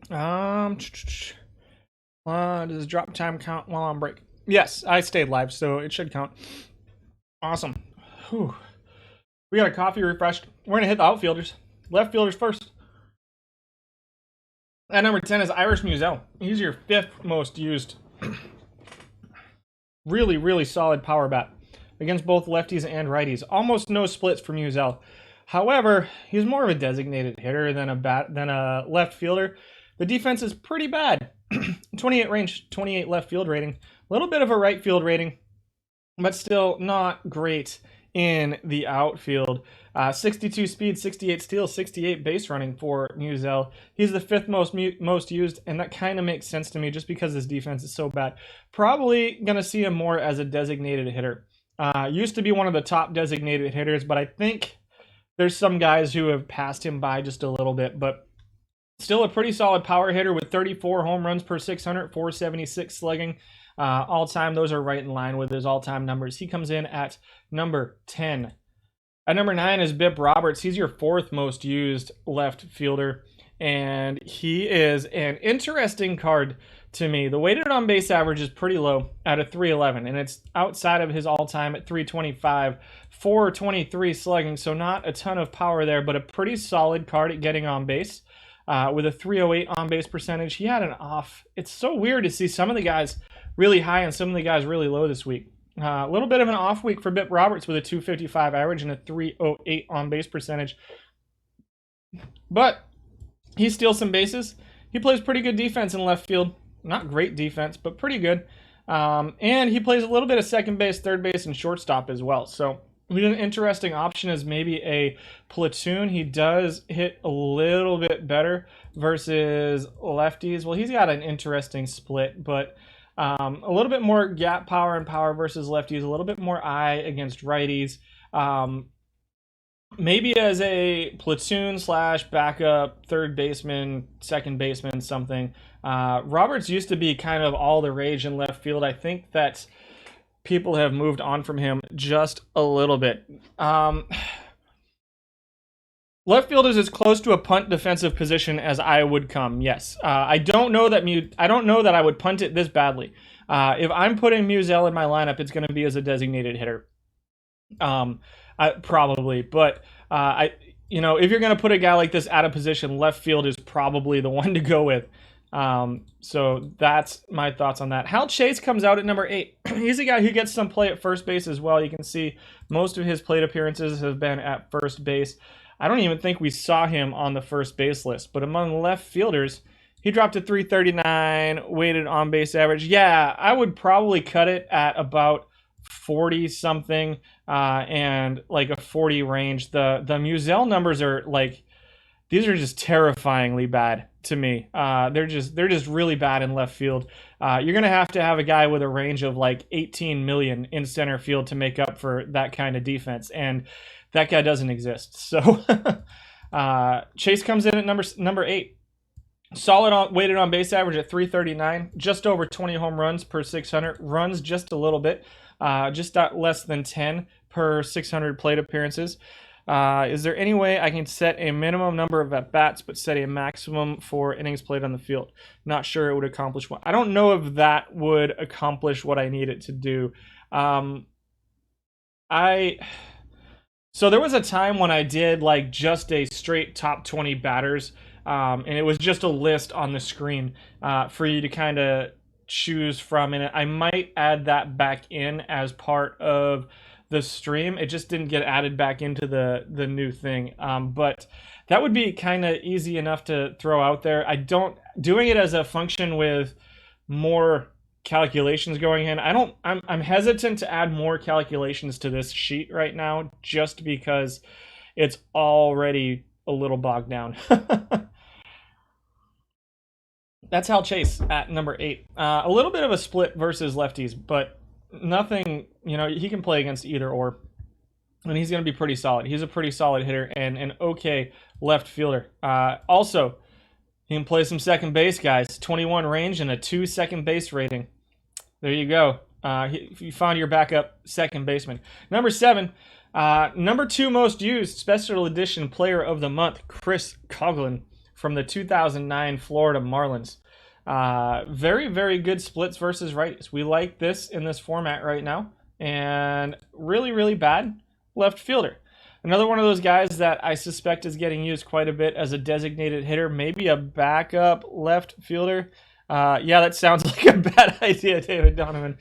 Does drop time count while on break? Yes, I stayed live, so it should count. Awesome. Whew. We got a coffee refreshed. We're gonna hit the outfielders. Left fielders first. At number 10 is Irish Musel. He's your 5th most used. Really, really solid power bat against both lefties and righties. Almost no splits for Musel. However, he's more of a designated hitter than a left fielder. The defense is pretty bad. 28 range, 28 left field rating. A little bit of a right field rating, but still not great in the outfield. 62 speed, 68 steals, 68 base running for Musel. He's the 5th most used, and that kind of makes sense to me just because his defense is so bad. Probably going to see him more as a designated hitter. Used to be one of the top designated hitters, but I think there's some guys who have passed him by just a little bit, but still a pretty solid power hitter with 34 home runs per 600, 476 slugging. All-time, those are right in line with his all-time numbers. He comes in at number 10. At number 9 is Bip Roberts. He's your 4th most used left fielder, and he is an interesting card to me. The weighted on base average is pretty low at a 311, and it's outside of his all-time at 325, 423 slugging, so not a ton of power there, but a pretty solid card at getting on base. With a 308 on-base percentage. He had an off. It's so weird to see some of the guys really high and some of the guys really low this week. A little bit of an off week for Bip Roberts with a 255 average and a 308 on-base percentage. But he steals some bases. He plays pretty good defense in left field. Not great defense, but pretty good. And he plays a little bit of second base, third base, and shortstop as well. So an interesting option is maybe a platoon. He does hit a little bit better versus lefties. Well, he's got an interesting split, but a little bit more gap power and power versus lefties, a little bit more eye against righties. Maybe as a platoon / backup, third baseman, second baseman, something. Roberts used to be kind of all the rage in left field. I think that people have moved on from him just a little bit. Left field is as close to a punt defensive position as I would come. Yes, I don't know that I would punt it this badly. If I'm putting Musel in my lineup, it's going to be as a designated hitter. Probably, but if you're going to put a guy like this out of position, left field is probably the one to go with. So that's my thoughts on that. Hal Chase comes out at number 8. He's a guy who gets some play at first base as well. You can see most of his plate appearances have been at first base. I don't even think we saw him on the first base list, but among left fielders, he dropped to 339 weighted on base average. Yeah, I would probably cut it at about 40 something, and like a 40 range. The Musel numbers are like, these are just terrifyingly bad to me. They're just really bad in left field. You're gonna have to have a guy with a range of like 18 million in center field to make up for that kind of defense, and that guy doesn't exist. So Chase comes in at number 8. Solid weighted on base average at 339, just over 20 home runs per 600, runs just a little bit, just less than 10 per 600 plate appearances. Is there any way I can set a minimum number of at-bats but set a maximum for innings played on the field? Not sure it would accomplish what. I don't know if that would accomplish what I need it to do. So there was a time when I did like just a straight top 20 batters, and it was just a list on the screen for you to kind of choose from. And I might add that back in as part of the stream. It just didn't get added back into the new thing. But that would be kind of easy enough to throw out there. Doing it as a function with more calculations going in. I'm hesitant to add more calculations to this sheet right now just because it's already a little bogged down. That's Hal Chase at number 8. A little bit of a split versus lefties, but nothing, he can play against either or, and he's going to be pretty solid. He's a pretty solid hitter and an okay left fielder. Also, he can play some second base, guys. 21 range and a 2 second base rating. There you go. You found your backup second baseman. Number 7, Number 2 most used special edition player of the month, Chris Coghlan from the 2009 Florida Marlins. Very, very good splits versus righties. We like this in this format right now. And really, really bad left fielder. Another one of those guys that I suspect is getting used quite a bit as a designated hitter, maybe a backup left fielder. Yeah, that sounds like a bad idea, David Donovan.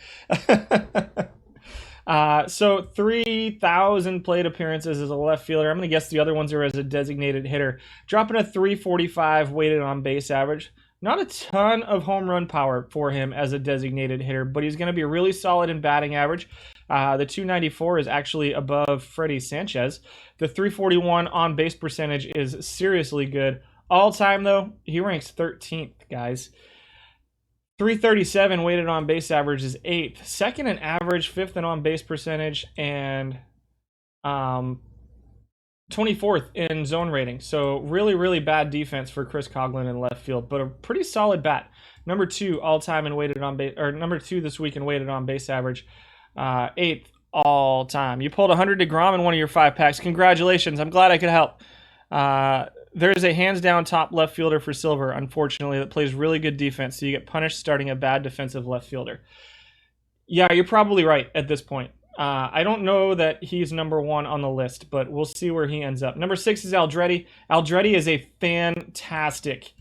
So 3,000 plate appearances as a left fielder. I'm going to guess the other ones are as a designated hitter. Dropping a 345 weighted on base average. Not a ton of home run power for him as a designated hitter, but he's going to be really solid in batting average. The 294 is actually above Freddy Sanchez. The 341 on base percentage is seriously good. All time, though, he ranks 13th, guys. 337 weighted on base average is 8th. Second in average, 5th in on base percentage, and 24th in zone rating. So really, really bad defense for Chris Coghlan in left field, but a pretty solid bat. Number 2 all time in weighted on base, or number 2 this week in weighted on base average. 8th all time. You pulled 100 DeGrom in one of your 5 packs. Congratulations. I'm glad I could help. There's a hands down top left fielder for silver, unfortunately, that plays really good defense. So you get punished starting a bad defensive left fielder. Yeah, you're probably right at this point. I don't know that he's number 1 on the list, but we'll see where he ends up. Number 6 is Aldretti. Aldretti is a fantastic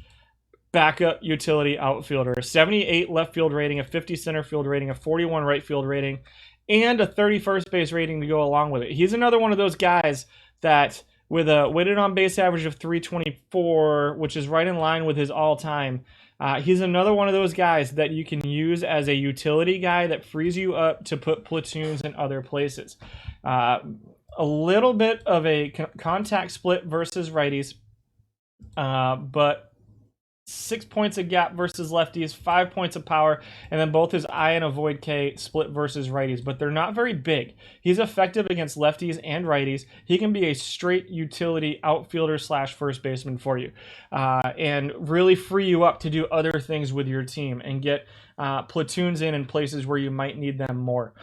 backup utility outfielder. A 78 left field rating, a 50 center field rating, a 41 right field rating, and a 30 first base rating to go along with it. He's another one of those guys that, with a weighted on base average of 324, which is right in line with his all-time, he's another one of those guys that you can use as a utility guy that frees you up to put platoons in other places. A little bit of a contact split versus righties, but 6 points of gap versus lefties, 5 points of power, and then both his I and avoid K split versus righties, but they're not very big. He's effective against lefties and righties. He can be a straight utility outfielder / first baseman for you, and really free you up to do other things with your team and get platoons in places where you might need them more.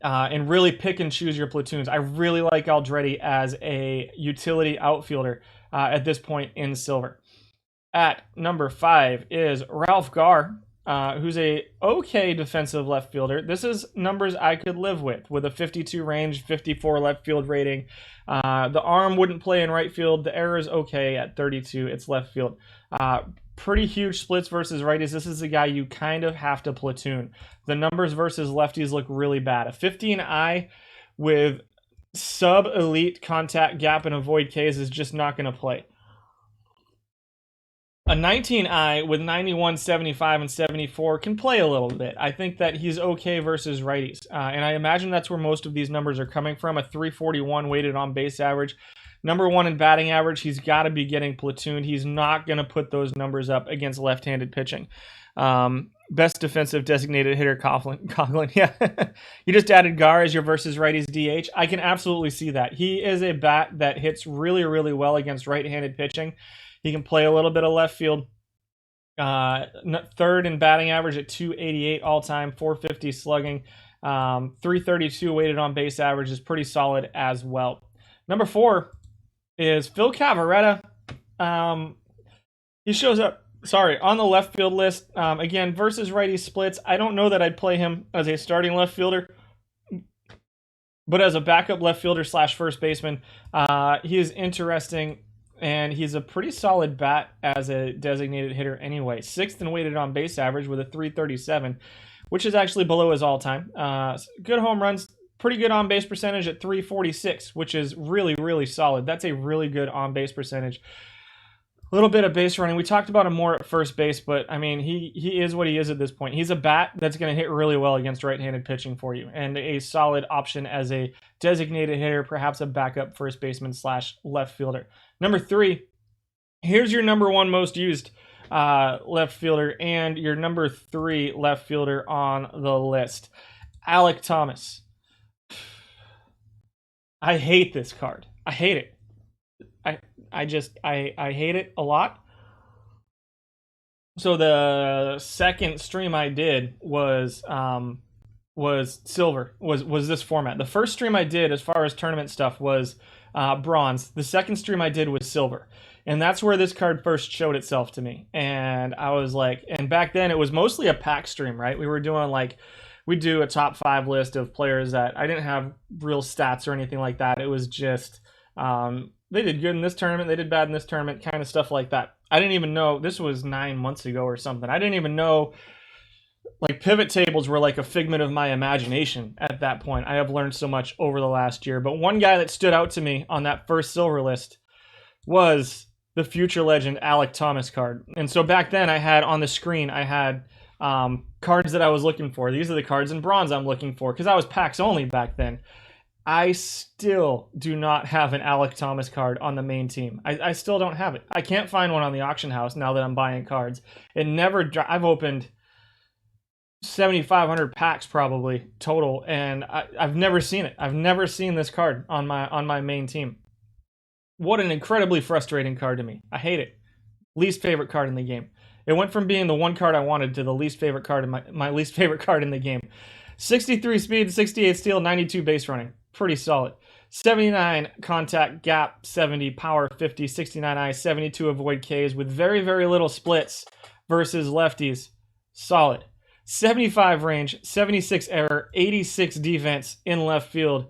And really pick and choose your platoons. I really like Aldretti as a utility outfielder at this point in silver. At number 5 is Ralph Garr, who's a okay defensive left fielder. This is numbers I could live with a 52 range, 54 left field rating. The arm wouldn't play in right field. The error is okay at 32. It's left field. Pretty huge splits versus righties. This is a guy you kind of have to platoon. The numbers versus lefties look really bad. A 15I with sub-elite contact gap and avoid Ks is just not going to play. A 19I with 91, 75, and 74 can play a little bit. I think that he's okay versus righties. And I imagine that's where most of these numbers are coming from. A 341 weighted on base average. Number 1 in batting average, he's got to be getting platooned. He's not going to put those numbers up against left-handed pitching. Best defensive designated hitter, Coghlan. Yeah. You just added Garr as your versus righties DH. I can absolutely see that. He is a bat that hits really, really well against right-handed pitching. He can play a little bit of left field. 3rd in batting average at 288 all-time, 450 slugging. 332 weighted on base average is pretty solid as well. Number 4 is Phil Cavaretta. He shows up, on the left field list. Again, versus righty splits. I don't know that I'd play him as a starting left fielder, but as a backup left fielder / first baseman, he is interesting. And he's a pretty solid bat as a designated hitter anyway. 6th in weighted on base average with a 337, which is actually below his all-time. Good home runs, pretty good on-base percentage at 346, which is really, really solid. That's a really good on-base percentage. A little bit of base running. We talked about him more at first base, but, I mean, he is what he is at this point. He's a bat that's going to hit really well against right-handed pitching for you, and a solid option as a designated hitter, perhaps a backup first baseman / left fielder. Number 3, here's your number 1 most used left fielder and your number 3 left fielder on the list, Alek Thomas. I hate this card. I hate it. I hate it a lot. So the second stream I did was was silver, was this format. The first stream I did as far as tournament stuff was bronze. The second stream I did was silver. And that's where this card first showed itself to me. And I was like, and back then it was mostly a pack stream, right? We were doing like, we do a top 5 list of players that I didn't have real stats or anything like that. It was just, they did good in this tournament, they did bad in this tournament, kind of stuff like that. I didn't even know, this was 9 months ago or something. I didn't even know, like, pivot tables were like a figment of my imagination at that point. I have learned so much over the last year. But one guy that stood out to me on that first silver list was the future legend Alec Thomas card. And so back then I had on the screen, I had cards that I was looking for. These are the cards in bronze I'm looking for because I was packs only back then. I still do not have an Alec Thomas card on the main team. I still don't have it. I can't find one on the auction house now that I'm buying cards. It never, I've opened 7,500 packs probably total, and I've never seen it. I've never seen this card on my main team. What an incredibly frustrating card to me. I hate it. Least favorite card in the game. It went from being the one card I wanted to the least favorite card in my least favorite card in the game. 63 speed, 68 steal, 92 base running. Pretty solid. 79 contact, gap 70, power 50, 69 ice, 72 avoid Ks with very, very little splits versus lefties. Solid. 75 range, 76 error, 86 defense in left field.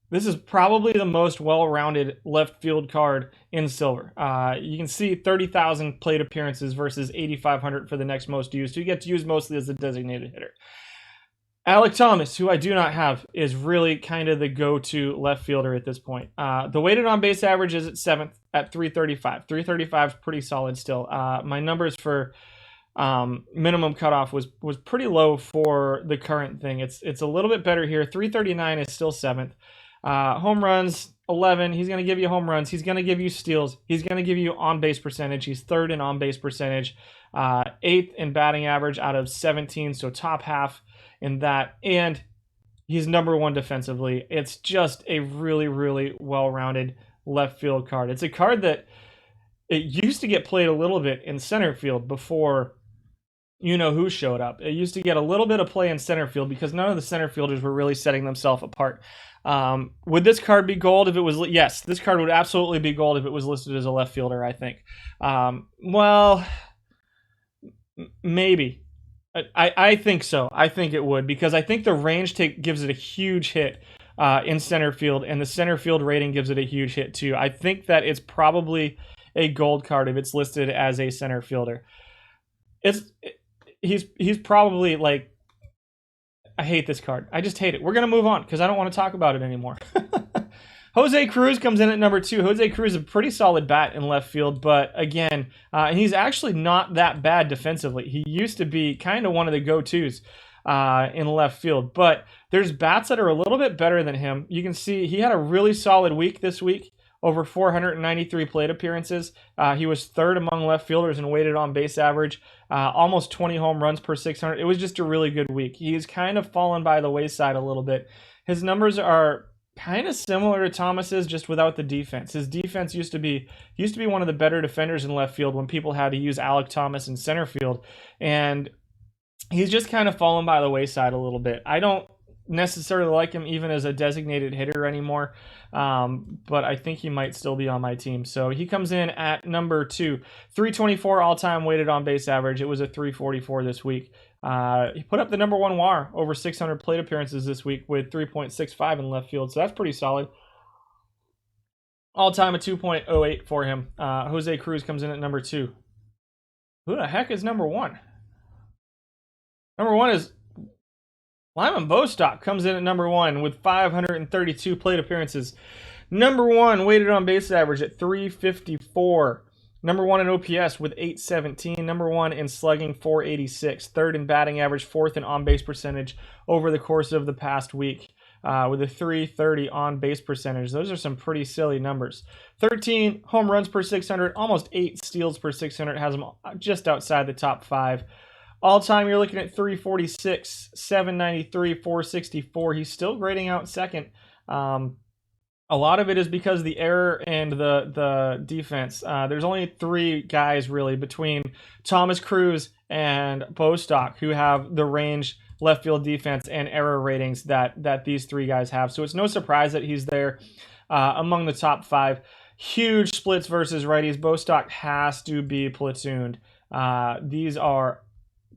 This is probably the most well-rounded left field card in silver. You can see 30,000 plate appearances versus 8,500 for the next most used. So you get to use mostly as a designated hitter. Alec Thomas, who I do not have, is really kind of the go-to left fielder at this point. The weighted on-base average is at 7th at 335. 335 is pretty solid still. My numbers for minimum cutoff was pretty low for the current thing. It's a little bit better here. 339 is still 7th. Home runs 11. He's going to give you home runs. He's going to give you steals. He's going to give you on base percentage. He's 3rd in on base percentage, 8th in batting average out of 17, so top half in that, and he's number 1 defensively. It's just a really, really well-rounded left field card. It's a card that it used to get played a little bit in center field before you know who showed up. It used to get a little bit of play in center field because none of the center fielders were really setting themselves apart. Would this card be gold if it was? Yes, this card would absolutely be gold if it was listed as a left fielder, I think. Well, maybe. I think so. I think it would because I think the range gives it a huge hit in center field, and the center field rating gives it a huge hit too. I think that it's probably a gold card if it's listed as a center fielder. He's probably like, I hate this card. I just hate it. We're going to move on because I don't want to talk about it anymore. Jose Cruz comes in at number 2. Jose Cruz is a pretty solid bat in left field, but again, he's actually not that bad defensively. He used to be kind of one of the go-tos in left field, but there's bats that are a little bit better than him. You can see he had a really solid week this week, over 493 plate appearances. He was 3rd among left fielders in weighted on base average, almost 20 home runs per 600. It was just a really good week. He's kind of fallen by the wayside a little bit. His numbers are kind of similar to Thomas's, just without the defense. His defense used to be one of the better defenders in left field when people had to use Alec Thomas in center field, and he's just kind of fallen by the wayside a little bit. I don't necessarily like him even as a designated hitter anymore, but I think he might still be on my team. So he comes in at number 2, 324 all-time weighted on base average. It was a 344 this week. He put up the number 1 WAR over 600 plate appearances this week with 3.65 in left field, so that's pretty solid. All-time a 2.08 for him. Jose Cruz comes in at number 2. Who the heck is number 1? Number 1 is Lyman Bostock, comes in at number 1 with 532 plate appearances. Number 1 weighted on base average at 354. Number 1 in OPS with 817. Number 1 in slugging, 486. 3rd in batting average, 4th in on-base percentage over the course of the past week with a 330 on-base percentage. Those are some pretty silly numbers. 13 home runs per 600, almost 8 steals per 600. Has him just outside the top 5. All-time, you're looking at 346, 793, 464. He's still grading out second. A lot of it is because the error and the defense. There's only 3 guys really between Thomas Cruz and Bostock who have the range left field defense and error ratings that these three guys have. So it's no surprise that he's there among the top 5. Huge splits versus righties. Bostock has to be platooned. These are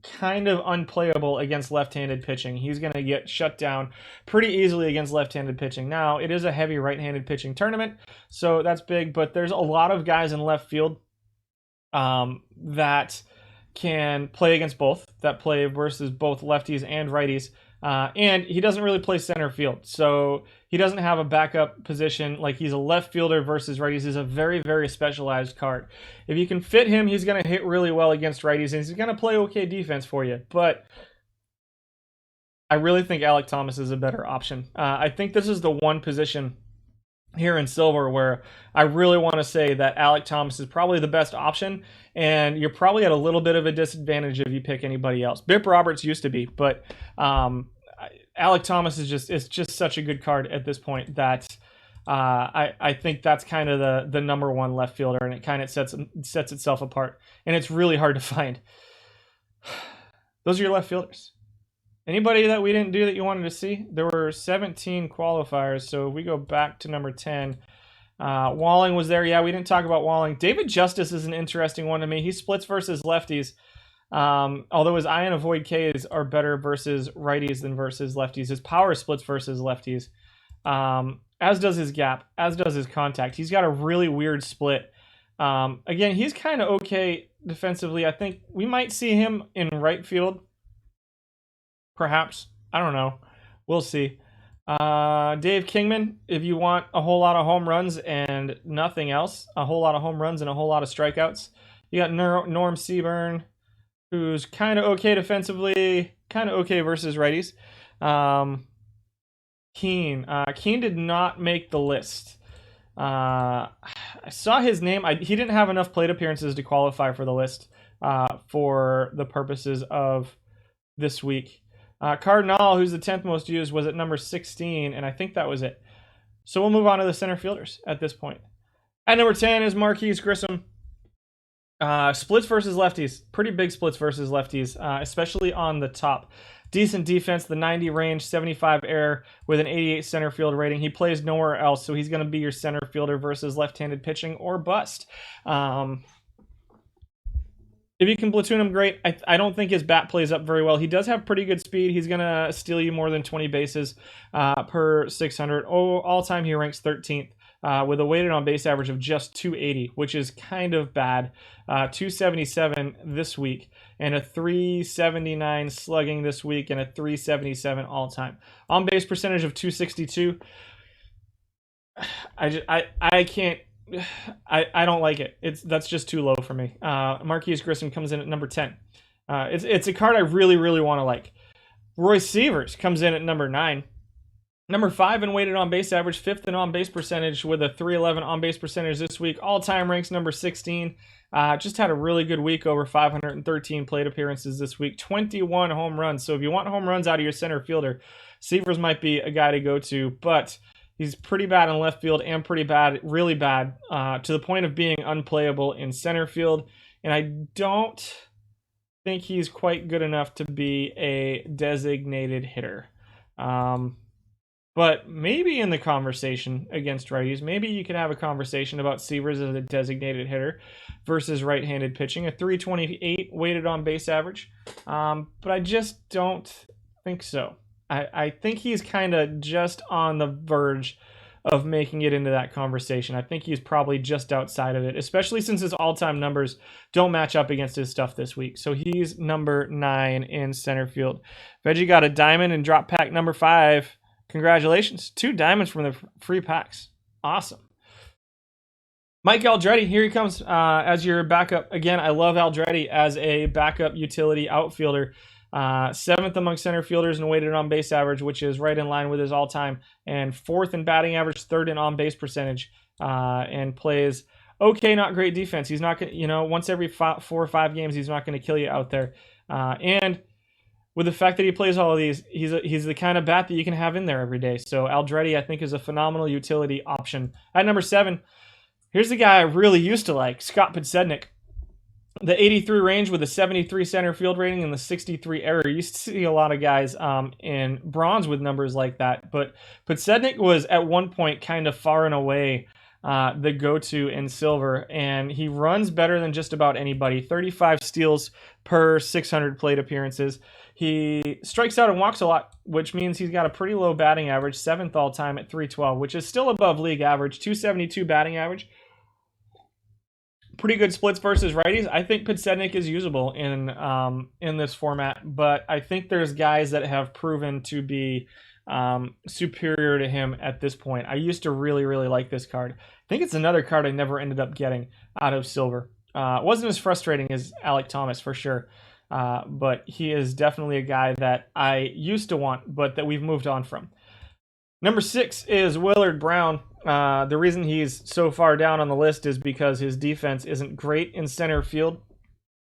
kind of unplayable against left-handed pitching. He's going to get shut down pretty easily against left-handed pitching. Now, it is a heavy right-handed pitching tournament, so that's big, but there's a lot of guys in left field that can play against both, that play versus both lefties and righties. And he doesn't really play center field, so he doesn't have a backup position. Like, he's a left fielder versus righties. He's a very, very specialized card. If you can fit him, he's going to hit really well against righties, and he's going to play okay defense for you. But I really think Alek Thomas is a better option. I think this is the one position here in silver where I really want to say that Alek Thomas is probably the best option, and you're probably at a little bit of a disadvantage if you pick anybody else. Bip Roberts used to be, but Alek Thomas is just such a good card at this point that I think that's kind of the number one left fielder, and it kind of sets itself apart, and it's really hard to find. Those are your left fielders. Anybody that we didn't do that you wanted to see? There were 17 qualifiers, so if we go back to number 10. Walling was there. Yeah, we didn't talk about Walling. David Justice is an interesting one to me. He splits versus lefties. Although his I and avoid Ks are better versus righties than versus lefties. His power splits versus lefties. As does his gap, as does his contact. He's got a really weird split. Again, he's kind of okay defensively. I think we might see him in right field. Perhaps. I don't know. We'll see. Dave Kingman, if you want a whole lot of home runs and nothing else, a whole lot of home runs and a whole lot of strikeouts, you got Norm Seaburn, who's kind of okay defensively, kind of okay versus righties. Keane did not make the list. I saw his name. He didn't have enough plate appearances to qualify for the list for the purposes of this week. Cardinal, who's the 10th most used, was at number 16, and I think that was it. So we'll move on to the center fielders at this point. At number 10 is Marquise Grissom. Splits versus lefties. Pretty big splits versus lefties, especially on the top. Decent defense, the 90 range, 75 error with an 88 center field rating. He plays nowhere else, so he's going to be your center fielder versus left-handed pitching or bust. If you can platoon him, great. I don't think his bat plays up very well. He does have pretty good speed. He's going to steal you more than 20 bases per 600. All-time, he ranks 13th with a weighted on-base average of just 280, which is kind of bad. 277 this week, and a 379 slugging this week, and a 377 all-time. On-base percentage of 262. I can't... I don't like it. That's just too low for me. Marquise Grissom comes in at number 10. It's a card I really, really want to like. Royce Sievers comes in at number 9. Number 5 in weighted on base average, 5th in on base percentage with a 311 on base percentage this week. All time ranks number 16. Just had a really good week, over 513 plate appearances this week, 21 home runs. So if you want home runs out of your center fielder, Sievers might be a guy to go to, but he's pretty bad in left field and pretty bad, really bad, to the point of being unplayable in center field. And I don't think he's quite good enough to be a designated hitter. But maybe in the conversation against righties, maybe you could have a conversation about Sievers as a designated hitter versus right-handed pitching, a 328 weighted on base average. But I just don't think so. I think he's kind of just on the verge of making it into that conversation. I think he's probably just outside of it, especially since his all-time numbers don't match up against his stuff this week. So he's number 9 in center field. Veggie got a diamond in drop pack number 5. Congratulations. 2 diamonds from the free packs. Awesome. Mike Aldretti, here he comes as your backup. Again, I love Aldretti as a backup utility outfielder. 7th among center fielders in weighted on base average, which is right in line with his all-time, and 4th in batting average, 3rd in on base percentage, and plays okay, not great defense. He's not going to, once every 4 or 5 games, he's not going to kill you out there. And with the fact that he plays all of these, he's the kind of bat that you can have in there every day. So Aldretti, I think, is a phenomenal utility option. At number 7, here's the guy I really used to like, Scott Podsednik. the 83 range with a 73 center field rating and the 63 error. You used to see a lot of guys in bronze with numbers like that, but Petsednik was at one point kind of far and away the go-to in silver, and he runs better than just about anybody. 35 steals per 600 plate appearances. He strikes out and walks a lot, which means he's got a pretty low batting average, 7th all-time at 312, which is still above league average, 272 batting average. Pretty good splits versus righties. I think Petsednik is usable in this format, but I think there's guys that have proven to be superior to him at this point. I used to really, really like this card. I think it's another card I never ended up getting out of silver. It wasn't as frustrating as Alek Thomas for sure, but he is definitely a guy that I used to want, but that we've moved on from. Number 6 is Willard Brown. The reason he's so far down on the list is because his defense isn't great in center field.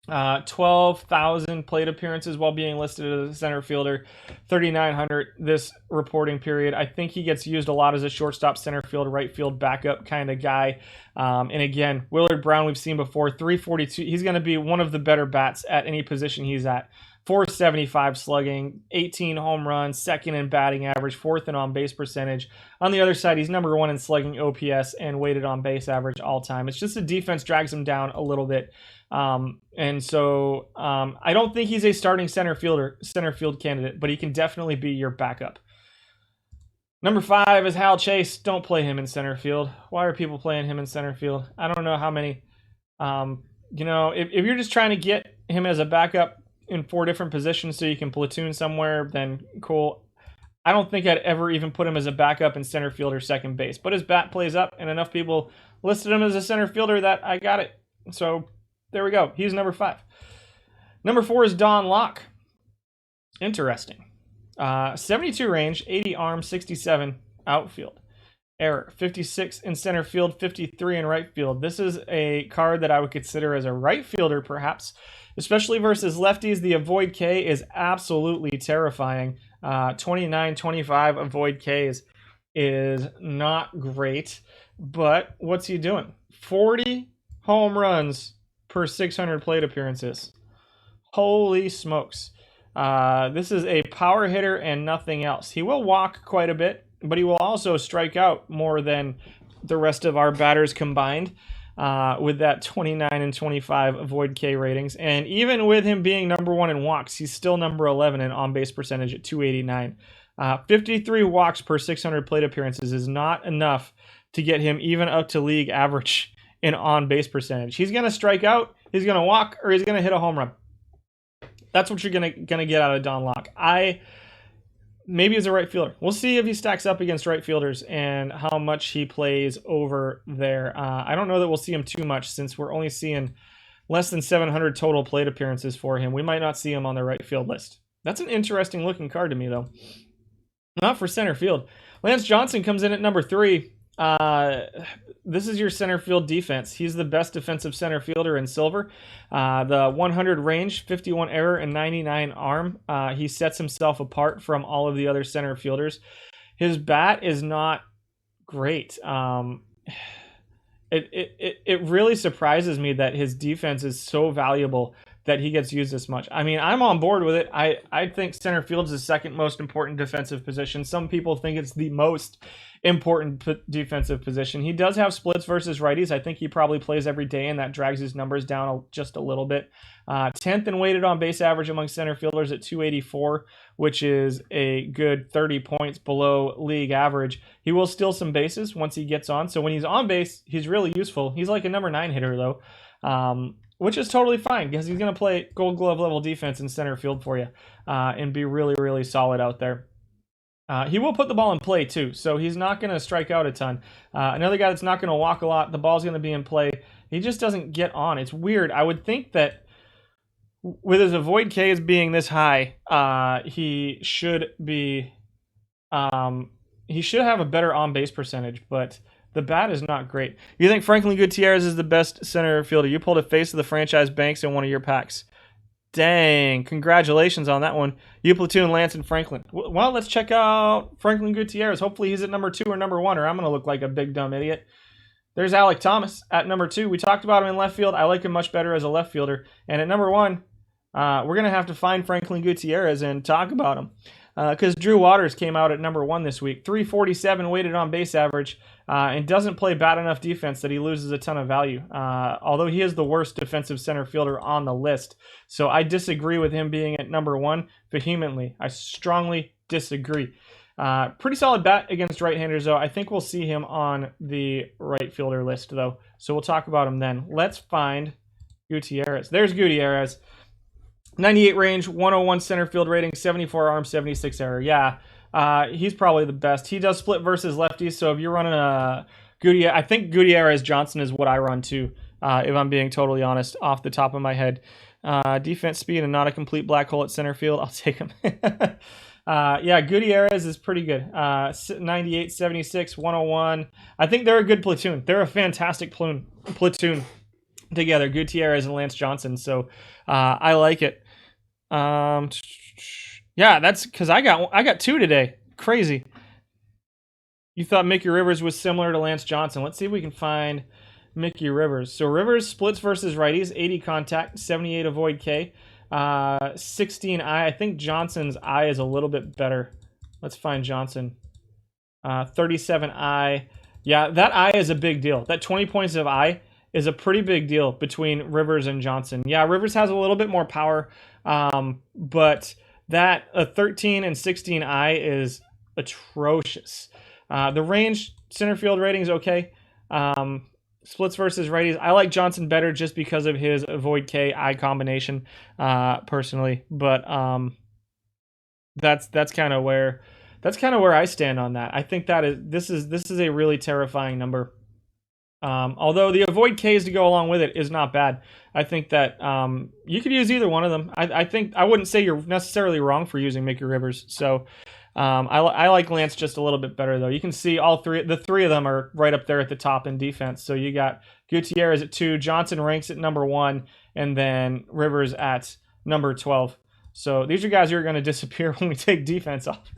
12,000 plate appearances while being listed as a center fielder, 3,900 this reporting period. I think he gets used a lot as a shortstop, center field, right field backup kind of guy. And again, Willard Brown we've seen before, 342. He's going to be one of the better bats at any position he's at. 475 slugging, 18 home runs, 2nd in batting average, 4th in on-base percentage. On the other side, he's number 1 in slugging OPS and weighted on-base average all time. It's just the defense drags him down a little bit. And so I don't think he's a starting center field candidate, but he can definitely be your backup. Number 5 is Hal Chase. Don't play him in center field. Why are people playing him in center field? I don't know how many. If you're just trying to get him as a backup in 4 different positions so you can platoon somewhere, then cool. I don't think I'd ever even put him as a backup in center field or second base, but his bat plays up and enough people listed him as a center fielder that I got it. So there we go. He's number 5. Number 4 is Don Locke. Interesting. 72 range, 80 arm, 67 outfield. Error, 56 in center field, 53 in right field. This is a card that I would consider as a right fielder, perhaps, especially versus lefties. The avoid K is absolutely terrifying. 29-25 avoid Ks is not great, but what's he doing? 40 home runs per 600 plate appearances. Holy smokes. This is a power hitter and nothing else. He will walk quite a bit, but he will also strike out more than the rest of our batters combined with that 29 and 25 avoid K ratings. And even with him being number 1 in walks, he's still number 11 in on-base percentage at 289. 53 walks per 600 plate appearances is not enough to get him even up to league average in on-base percentage. He's going to strike out, he's going to walk, or he's going to hit a home run. That's what you're going to get out of Don Locke. Maybe as a right fielder. We'll see if he stacks up against right fielders and how much he plays over there. I don't know that we'll see him too much since we're only seeing less than 700 total plate appearances for him. We might not see him on the right field list. That's an interesting looking card to me, though. Not for center field. Lance Johnson comes in at number 3. This is your center field defense. He's the best defensive center fielder in silver. The 100 range, 51 error, and 99 arm. He sets himself apart from all of the other center fielders. His bat is not great. It really surprises me that his defense is so valuable that he gets used this much. I mean, I'm on board with it. I think center field is the second most important defensive position. Some people think it's the most important defensive position. He does have splits versus righties. I think he probably plays every day, and that drags his numbers down just a little bit. 10th in weighted on base average among center fielders at 284, which is a good 30 points below league average. He will steal some bases once he gets on. So when he's on base, he's really useful. He's like a number 9 hitter, though. Which is totally fine because he's going to play Gold Glove level defense in center field for you and be really, really solid out there. He will put the ball in play too, so he's not going to strike out a ton. Another guy that's not going to walk a lot, the ball's going to be in play. He just doesn't get on. It's weird. I would think that with his avoid K as being this high, he should have a better on-base percentage, but the bat is not great. You think Franklin Gutierrez is the best center fielder? You pulled a face of the franchise banks in one of your packs. Dang, congratulations on that one. You platoon Lance and Franklin. Well, let's check out Franklin Gutierrez. Hopefully he's at number 2 or number 1, or I'm going to look like a big dumb idiot. There's Alek Thomas at number 2. We talked about him in left field. I like him much better as a left fielder. And at number 1, we're going to have to find Franklin Gutierrez and talk about him. Because Drew Waters came out at number 1 this week. 347 weighted on base average, and doesn't play bad enough defense that he loses a ton of value. Although he is the worst defensive center fielder on the list. So I disagree with him being at number 1 vehemently. I strongly disagree. Pretty solid bat against right-handers, though. I think we'll see him on the right fielder list, though. So we'll talk about him then. Let's find Gutierrez. There's Gutierrez. 98 range, 101 center field rating, 74 arm, 76 error. Yeah, he's probably the best. He does split versus lefties, so if you're running a Gutierrez, I think Gutierrez Johnson is what I run too, if I'm being totally honest, off the top of my head. Defense speed and not a complete black hole at center field. I'll take him. Yeah, Gutierrez is pretty good. 98, 76, 101. I think they're a good platoon. They're a fantastic platoon together, Gutierrez and Lance Johnson. So I like it. Yeah, that's because I got 2 today. Crazy. You thought Mickey Rivers was similar to Lance Johnson. Let's see if we can find Mickey Rivers. So Rivers splits versus righties, 80 contact, 78 avoid K, 16 I. I think Johnson's I is a little bit better. Let's find Johnson. 37 I. Yeah, that I is a big deal. That 20 points of I is a pretty big deal between Rivers and Johnson. Yeah, Rivers has a little bit more power, but that a 13 and 16 I is atrocious. The range, center field rating is okay. Splits versus righties. I like Johnson better just because of his avoid K I combination, personally. But that's kind of where I stand on that. I think this is a really terrifying number. Although the avoid Ks to go along with it is not bad. I think that you could use either one of them. I think I wouldn't say you're necessarily wrong for using Mickey Rivers. So I like Lance just a little bit better, though. You can see the three of them are right up there at the top in defense. So you got Gutierrez at 2, Johnson ranks at number 1, and then Rivers at number 12. So these are guys who are going to disappear when we take defense off.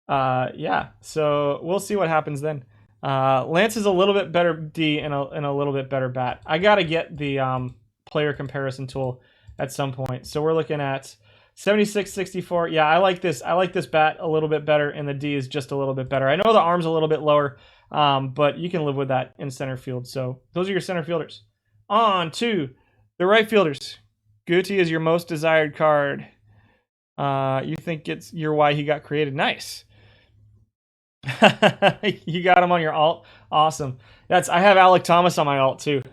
Yeah, so we'll see what happens then. Lance is a little bit better D and a little bit better bat. I got to get the player comparison tool at some point. So we're looking at 76, 64. Yeah, I like this bat a little bit better, and the D is just a little bit better. I know the arm's a little bit lower, but you can live with that in center field. So those are your center fielders. On to the right fielders. Guti is your most desired card. You think you're why he got created. Nice. You got him on your alt. Awesome. I have Alek Thomas on my alt too.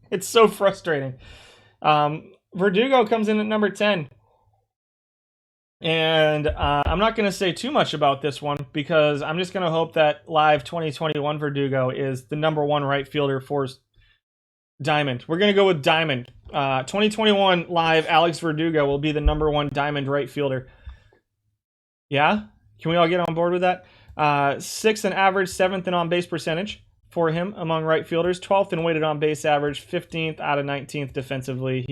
It's so frustrating. Verdugo comes in at number 10. And I'm not going to say too much about this one because I'm just going to hope that live 2021 Verdugo is the number 1 right fielder for Diamond. We're going to go with Diamond. 2021 live Alex Verdugo will be the number 1 Diamond right fielder. Yeah? Can we all get on board with that? 6th in average, 7th in on base percentage for him among right fielders, 12th in weighted on base average, 15th out of 19th defensively.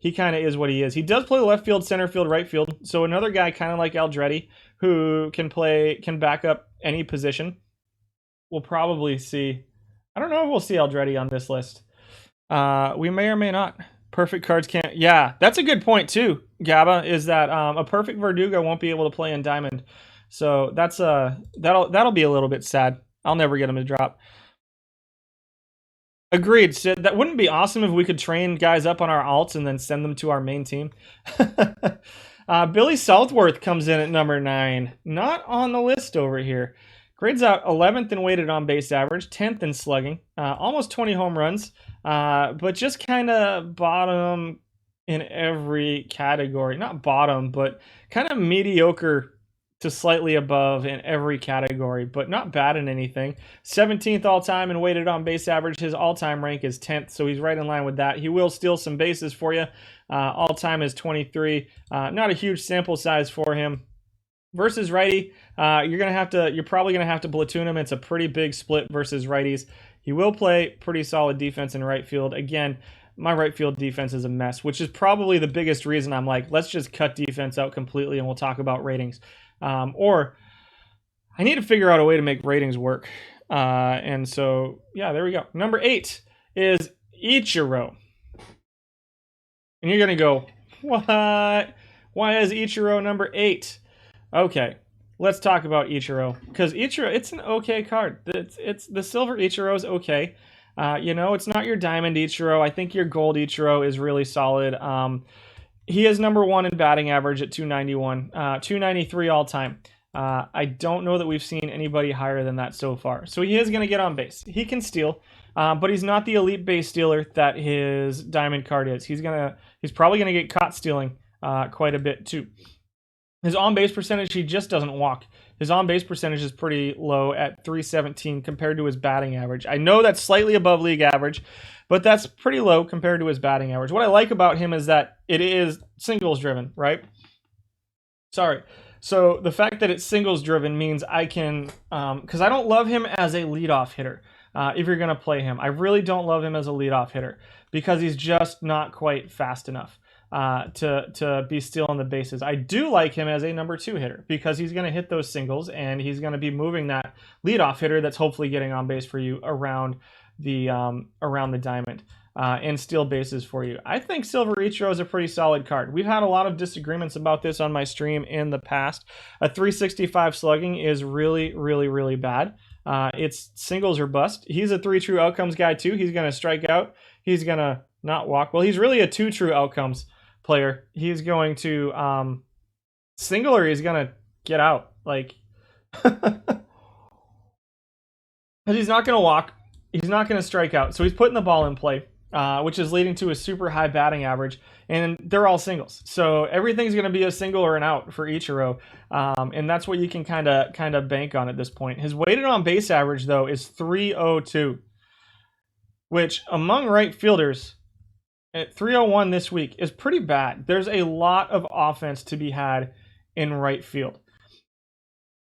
He kind of is what he is. He does play left field, center field, right field. So another guy kind of like Aldretti who can back up any position. We'll probably see. I don't know if we'll see Aldretti on this list. We may or may not. Perfect cards can't. Yeah, that's a good point too, Gabba, is that a perfect Verdugo won't be able to play in Diamond. So that'll be a little bit sad. I'll never get him to drop. Agreed. So that wouldn't be awesome if we could train guys up on our alts and then send them to our main team. Billy Southworth comes in at number 9. Not on the list over here. Grades out 11th in weighted on base average, 10th in slugging, almost 20 home runs, but just kind of bottom in every category. Not bottom, but kind of mediocre to slightly above in every category, but not bad in anything. 17th all-time in weighted on base average. His all-time rank is 10th, so he's right in line with that. He will steal some bases for you. All-time is 23. Not a huge sample size for him. Versus righty, you're probably gonna have to platoon him. It's a pretty big split versus righties. He will play pretty solid defense in right field. Again, my right field defense is a mess, which is probably the biggest reason I'm like, let's just cut defense out completely and we'll talk about ratings. Or I need to figure out a way to make ratings work. And so, yeah, there we go. Number 8 is Ichiro. And you're going to go, what? Why is Ichiro number 8? Okay, let's talk about Ichiro. Because Ichiro, it's an okay card. It's the silver Ichiro is okay. It's not your diamond Ichiro. I think your gold Ichiro is really solid. He is number 1 in batting average at 291, 293 all time. I don't know that we've seen anybody higher than that so far. So he is going to get on base. He can steal, but he's not the elite base stealer that his diamond card is. He's probably going to get caught stealing quite a bit too. His on-base percentage, he just doesn't walk. His on-base percentage is pretty low at 317 compared to his batting average. I know that's slightly above league average, but that's pretty low compared to his batting average. What I like about him is that it is singles driven, right? So the fact that it's singles driven means I can, because I don't love him as a leadoff hitter. If you're going to play him, I really don't love him as a leadoff hitter because he's just not quite fast enough to be stealing the bases. I do like him as a number 2 hitter because he's going to hit those singles and he's going to be moving that leadoff hitter that's hopefully getting on base for you around the diamond. And steal bases for you. I think Silver Ichiro is a pretty solid card. We've had a lot of disagreements about this on my stream in the past. A 365 slugging is really, really, really bad. It's singles or bust. He's a 3 true outcomes guy too. He's going to strike out. He's going to not walk. Well, he's really a 2 true outcomes player. He's going to single or he's going to get out. Like, he's not going to walk. He's not going to strike out. So he's putting the ball in play. Which is leading to a super high batting average, and they're all singles. So everything's going to be a single or an out for Ichiro, and that's what you can kind of bank on at this point. His weighted on base average though is 302, which among right fielders at 301 this week is pretty bad. There's a lot of offense to be had in right field.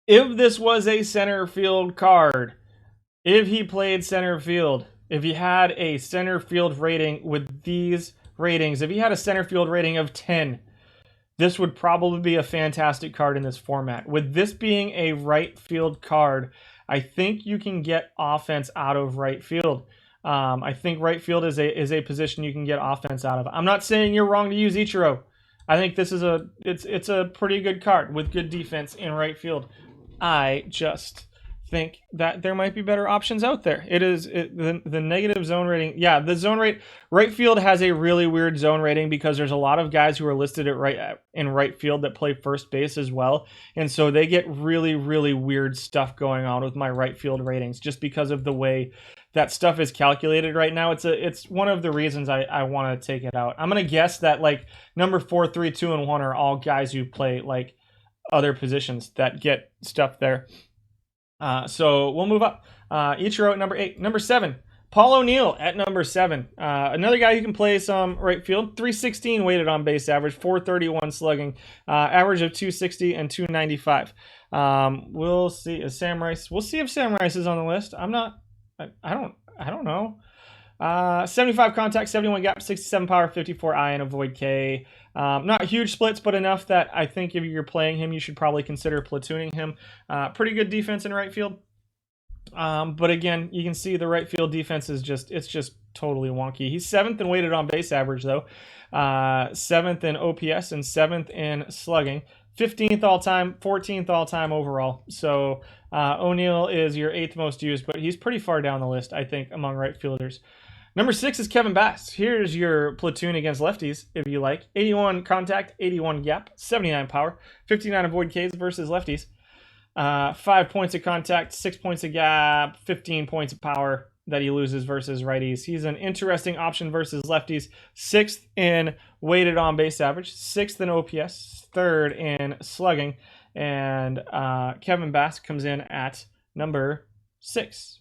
If this was a center field card, if he played center field, if he had a center field rating with these ratings, if he had a center field rating of 10, this would probably be a fantastic card in this format. With this being a right field card, I think you can get offense out of right field. I think right field is a position you can get offense out of. I'm not saying you're wrong to use Ichiro. I think this is it's a pretty good card with good defense in right field. I just think that there might be better options out there. The negative zone rating. Yeah, the zone rate. Right field has a really weird zone rating because there's a lot of guys who are listed at right field that play first base as well, and so they get really, really weird stuff going on with my right field ratings just because of the way that stuff is calculated right now. It's one of the reasons I want to take it out. I'm gonna guess that like number 4, 3, 2, and 1 are all guys who play like other positions that get stuff there. So we'll move up. Ichiro at number 8. Number 7, Paul O'Neill at number 7. Another guy who can play some right field. 316 weighted on base average, 431 slugging, average of 260 and 295. We'll see. We'll see if Sam Rice is on the list. I don't know. 75 contact, 71 gap, 67 power, 54 I, and avoid K. Not huge splits, but enough that I think if you're playing him, you should probably consider platooning him. Pretty good defense in right field. But again, you can see the right field defense is just totally wonky. He's 7th in weighted on base average though. 7th in OPS and 7th in slugging. 15th all-time, 14th all-time overall. So O'Neill is your 8th most used, but he's pretty far down the list, I think, among right fielders. Number 6 is Kevin Bass. Here's your platoon against lefties, if you like. 81 contact, 81 gap, 79 power, 59 avoid Ks versus lefties. 5 points of contact, 6 points of gap, 15 points of power that he loses versus righties. He's an interesting option versus lefties. 6th in weighted on base average, 6th in OPS, 3rd in slugging, and Kevin Bass comes in at number 6.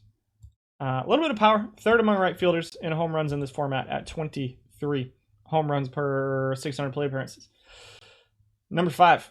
A little bit of power, 3rd among right fielders in home runs in this format at 23 home runs per 600 plate appearances. Number 5,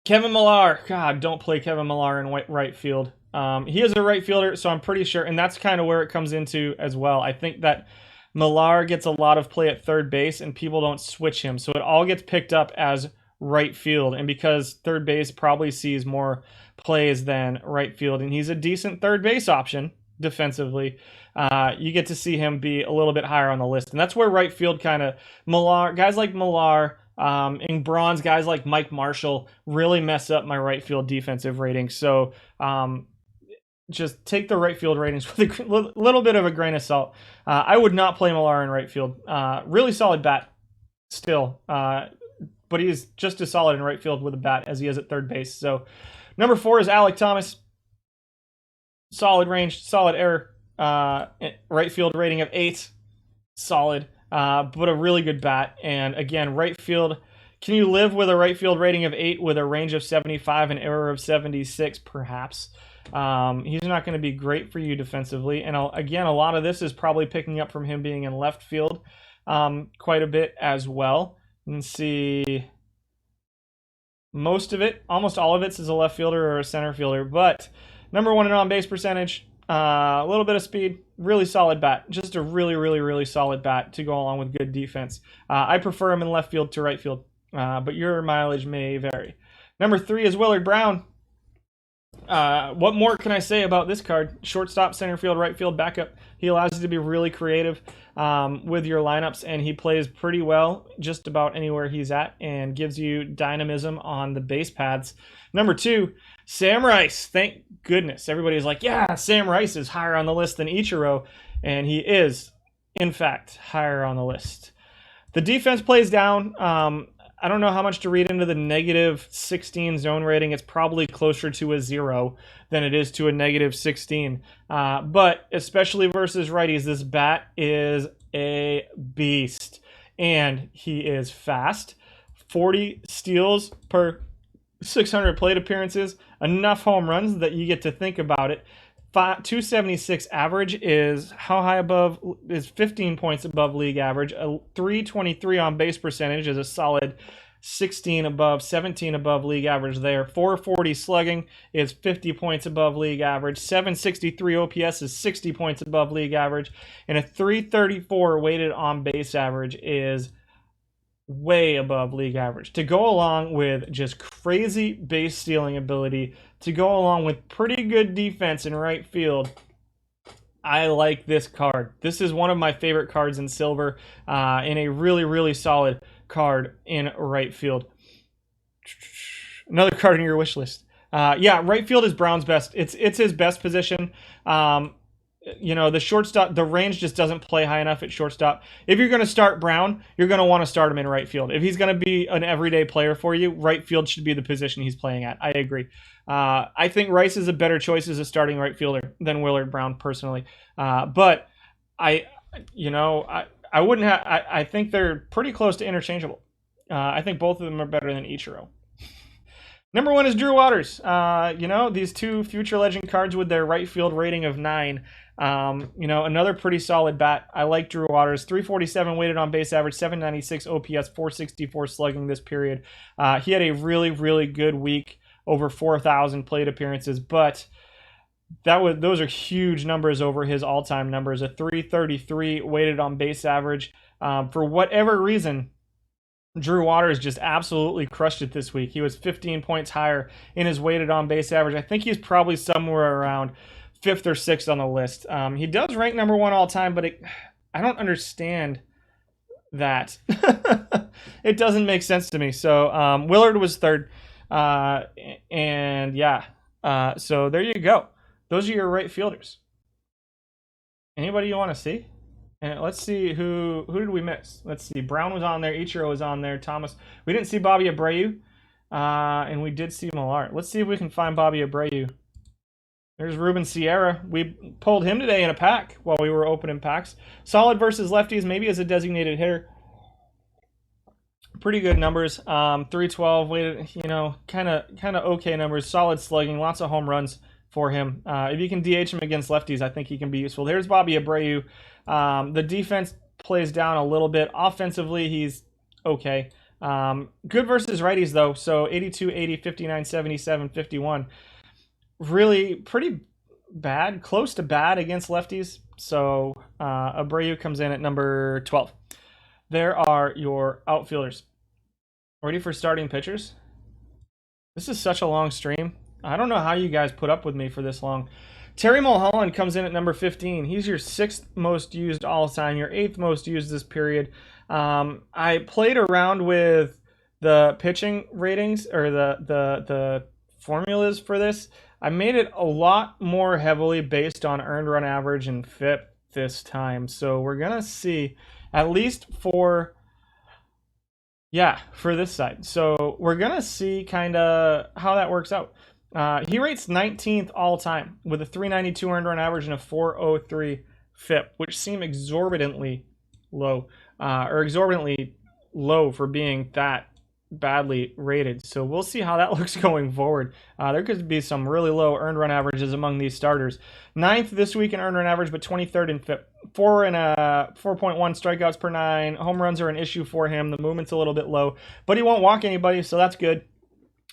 Kevin Millar. God, don't play Kevin Millar in right field. He is a right fielder, so I'm pretty sure, and that's kind of where it comes into as well. I think that Millar gets a lot of play at third base, and people don't switch him, so it all gets picked up as right field, and because third base probably sees more plays than right field, and he's a decent third base option defensively, you get to see him be a little bit higher on the list. And that's where right field kind of Millar, guys like Millar, in bronze, guys like Mike Marshall really mess up my right field defensive ratings. So just take the right field ratings with a little bit of a grain of salt. I would not play Millar in right field. Really solid bat still, but he's just as solid in right field with a bat as he is at third base. So number 4 is Alek Thomas. Solid range, solid error. Right field rating of 8. Solid, but a really good bat. And again, right field, can you live with a right field rating of 8 with a range of 75 and error of 76? Perhaps. He's not going to be great for you defensively. And again, a lot of this is probably picking up from him being in left field quite a bit as well. And see, most of it, almost all of it, is a left fielder or a center fielder. But number 1 in on-base percentage, a little bit of speed, really solid bat. Just a really, really, really solid bat to go along with good defense. I prefer him in left field to right field, but your mileage may vary. Number 3 is Willard Brown. What more can I say about this card? Shortstop, center field, right field, backup. He allows you to be really creative with your lineups, and he plays pretty well just about anywhere he's at and gives you dynamism on the base paths. Number 2, Sam Rice. Thank goodness. Everybody's like, yeah, Sam Rice is higher on the list than Ichiro, and he is, in fact, higher on the list. The defense plays down. I don't know how much to read into the negative 16 zone rating. It's probably closer to a 0 than it is to a negative 16. But especially versus righties, this bat is a beast. And he is fast. 40 steals per 600 plate appearances. Enough home runs that you get to think about it. 276 average is how high above, is 15 points above league average. A 323 on base percentage is a solid 16 above, 17 above league average there. 440 slugging is 50 points above league average. 763 OPS is 60 points above league average. And a 334 weighted on base average is way above league average. To go along with just crazy base stealing ability, to go along with pretty good defense in right field, I like this card. This is one of my favorite cards in silver, and a really, really solid card in right field. Another card in your wish list. Yeah, right field is Brown's best. It's his best position. The shortstop, the range just doesn't play high enough at shortstop. If you're going to start Brown, you're going to want to start him in right field. If he's going to be an everyday player for you, right field should be the position he's playing at. I agree. I think Rice is a better choice as a starting right fielder than Willard Brown personally. But I wouldn't have. I think they're pretty close to interchangeable. I think both of them are better than Ichiro. Number 1 is Drew Waters. These two future legend cards with their right field rating of 9. Another pretty solid bat. I like Drew Waters. 347 weighted on base average, 796 OPS, 464 slugging this period. He had a really, really good week, over 4,000 plate appearances, but those are huge numbers over his all-time numbers. A 333 weighted on base average. For whatever reason, Drew Waters just absolutely crushed it this week. He was 15 points higher in his weighted on base average. I think he's probably somewhere around 5th or 6th on the list. He does rank number 1 all time, but I don't understand that. It doesn't make sense to me. So Willard was 3rd. So there you go. Those are your right fielders. Anybody you want to see? And let's see who did we miss? Let's see. Brown was on there. Ichiro was on there. Thomas. We didn't see Bobby Abreu, and we did see Millar. Let's see if we can find Bobby Abreu. There's Ruben Sierra. We pulled him today in a pack while we were opening packs. Solid versus lefties, maybe as a designated hitter. Pretty good numbers. 312 weighted, kind of okay numbers. Solid slugging, lots of home runs for him. If you can DH him against lefties, I think he can be useful. There's Bobby Abreu. The defense plays down a little bit. Offensively, he's okay. Good versus righties, though. So 82, 80, 59, 77, 51. Really pretty bad, close to bad against lefties. So Abreu comes in at number 12. There are your outfielders. Ready for starting pitchers? This is such a long stream. I don't know how you guys put up with me for this long. Terry Mulholland comes in at number 15. He's your 6th most used all time, your 8th most used this period. I played around with the pitching ratings or the formulas for this. I made it a lot more heavily based on earned run average and FIP this time. So we're going to see, at least for this side. So we're going to see kind of how that works out. He rates 19th all time with a 392 earned run average and a 403 FIP, which seem exorbitantly low, for being that badly rated. So we'll see how that looks going forward. There could be some really low earned run averages among these starters. 9th this week in earned run average, but 23rd in FIP. 4.1 strikeouts per 9. Home runs are an issue for him. The movement's a little bit low, but he won't walk anybody, so that's good.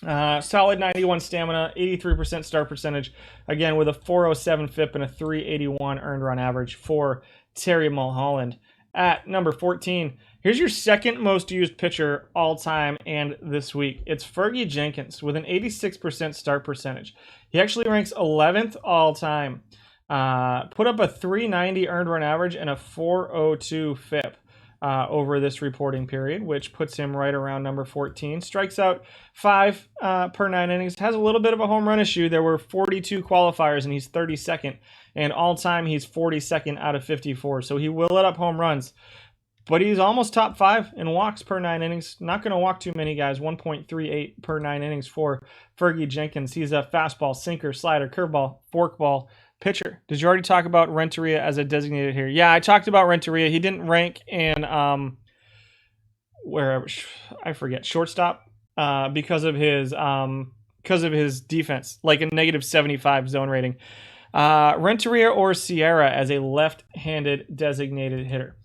Solid 91 stamina, 83% start percentage, again with a 407 FIP and a 381 earned run average for Terry Mulholland. At number 14, here's your 2nd most used pitcher all time and this week. It's Fergie Jenkins with an 86% start percentage. He actually ranks 11th all time. Put up a 390 earned run average and a 402 FIP over this reporting period, which puts him right around number 14. Strikes out 5 per 9 innings. Has a little bit of a home run issue. There were 42 qualifiers, and he's 32nd. And all-time, he's 42nd out of 54. So he will let up home runs. But he's almost top 5 in walks per 9 innings. Not going to walk too many guys. 1.38 per 9 innings for Fergie Jenkins. He's a fastball, sinker, slider, curveball, forkball pitcher. Did you already talk about Renteria as a designated hitter? Yeah, I talked about Renteria. He didn't rank in shortstop because of his defense, like a negative 75 zone rating. Renteria or Sierra as a left-handed designated hitter.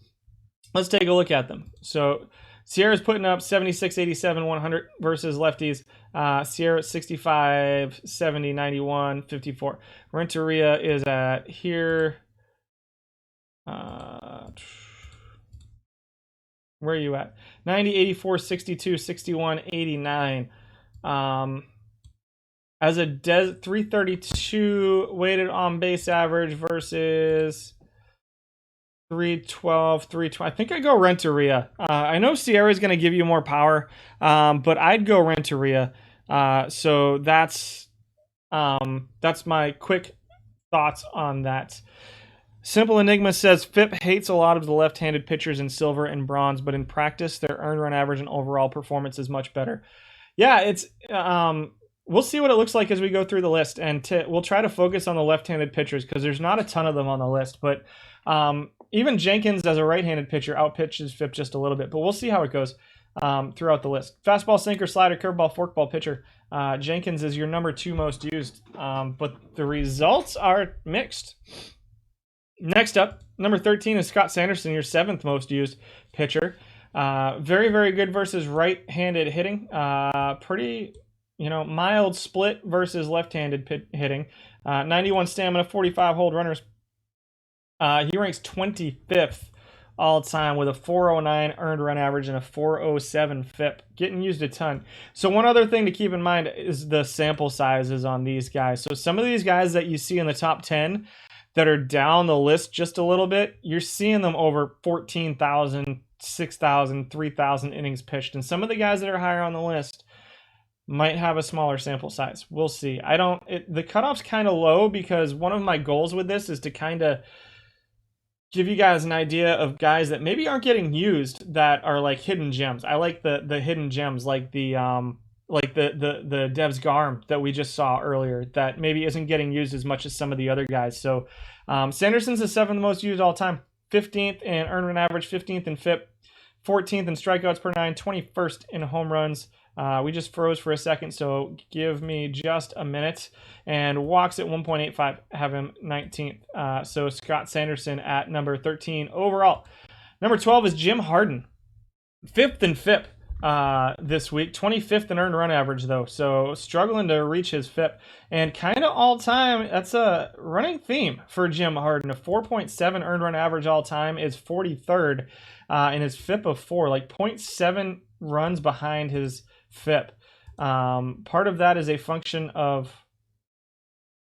Let's take a look at them. So Sierra's putting up 76, 87, 100 versus lefties. Sierra 65, 70, 91, 54. Renteria is at here. Where are you at? 90, 84, 62, 61, 89. As a 332 weighted on base average versus 312, 320. I think I go Renteria. I know Sierra is going to give you more power, but I'd go Renteria. So that's my quick thoughts on that. Simple Enigma says FIP hates a lot of the left-handed pitchers in silver and bronze, but in practice, their earned run average and overall performance is much better. Yeah, it's we'll see what it looks like as we go through the list, and we'll try to focus on the left-handed pitchers because there's not a ton of them on the list, but even Jenkins as a right-handed pitcher outpitches FIP just a little bit, but we'll see how it goes throughout the list. Fastball, sinker, slider, curveball, forkball pitcher. Jenkins is your number 2 most used, but the results are mixed. Next up, number 13 is Scott Sanderson, your 7th most used pitcher. Very, very good versus right-handed hitting. Pretty, mild split versus left-handed hitting. 91 stamina, 45 hold runners. He ranks 25th all time with a 409 earned run average and a 407 FIP. Getting used a ton. So one other thing to keep in mind is the sample sizes on these guys. So some of these guys that you see in the top 10 that are down the list just a little bit, you're seeing them over 14,000, 6,000, 3,000 innings pitched. And some of the guys that are higher on the list might have a smaller sample size. We'll see. The cutoff's kind of low because one of my goals with this is to kind of give you guys an idea of guys that maybe aren't getting used that are like hidden gems. I like the hidden gems like the Devs Garm that we just saw earlier that maybe isn't getting used as much as some of the other guys. So Sanderson's the 7th most used all time, 15th in earned run average, 15th in FIP, 14th in strikeouts per 9, 21st in home runs. We just froze for a second, so give me just a minute. And walks at 1.85, have him 19th. So Scott Sanderson at number 13 overall. Number 12 is Jim Harden, 5th in FIP. this week. 25th in earned run average, though, so struggling to reach his FIP. And kind of all-time, that's a running theme for Jim Harden. A 4.7 earned run average all-time is 43rd in his FIP of 4, like 0.7 runs behind his FIP. Part of that is a function of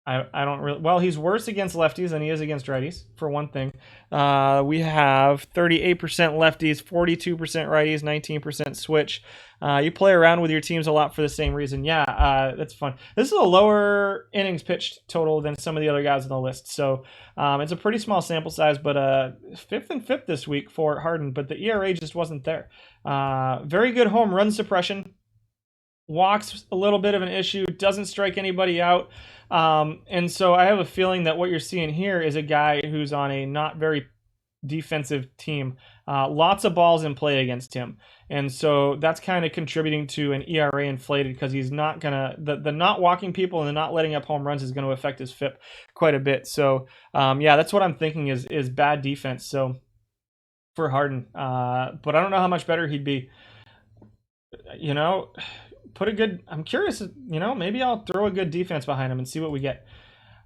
I don't really... Well, he's worse against lefties than he is against righties, for one thing. We have 38% lefties, 42% righties, 19% switch. You play around with your teams a lot for the same reason. Yeah, that's fun. This is a lower innings pitched total than some of the other guys on the list. So it's a pretty small sample size, but 5th and 5th this week for Harden. But the ERA just wasn't there. Very good home run suppression. Walks a little bit of an issue, doesn't strike anybody out. And so I have a feeling that what you're seeing here is a guy who's on a not very defensive team. Lots of balls in play against him. And so that's kind of contributing to an ERA inflated because he's not going to, the not walking people and the not letting up home runs is going to affect his FIP quite a bit. So yeah, that's what I'm thinking is bad defense. So for Harden, but I don't know how much better he'd be. You know, I'm curious, maybe I'll throw a good defense behind him and see what we get.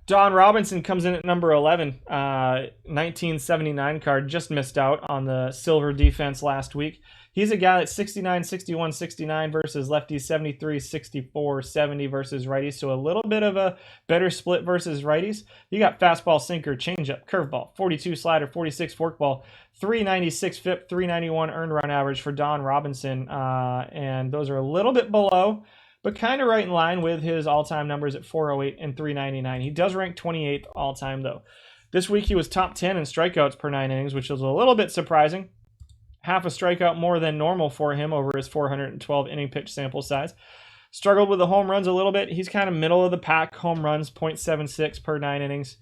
Don Robinson comes in at number 11, 1979 card, just missed out on the silver defense last week. He's a guy that's 69, 61, 69 versus lefties, 73, 64, 70 versus righties. So a little bit of a better split versus righties. You got fastball, sinker, changeup, curveball, 42 slider, 46 forkball, 396 FIP, 391 earned run average for Don Robinson. And those are a little bit below, but kind of right in line with his all-time numbers at 408 and 399. He does rank 28th all-time, though. This week he was top 10 in strikeouts per 9 innings, which was a little bit surprising. Half a strikeout more than normal for him over his 412 inning pitch sample size. Struggled with the home runs a little bit. He's kind of middle of the pack. Home runs, 0.76 per 9 innings.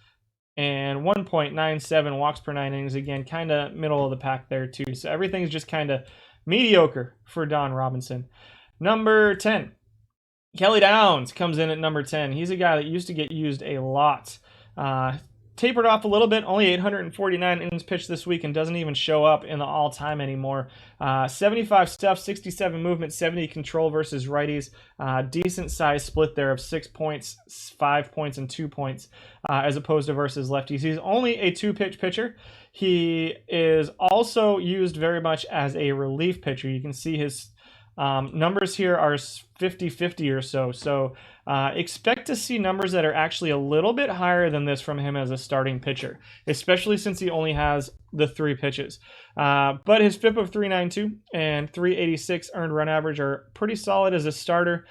And 1.97 walks per 9 innings. Again, kind of middle of the pack there, too. So everything's just kind of mediocre for Don Robinson. Number 10. Kelly Downs comes in at number 10. He's a guy that used to get used a lot. Tapered off a little bit, only 849 innings pitched this week and doesn't even show up in the all-time anymore. 75 stuff, 67 movement, 70 control versus righties. Decent size split there of 6 points, 5 points, and 2 points as opposed to versus lefties. He's only a 2-pitch pitcher. He is also used very much as a relief pitcher. You can see his numbers here are 50-50 or so. So expect to see numbers that are actually a little bit higher than this from him as a starting pitcher, especially since he only has the 3 pitches. But his FIP of 392 and 386 earned run average are pretty solid as a starter.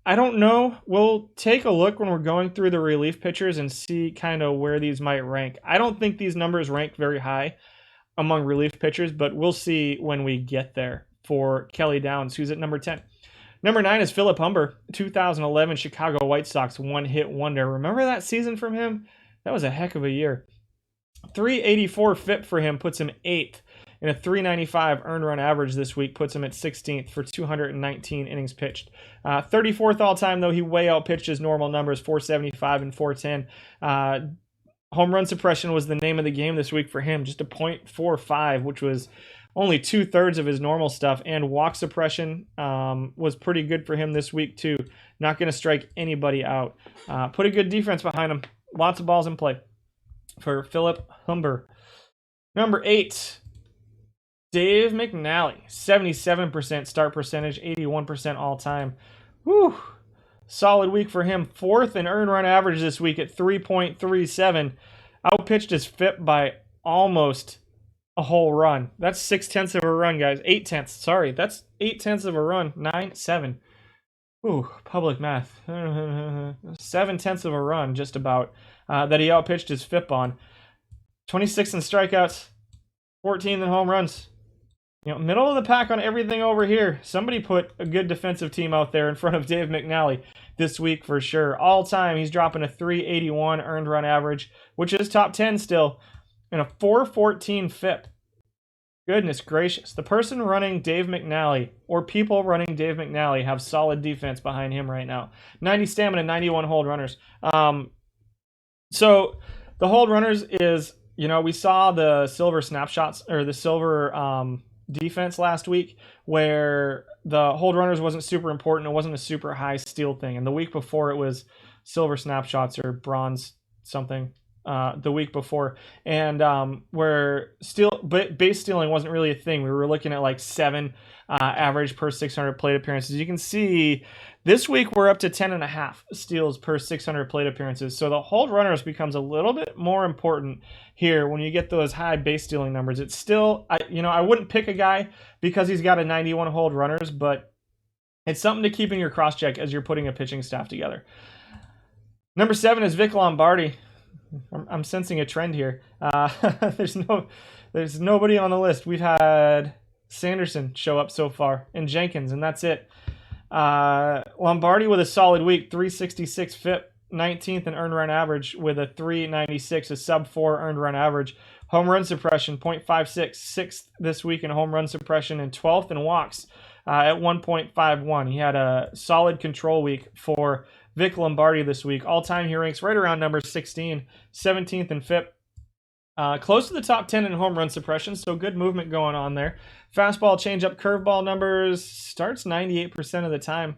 I don't know. We'll take a look when we're going through the relief pitchers and see kind of where these might rank. I don't think these numbers rank very high among relief pitchers, but we'll see when we get there. For Kelly Downs, who's at number 10. Number 9 is Philip Humber, 2011 Chicago White Sox one-hit wonder. Remember that season from him? That was a heck of a year. 384 FIP for him puts him 8th, and a 395 earned run average this week puts him at 16th for 219 innings pitched. 34th all-time, though, he way outpitched his normal numbers, 475 and 410. Home run suppression was the name of the game this week for him, just a .45, which was only 2/3 of his normal stuff, and walk suppression was pretty good for him this week too. Not going to strike anybody out. Put a good defense behind him. Lots of balls in play for Philip Humber. Number 8, Dave McNally. 77% start percentage, 81% all-time. Whew. Solid week for him. 4th in earned run average this week at 3.37. Outpitched his FIP by almost a whole run. That's 6/10 of a run, guys. 8/10. Sorry, that's 8/10 of a run. 9/7. Ooh, public math. 7/10 of a run, just about. That he outpitched his FIP on. 26 in strikeouts, 14 in home runs. Middle of the pack on everything over here. Somebody put a good defensive team out there in front of Dave McNally this week for sure. All time, he's dropping a 381 earned run average, which is top 10 still. And a 414 FIP. Goodness gracious. The person running Dave McNally, or people running Dave McNally, have solid defense behind him right now. 90 stamina, 91 hold runners. So the hold runners is, we saw the silver snapshots, or the silver defense last week where the hold runners wasn't super important. It wasn't a super high steal thing. And the week before it was silver snapshots or bronze something the week before. And where base stealing wasn't really a thing. We were looking at like 7 average per 600 plate appearances. You can see this week we're up to 10.5 steals per 600 plate appearances. So the hold runners becomes a little bit more important here when you get those high base stealing numbers. It's still, I wouldn't pick a guy because he's got a 91 hold runners, but it's something to keep in your cross check as you're putting a pitching staff together. Number 7 is Vic Lombardi. I'm sensing a trend here. There's nobody on the list. We've had Sanderson show up so far and Jenkins, and that's it. Lombardi with a solid week, 366 FIP, 19th in earned run average with a 396, a sub 4 earned run average. Home run suppression, 0.56, 6th this week in home run suppression, and 12th in walks at 1.51. He had a solid control week for Vic Lombardi this week. All time he ranks right around number 16, 17th in FIP. Close to the top 10 in home run suppression, so good movement going on there. Fastball, changeup, curveball numbers, starts 98% of the time.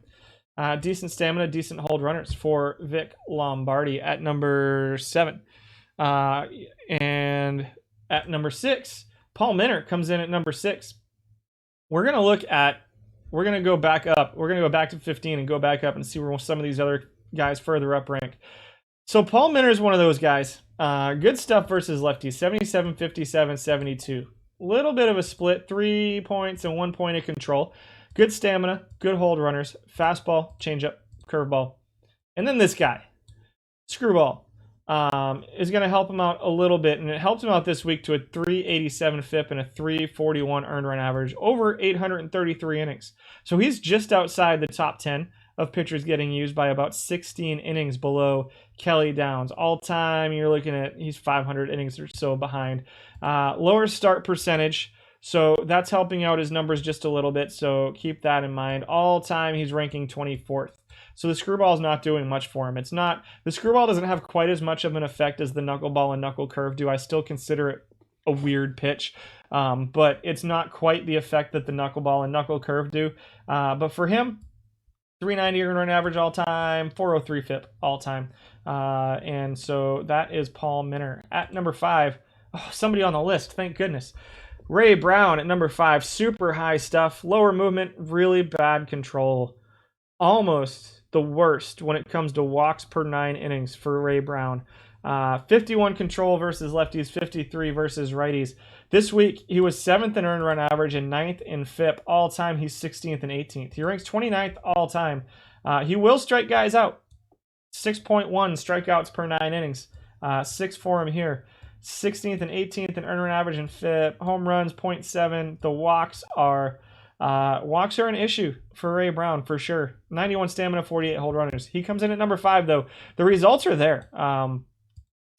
Decent stamina, decent hold runners for Vic Lombardi at number 7. And at number 6, Paul Minner comes in at number 6. We're going to go back up. We're going to go back to 15 and go back up and see where some of these other guys further up rank. So Paul Minner is one of those guys. Good stuff versus lefties, 77, 57, 72. Little bit of a split, 3 points and 1 point of control. Good stamina, good hold runners, fastball, changeup, curveball. And then this guy, Screwball, is going to help him out a little bit. And it helped him out this week to a 387 FIP and a 341 earned run average over 833 innings. So he's just outside the top 10 of pitchers getting used by about 16 innings below Kelly Downs. All time, you're looking at, he's 500 innings or so behind. Lower start percentage, so that's helping out his numbers just a little bit, so keep that in mind. All time, he's ranking 24th. So the screwball is not doing much for him. The screwball doesn't have quite as much of an effect as the knuckleball and knuckle curve do. I still consider it a weird pitch, but it's not quite the effect that the knuckleball and knuckle curve do. But for him, 390 earned run average all time, 403 FIP all time. And so that is Paul Minner. At number 5, somebody on the list, thank goodness. Ray Brown at number 5, super high stuff, lower movement, really bad control. Almost the worst when it comes to walks per 9 innings for Ray Brown. 51 control versus lefties, 53 versus righties. This week, he was 7th in earned run average and 9th in FIP. All time, he's 16th and 18th. He ranks 29th all time. He will strike guys out. 6.1 strikeouts per 9 innings. 6 for him here. 16th and 18th in earned run average and FIP. Home runs, 0.7. The walks are an issue for Ray Brown for sure. 91 stamina, 48 hold runners. He comes in at number 5 though. The results are there.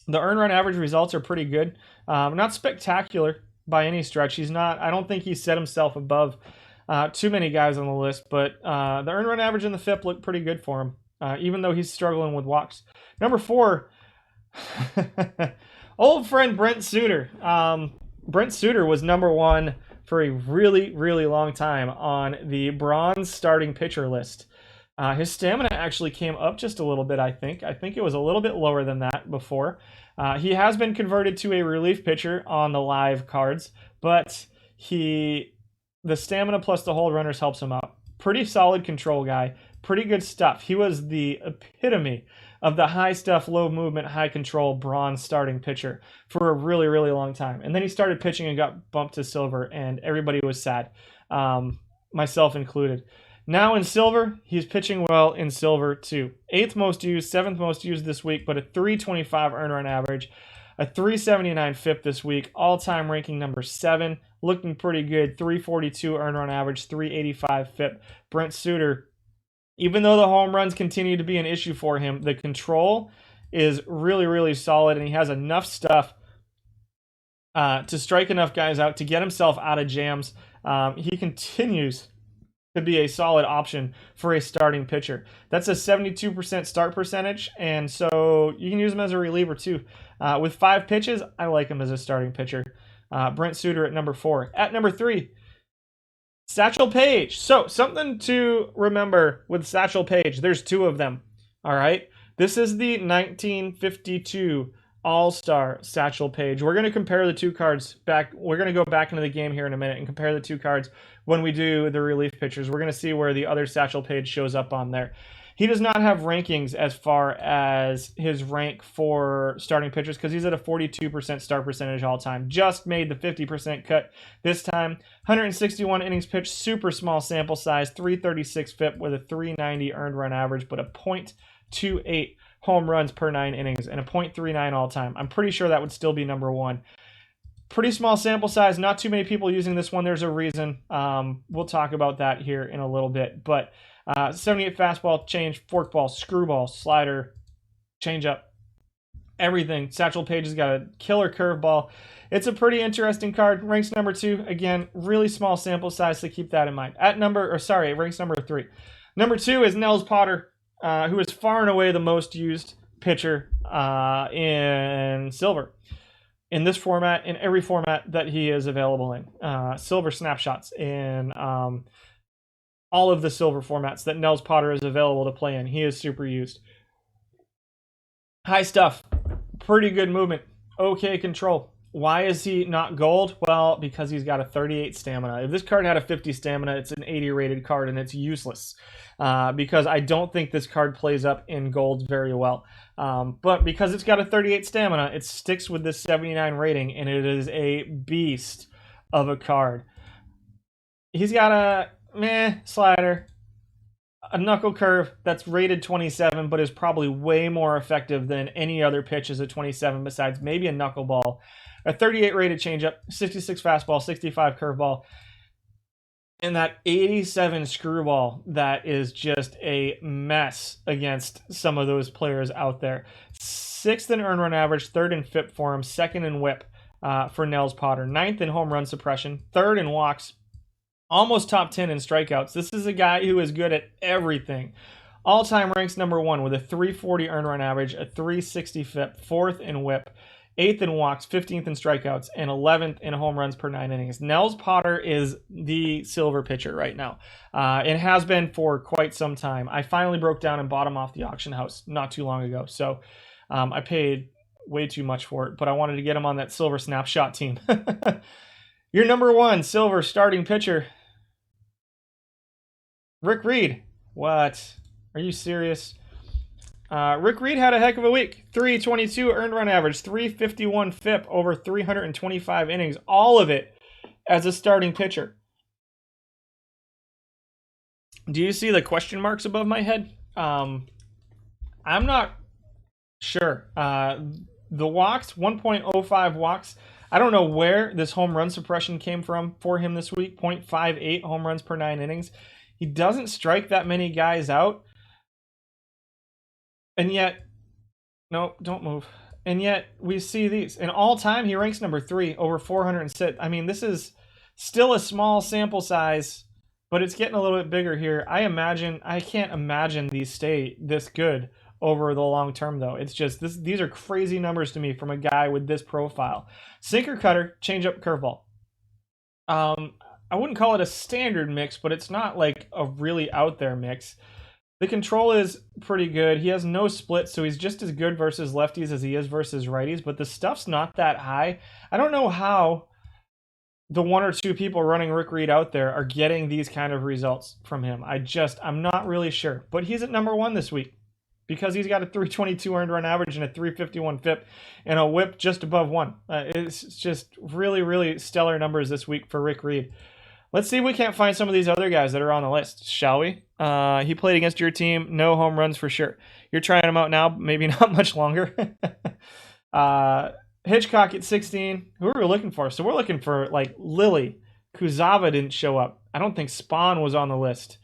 The earned run average results are pretty good. Not spectacular by any stretch. I don't think he's set himself above too many guys on the list, but the earned run average and the FIP look pretty good for him, even though he's struggling with walks. Number 4, old friend Brent Suter. Brent Suter was number 1 for a really, really long time on the bronze starting pitcher list. His stamina actually came up just a little bit, I think. I think it was a little bit lower than that before. He has been converted to a relief pitcher on the live cards, but the stamina plus the hold runners helps him out. Pretty solid control guy. Pretty good stuff. He was the epitome of the high stuff, low movement, high control bronze starting pitcher for a really, really long time. And then he started pitching and got bumped to silver, and everybody was sad, myself included. Now in silver, he's pitching well in silver too. 8th most used, 7th most used this week, but a 325 earned run average, a 379 FIP this week, all-time ranking number 7, looking pretty good, 342 earned run average, 385 FIP. Brent Suter, even though the home runs continue to be an issue for him, the control is really, really solid, and he has enough stuff to strike enough guys out to get himself out of jams. He continues to be a solid option for a starting pitcher. That's a 72% start percentage, and so you can use him as a reliever too. With 5 pitches, I like him as a starting pitcher. Brent Suter at number 4. At number 3, Satchel Paige. So, something to remember with Satchel Paige. There's two of them. All right. This is the 1952 All-Star Satchel Paige. We're going to compare the two cards back. We're going to go back into the game here in a minute and compare the two cards when we do the relief pictures. We're going to see where the other Satchel Paige shows up on there. He does not have rankings as far as his rank for starting pitchers because he's at a 42% start percentage all time. Just made the 50% cut this time. 161 innings pitched, super small sample size, 336 FIP with a 390 earned run average, but a .28 home runs per 9 innings and a .39 all time. I'm pretty sure that would still be number one. Pretty small sample size, not too many people using this one. There's a reason. We'll talk about that here in a little bit, but 78 fastball, change, forkball, screwball, slider, changeup, everything. Satchel Paige has got a killer curveball. It's a pretty interesting card. Ranks number 2. Again, really small sample size, so keep that in mind. It ranks number 3. Number 2 is Nels Potter, who is far and away the most used pitcher in Silver. In this format, in every format that he is available in. Silver snapshots in all of the Silver formats that Nels Potter is available to play in. He is super used. High stuff. Pretty good movement. Okay control. Why is he not gold? Well, because he's got a 38 stamina. If this card had a 50 stamina, it's an 80 rated card and it's useless. Because I don't think this card plays up in gold very well. But because it's got a 38 stamina, it sticks with this 79 rating and it is a beast of a card. He's got a slider, a knuckle curve that's rated 27, but is probably way more effective than any other pitch as a 27 besides maybe a knuckleball. A 38 rated changeup, 66 fastball, 65 curveball, and that 87 screwball that is just a mess against some of those players out there. 6th in earned run average, 3rd in FIP for him, 2nd in WHIP for Nels Potter, 9th in home run suppression, 3rd in walks, almost top 10 in strikeouts. This is a guy who is good at everything. All-time ranks number 1 with a 340 earned run average, a 360 FIP, 4th in WHIP, 8th in walks, 15th in strikeouts, and 11th in home runs per 9 innings. Nels Potter is the Silver pitcher right now. It has been for quite some time. I finally broke down and bought him off the auction house not too long ago. So I paid way too much for it, but I wanted to get him on that Silver snapshot team. Your number 1 Silver starting pitcher, Rick Reed. What? Are you serious? Rick Reed had a heck of a week. 322 earned run average, 351 FIP over 325 innings. All of it as a starting pitcher. Do you see the question marks above my head? I'm not sure. The walks, 1.05 walks. I don't know where this home run suppression came from for him this week. 0.58 home runs per 9 innings. He doesn't strike that many guys out. And yet, no, don't move. And yet, we see these. In all time, he ranks number 3 over 406. I mean, this is still a small sample size, but it's getting a little bit bigger here. I can't imagine these stay this good over the long term, though. It's just, these are crazy numbers to me from a guy with this profile. Sinker cutter, changeup curveball. I wouldn't call it a standard mix, but it's not like a really out there mix. The control is pretty good. He has no split, so he's just as good versus lefties as he is versus righties, but the stuff's not that high. I don't know how the 1 or 2 people running Rick Reed out there are getting these kind of results from him. I'm not really sure. But he's at number 1 this week because he's got a 322 earned run average and a 351 FIP and a WHIP just above 1. It's just really, really stellar numbers this week for Rick Reed. Let's see if we can't find some of these other guys that are on the list, shall we? He played against your team. No home runs for sure. You're trying him out now, maybe not much longer. Hitchcock at 16. Who are we looking for? So we're looking for like Lily. Kuzava didn't show up. I don't think Spawn was on the list.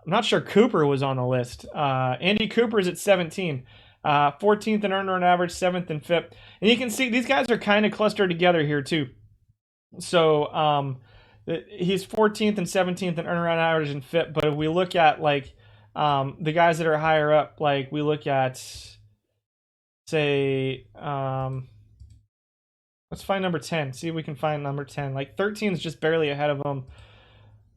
I'm not sure Cooper was on the list. Andy Cooper's at 17. 14th in earned run average, 7th in FIP. And you can see these guys are kind of clustered together here too. So he's 14th and 17th in earned run average and FIP. But if we look at like the guys that are higher up, like we look at, say, let's find number 10. See if we can find number 10. Like 13 is just barely ahead of him.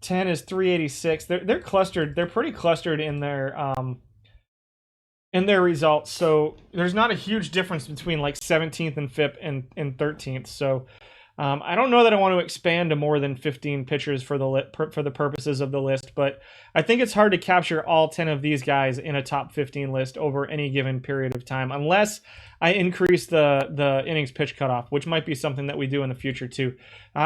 10 is 386. They're clustered. They're pretty clustered in their results. So there's not a huge difference between like 17th and 5th and 13th. So I don't know that I want to expand to more than 15 pitchers for the purposes of the list, but I think it's hard to capture all 10 of these guys in a top 15 list over any given period of time, unless I increase the innings pitch cutoff, which might be something that we do in the future too.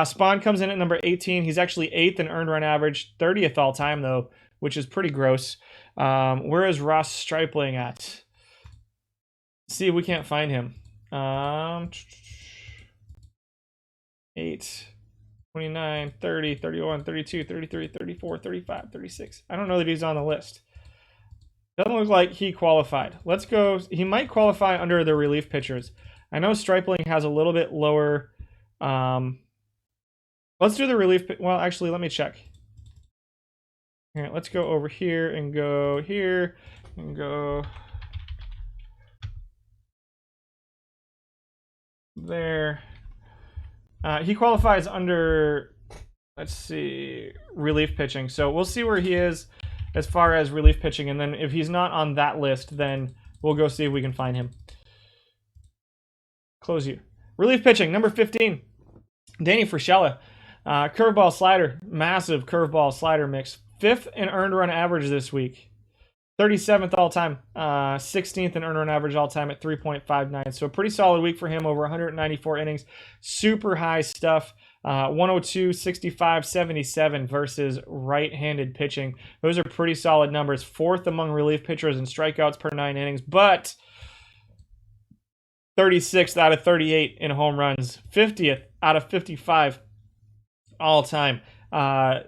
Spawn comes in at number 18. He's actually 8th in earned run average, 30th all time though, which is pretty gross. Where is Ross Stripling at? See if we can't find him. 8, 29, 30, 31, 32, 33, 34, 35, 36. I don't know that he's on the list. Doesn't look like he qualified. Let's go. He might qualify under the relief pitchers. I know Stripling has a little bit lower. Let's do the relief. Well, actually, let me check. Here, let's go over here and go here and go there. He qualifies under, let's see, relief pitching. So we'll see where he is as far as relief pitching. And then if he's not on that list, then we'll go see if we can find him. Close you. Relief pitching, number 15, Danny Frischella. Curveball slider, massive curveball slider mix. 5th in earned run average this week. 37th all time, 16th in earned run average all time at 3.59. So a pretty solid week for him, over 194 innings. Super high stuff. 102, 65, 77 versus right-handed pitching. Those are pretty solid numbers. 4th among relief pitchers in strikeouts per 9 innings, but 36th out of 38 in home runs. 50th out of 55 all time.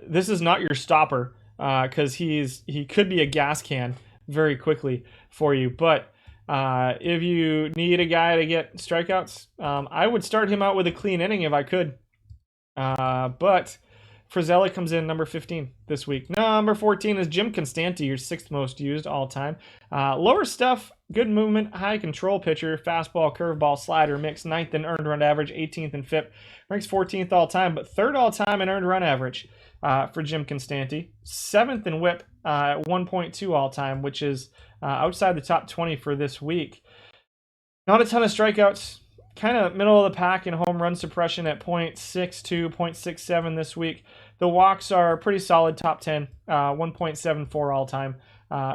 This is not your stopper. Because he could be a gas can very quickly for you. But if you need a guy to get strikeouts, I would start him out with a clean inning if I could. But Frizzella comes in number 15 this week. Number 14 is Jim Constanti, your 6th most used all time. Lower stuff, good movement, high control pitcher, fastball, curveball, slider mix, 9th in earned run average, 18th in FIP, ranks 14th all time, but 3rd all time in earned run average. For Jim Constanti, 7th in whip, 1.2 all time, which is outside the top 20 for this week. Not a ton of strikeouts, kind of middle of the pack in home run suppression at 0.62, 0.67 this week. The walks are pretty solid, top 10, 1.74 all time,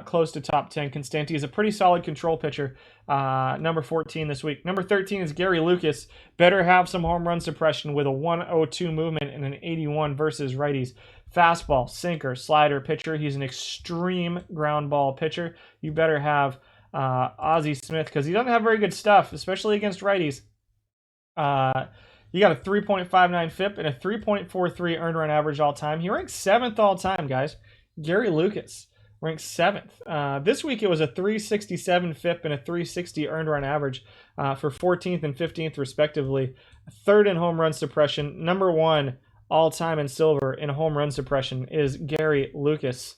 close to top 10. Constanti is a pretty solid control pitcher, number 14 this week. Number 13 is Gary Lucas. Better have some home run suppression with a 102 movement and an 81 versus righties. Fastball, sinker, slider pitcher. He's an extreme ground ball pitcher. You better have Ozzie Smith because he doesn't have very good stuff, especially against righties. You got a 3.59 FIP and a 3.43 earned run average all time. He ranks 7th all time, guys. Gary Lucas ranks 7th. This week it was a 367 FIP and a 360 earned run average for 14th and 15th respectively. 3rd in home run suppression. Number 1 all time in silver in home run suppression is Gary Lucas.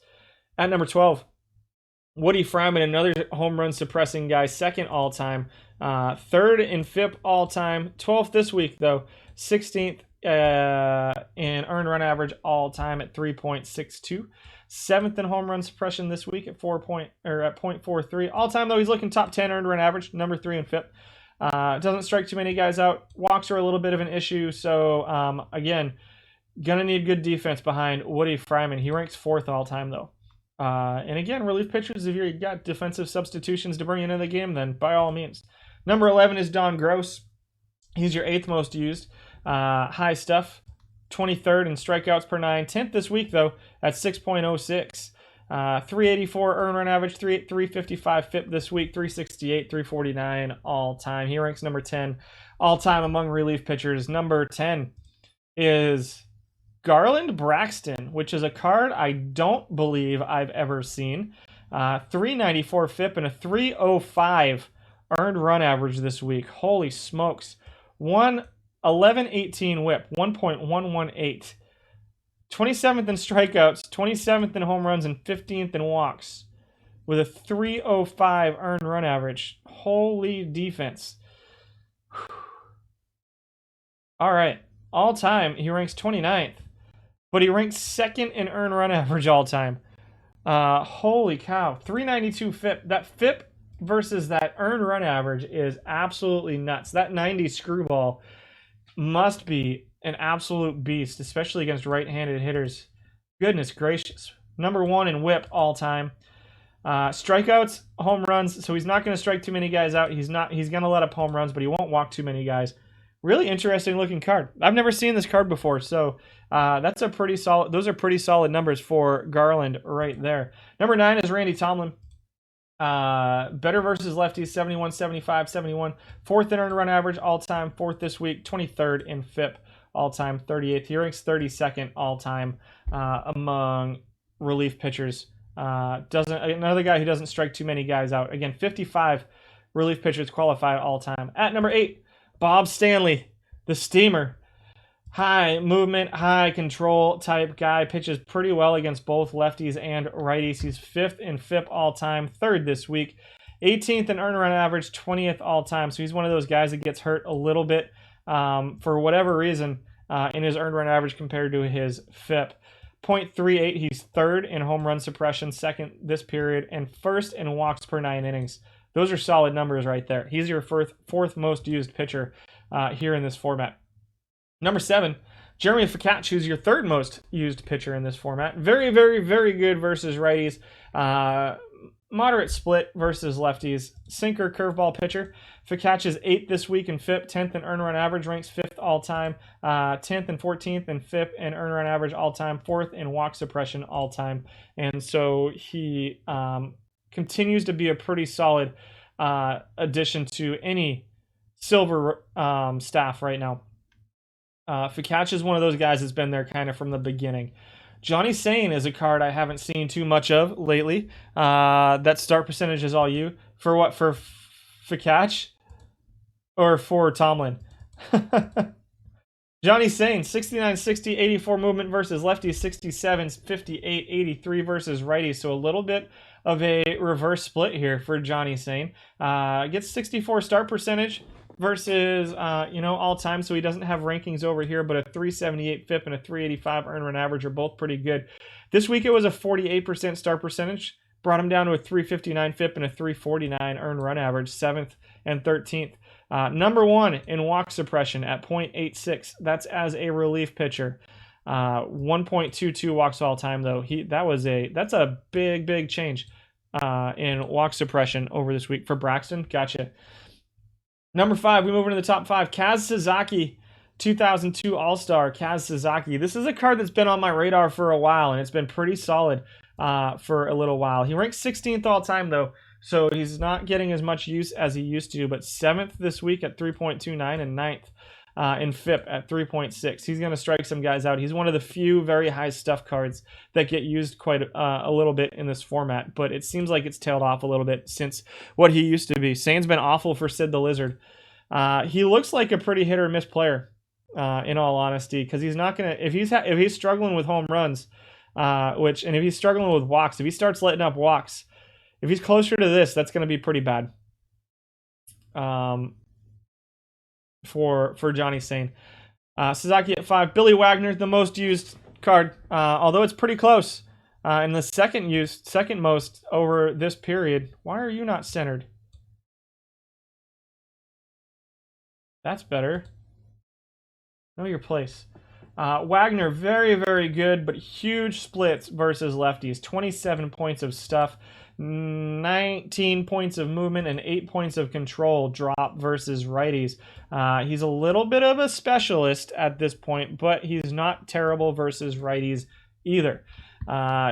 At number 12, Woody Fryman, another home run suppressing guy, 2nd all time. 3rd in FIP all time. 12th this week though. 16th in earned run average all time at 3.62. 7th in home run suppression this week at 0.43 all time though. He's looking top 10 earned run average, number 3 in FIP. Doesn't strike too many guys out. Walks are a little bit of an issue. So again, gonna need good defense behind Woody Fryman. He ranks 4th all time though. And again, relief pitchers, if you've got defensive substitutions to bring into the game, then by all means. Number 11 is Don Gross. He's your 8th most used. High stuff. 23rd in strikeouts per 9. 10th this week, though, at 6.06. 384 earned run average, 355 FIP this week, 368, 349 all time. He ranks number 10 all time among relief pitchers. Number 10 is Garland Braxton, which is a card I don't believe I've ever seen. 394 FIP and a 305 earned run average this week. Holy smokes. 11-18 whip, 1.118. 27th in strikeouts, 27th in home runs, and 15th in walks with a 305 earned run average. Holy defense. All right. All time, he ranks 29th. but he ranks second in earned run average all time. Holy cow, 392 FIP. That FIP versus that earned run average is absolutely nuts. That 90 screwball must be an absolute beast, especially against right-handed hitters. Goodness gracious. Number 1 in whip all time. Strikeouts, home runs, so he's not going to strike too many guys out. He's going to let up home runs, but he won't walk too many guys. Really interesting looking card. I've never seen this card before, so that's a pretty solid. Those are pretty solid numbers for Garland right there. Number 9 is Randy Tomlin. Better versus lefties, 71, 75, 71. 4th in earned run average all time, 4th this week, 23rd in FIP all time, 38th. He ranks 32nd all time among relief pitchers. Another guy who doesn't strike too many guys out. Again, 55 relief pitchers qualify all time. At number 8, Bob Stanley, the Steamer. High movement, high control type guy. Pitches pretty well against both lefties and righties. He's 5th in FIP all time, 3rd this week. 18th in earned run average, 20th all time. So he's one of those guys that gets hurt a little bit for whatever reason in his earned run average compared to his FIP. .38, he's 3rd in home run suppression, 2nd this period, and 1st in walks per 9 innings. Those are solid numbers right there. He's your 4th most used pitcher here in this format. Number 7, Jeremy Ficacci, who's your 3rd most used pitcher in this format. Very, very, very good versus righties. Moderate split versus lefties. Sinker curveball pitcher. Ficacci's 8th this week in FIP, 10th in earned run average, ranks 5th all time, 10th and 14th in FIP and earned run average all time, 4th in walk suppression all time. And so he continues to be a pretty solid addition to any silver staff right now. Ficacci is one of those guys that's been there kind of from the beginning. Johnny Sane is a card I haven't seen too much of lately. That start percentage is all you. For what? For Ficacci? Or for Tomlin? Johnny Sane, 69, 60, 84 movement versus lefties, 67, 58, 83 versus righties. So a little bit of a reverse split here for Johnny Sane. Gets 64 start percentage versus, all time. So he doesn't have rankings over here, but a 378 FIP and a 385 earned run average are both pretty good. This week it was a 48% start percentage. Brought him down to a 359 FIP and a 349 earned run average, 7th and 13th. Number 1 in walk suppression at .86. That's as a relief pitcher. 1.22 walks all time though. That's a big change in walk suppression over this week for Braxton. Gotcha. Number 5, we move into the top 5. Kaz Sasaki, 2002 All-Star. Kaz Sasaki. This is a card that's been on my radar for a while, and it's been pretty solid for a little while. He ranks 16th all time though, so he's not getting as much use as he used to, but 7th this week at 3.29 and 9th in FIP at 3.6. He's going to strike some guys out. He's one of the few very high stuff cards that get used quite a little bit in this format, but it seems like it's tailed off a little bit since what he used to be. Sane's been awful for Sid the Lizard. He looks like a pretty hit or miss player, in all honesty, because he's not going to, if he's struggling with home runs, and if he's struggling with walks, if he starts letting up walks, if he's closer to this, that's going to be pretty bad for Johnny Sane. Sasaki at 5. Billy Wagner, the most used card, although it's pretty close. And the second most over this period. Why are you not centered? That's better. Know your place. Wagner, very, very good, but huge splits versus lefties. 27 points of stuff, 19 points of movement, and 8 points of control drop versus righties. He's a little bit of a specialist at this point, but he's not terrible versus righties either.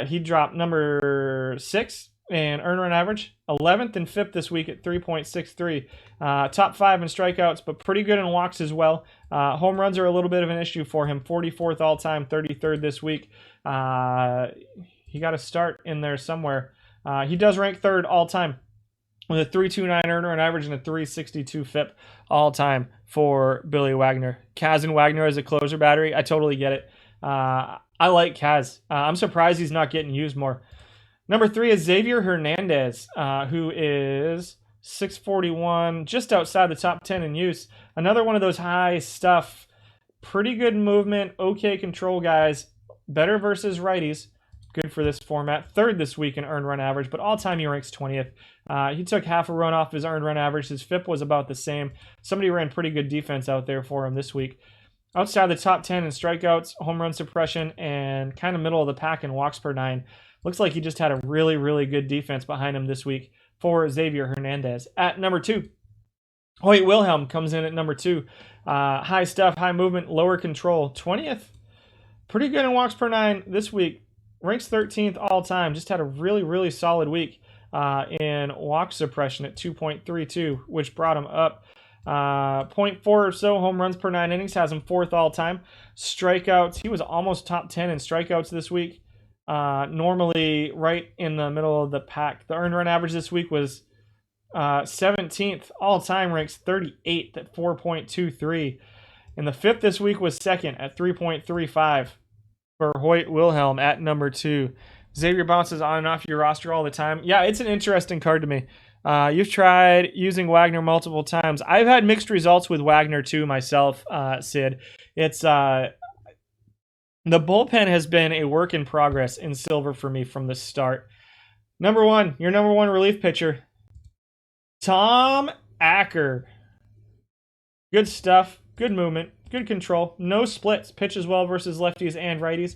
He dropped number 6 in earned run average, 11th and 5th this week at 3.63. Top 5 in strikeouts, but pretty good in walks as well. Home runs are a little bit of an issue for him. 44th all time, 33rd this week. He got a start in there somewhere. He does rank 3rd all time with a 3.29 earned run average and a 3.62 FIP all time for Billy Wagner. Kaz and Wagner as a closer battery, I totally get it. I like Kaz. I'm surprised he's not getting used more. Number 3 is Xavier Hernandez, who is 641, just outside the top 10 in use. Another one of those high stuff, pretty good movement, okay control guys. Better versus righties. Good for this format. Third this week in earned run average, but all-time he ranks 20th. He took half a run off his earned run average. His FIP was about the same. Somebody ran pretty good defense out there for him this week. Outside the top 10 in strikeouts, home run suppression, and kind of middle of the pack in walks per 9. Looks like he just had a really, really good defense behind him this week for Xavier Hernandez. At number 2, Hoyt Wilhelm comes in at number 2. High stuff, high movement, lower control. 20th. Pretty good in walks per 9 this week. Ranks 13th all time. Just had a really, really solid week in walk suppression at 2.32, which brought him up 0.4 or so home runs per 9 innings. Has him 4th all time. Strikeouts, he was almost top 10 in strikeouts this week. Normally right in the middle of the pack. The earned run average this week was 17th all time. Ranks 38th at 4.23. And the 5th this week was 2nd at 3.35. For Hoyt Wilhelm at number 2. Xavier bounces on and off your roster all the time. Yeah, it's an interesting card to me. You've tried using Wagner multiple times. I've had mixed results with Wagner too myself, Sid. It's the bullpen has been a work in progress in silver for me from the start. Number 1, your number 1 relief pitcher, Tom Acker. Good stuff, good movement. Good control. No splits. Pitches well versus lefties and righties.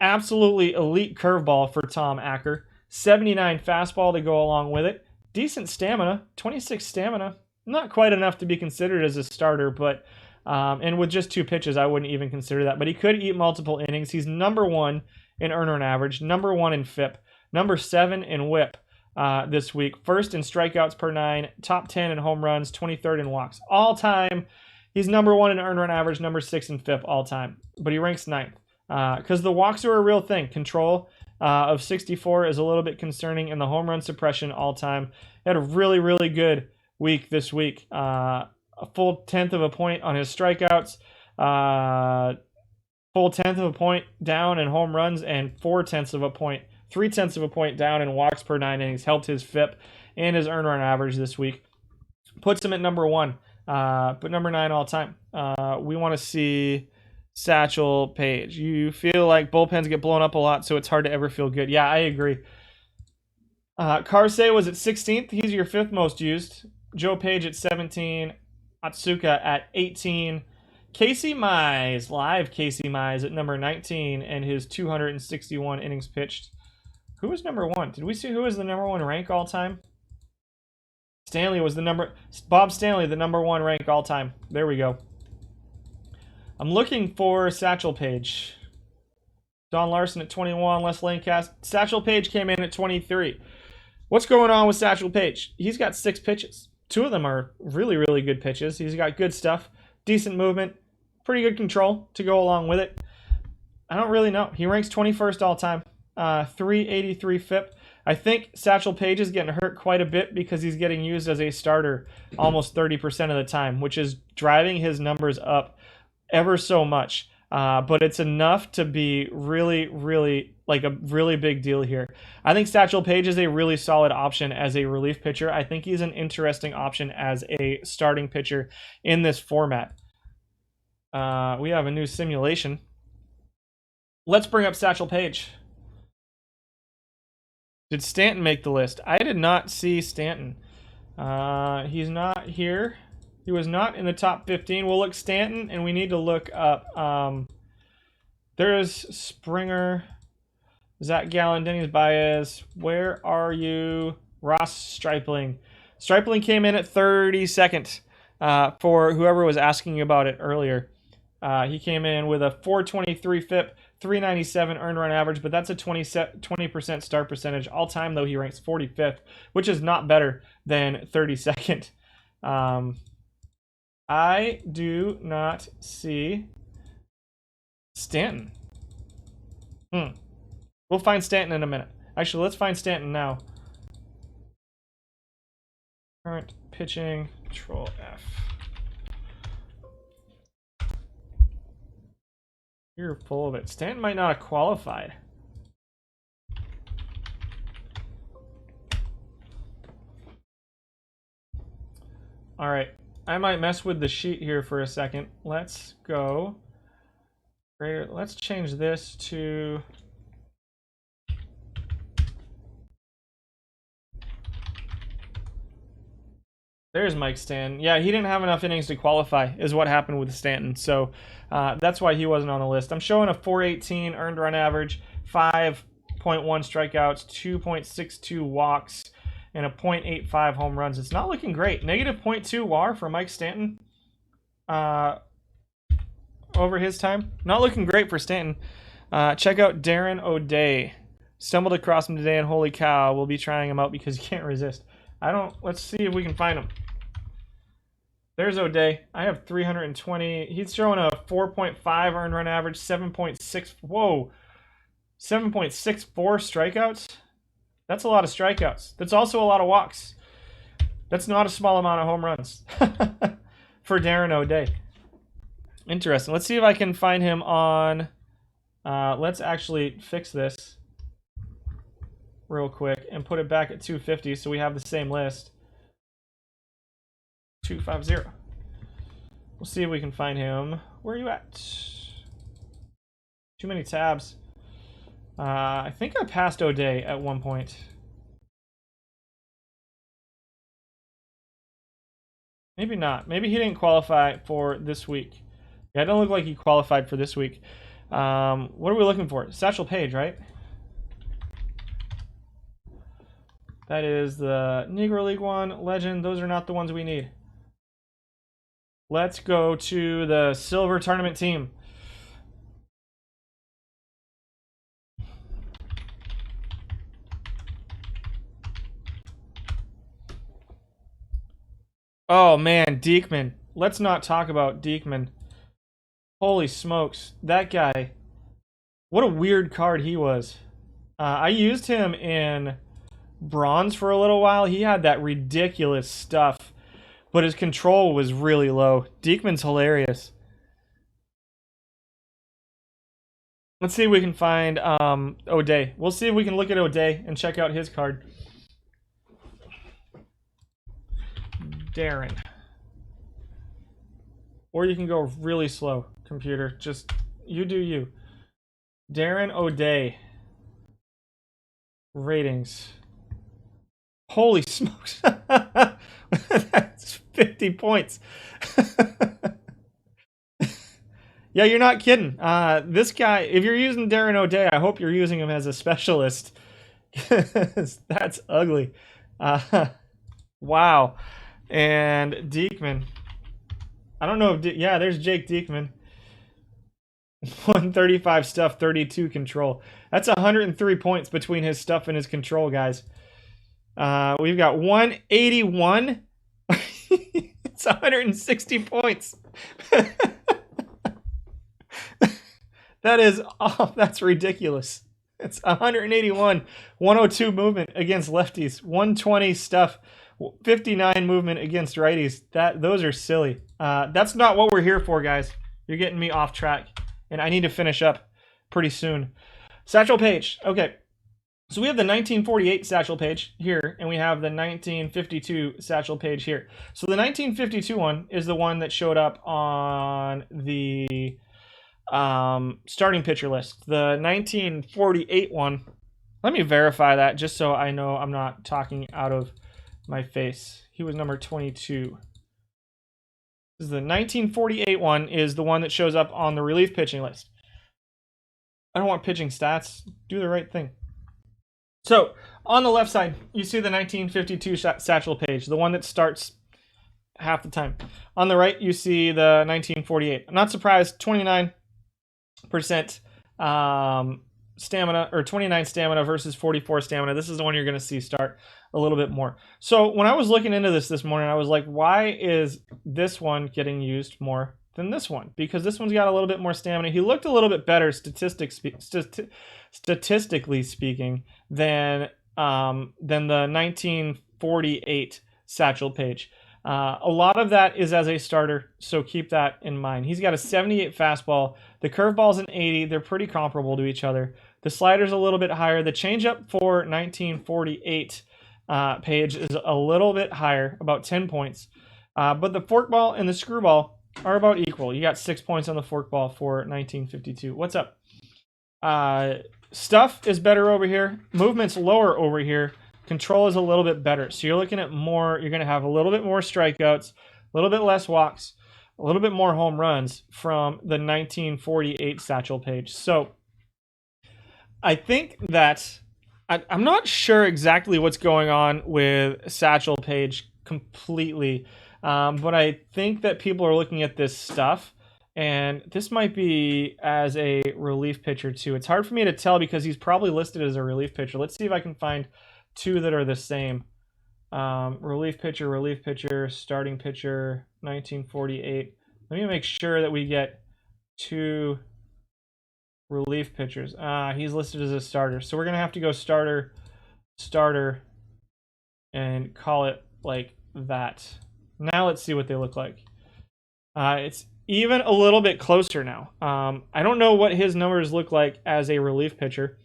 Absolutely elite curveball for Tom Acker. 79 fastball to go along with it. Decent stamina. 26 stamina. Not quite enough to be considered as a starter, but and with just 2 pitches, I wouldn't even consider that. But he could eat multiple innings. He's number 1 in earned run average. Number 1 in FIP. Number 7 in WHIP this week. First in strikeouts per 9. Top 10 in home runs. 23rd in walks. All time. He's number 1 in earned run average, number 6 in FIP all time, but he ranks 9th because the walks are a real thing. Control of 64 is a little bit concerning, and the home run suppression all time. He had a really, really good week this week. A full 1/10 of a point on his strikeouts, full 1/10 of a point down in home runs, and 4/10 of a point, 3/10 of a point down in walks per 9 innings. Helped his FIP and his earned run average this week. Puts him at number 1. But number 9 all time. We want to see Satchel Paige. You feel like bullpens get blown up a lot, so it's hard to ever feel good. Yeah, I agree. Karsay was at 16th. He's your 5th most used. Joe Page at 17. Atsuka at 18. Casey Mize, live Casey Mize at number 19 and his 261 innings pitched. Who was number 1? Did we see who was the number 1 rank all time? Stanley was Bob Stanley, the number 1 rank all time. There we go. I'm looking for Satchel Paige. Don Larson at 21, Les Lanecast. Satchel Paige came in at 23. What's going on with Satchel Paige? He's got 6 pitches. 2 of them are really, really good pitches. He's got good stuff, decent movement, pretty good control to go along with it. I don't really know. He ranks 21st all time. 383 FIP. I think Satchel Paige is getting hurt quite a bit because he's getting used as a starter almost 30% of the time, which is driving his numbers up ever so much. But it's enough to be really, really like a really big deal here. I think Satchel Paige is a really solid option as a relief pitcher. I think he's an interesting option as a starting pitcher in this format. We have a new simulation. Let's bring up Satchel Paige. Did Stanton make the list? I did not see Stanton. He's not here. He was not in the top 15. We'll look Stanton, and we need to look up. There's Springer, Zach Gallen, Dennis Baez. Where are you? Ross Stripling. Stripling came in at 32nd for whoever was asking about it earlier. He came in with a 423 FIP, 397 earned run average, but that's a 20% start percentage. All time, though, he ranks 45th, which is not better than 32nd. I do not see Stanton. We'll find Stanton in a minute. Actually, let's find Stanton now. Current pitching, Control F. You're full of it. Stanton might not have qualified. All right. I might mess with the sheet here for a second. Let's go greater. Let's change this to... There's Mike Stanton. Yeah, he didn't have enough innings to qualify, is what happened with Stanton. So that's why he wasn't on the list. I'm showing a 418 earned run average, 5.1 strikeouts, 2.62 walks, and a .85 home runs. It's not looking great. Negative .2 WAR for Mike Stanton over his time. Not looking great for Stanton. Check out Darren O'Day. Stumbled across him today, and holy cow, we'll be trying him out because he can't resist. Let's see if we can find him. There's O'Day. I have 320. He's showing a 4.5 earned run average, 7.6. Whoa. 7.64 strikeouts. That's a lot of strikeouts. That's also a lot of walks. That's not a small amount of home runs for Darren O'Day. Interesting. Let's see if I can find him on... let's actually fix this real quick and put it back at 250 so we have the same list. 250. We'll see if we can find him. Where are you at? Too many tabs. I think I passed O'Day at one point. Maybe not. Maybe he didn't qualify for this week. Yeah, it don't look like he qualified for this week. What are we looking for? Satchel Paige, right? That is the Negro League one. Legend. Those are not the ones we need. Let's go to the Silver Tournament team. Oh, man, Diekman. Let's not talk about Diekman. Holy smokes. That guy. What a weird card he was. I used him in bronze for a little while. He had that ridiculous stuff, but his control was really low. Diekman's hilarious. Let's see if we can find O'Day. We'll see if we can look at O'Day and check out his card. Darren. Or you can go really slow, computer. Just, you do you. Darren O'Day. Ratings. Holy smokes. That's 50 points. Yeah, you're not kidding. This guy, if you're using Darren O'Day, I hope you're using him as a specialist. That's ugly. Wow. And Diekman. I don't know if... yeah, there's Jake Diekman. 135 stuff, 32 control. That's 103 points between his stuff and his control, guys. We've got 181. It's 160 points. That is... oh, that's ridiculous. It's 181. 102 movement against lefties. 120 stuff. 59 movement against righties. Those are silly. That's not what we're here for, guys. You're getting me off track, and I need to finish up pretty soon. Satchel Paige. Okay, so we have the 1948 Satchel Paige here, and we have the 1952 Satchel Paige here. So the 1952 one is the one that showed up on the starting pitcher list. The 1948 one, let me verify that just so I know I'm not talking out of my face. He was number 22. This is the 1948 one, is the one that shows up on the relief pitching list. I don't want pitching stats. Do the right thing. So on the left side, you see the 1952 Satchel Paige, the one that starts half the time. On the right, you see the 1948. I'm not surprised. 29% stamina, or 29 stamina versus 44 stamina. This is the one you're going to see start a little bit more. So when I was looking into this morning, I was like, why is this one getting used more than this one? Because this one's got a little bit more stamina. He looked a little bit better statistically speaking than the 1948 Satchel Paige. A lot of that is as a starter, so keep that in mind. He's got a 78 fastball. The curveball's an 80. They're pretty comparable to each other. The slider's a little bit higher. The changeup for 1948 Paige is a little bit higher, about 10 points. But the forkball and the screwball are about equal. You got 6 points on the forkball for 1952. What's up? Stuff is better over here. Movement's lower over here. Control is a little bit better. So you're looking at more, you're going to have a little bit more strikeouts, a little bit less walks, a little bit more home runs from the 1948 Satchel Paige. So I think that I'm not sure exactly what's going on with Satchel Paige completely, but I think that people are looking at this stuff, and this might be as a relief pitcher too. It's hard for me to tell because he's probably listed as a relief pitcher. Let's see if I can find two that are the same. Relief pitcher, starting pitcher, 1948. Let me make sure that we get two relief pitchers. He's listed as a starter. So we're going to have to go starter, and call it like that. Now let's see what they look like. It's even a little bit closer now. I don't know what his numbers look like as a relief pitcher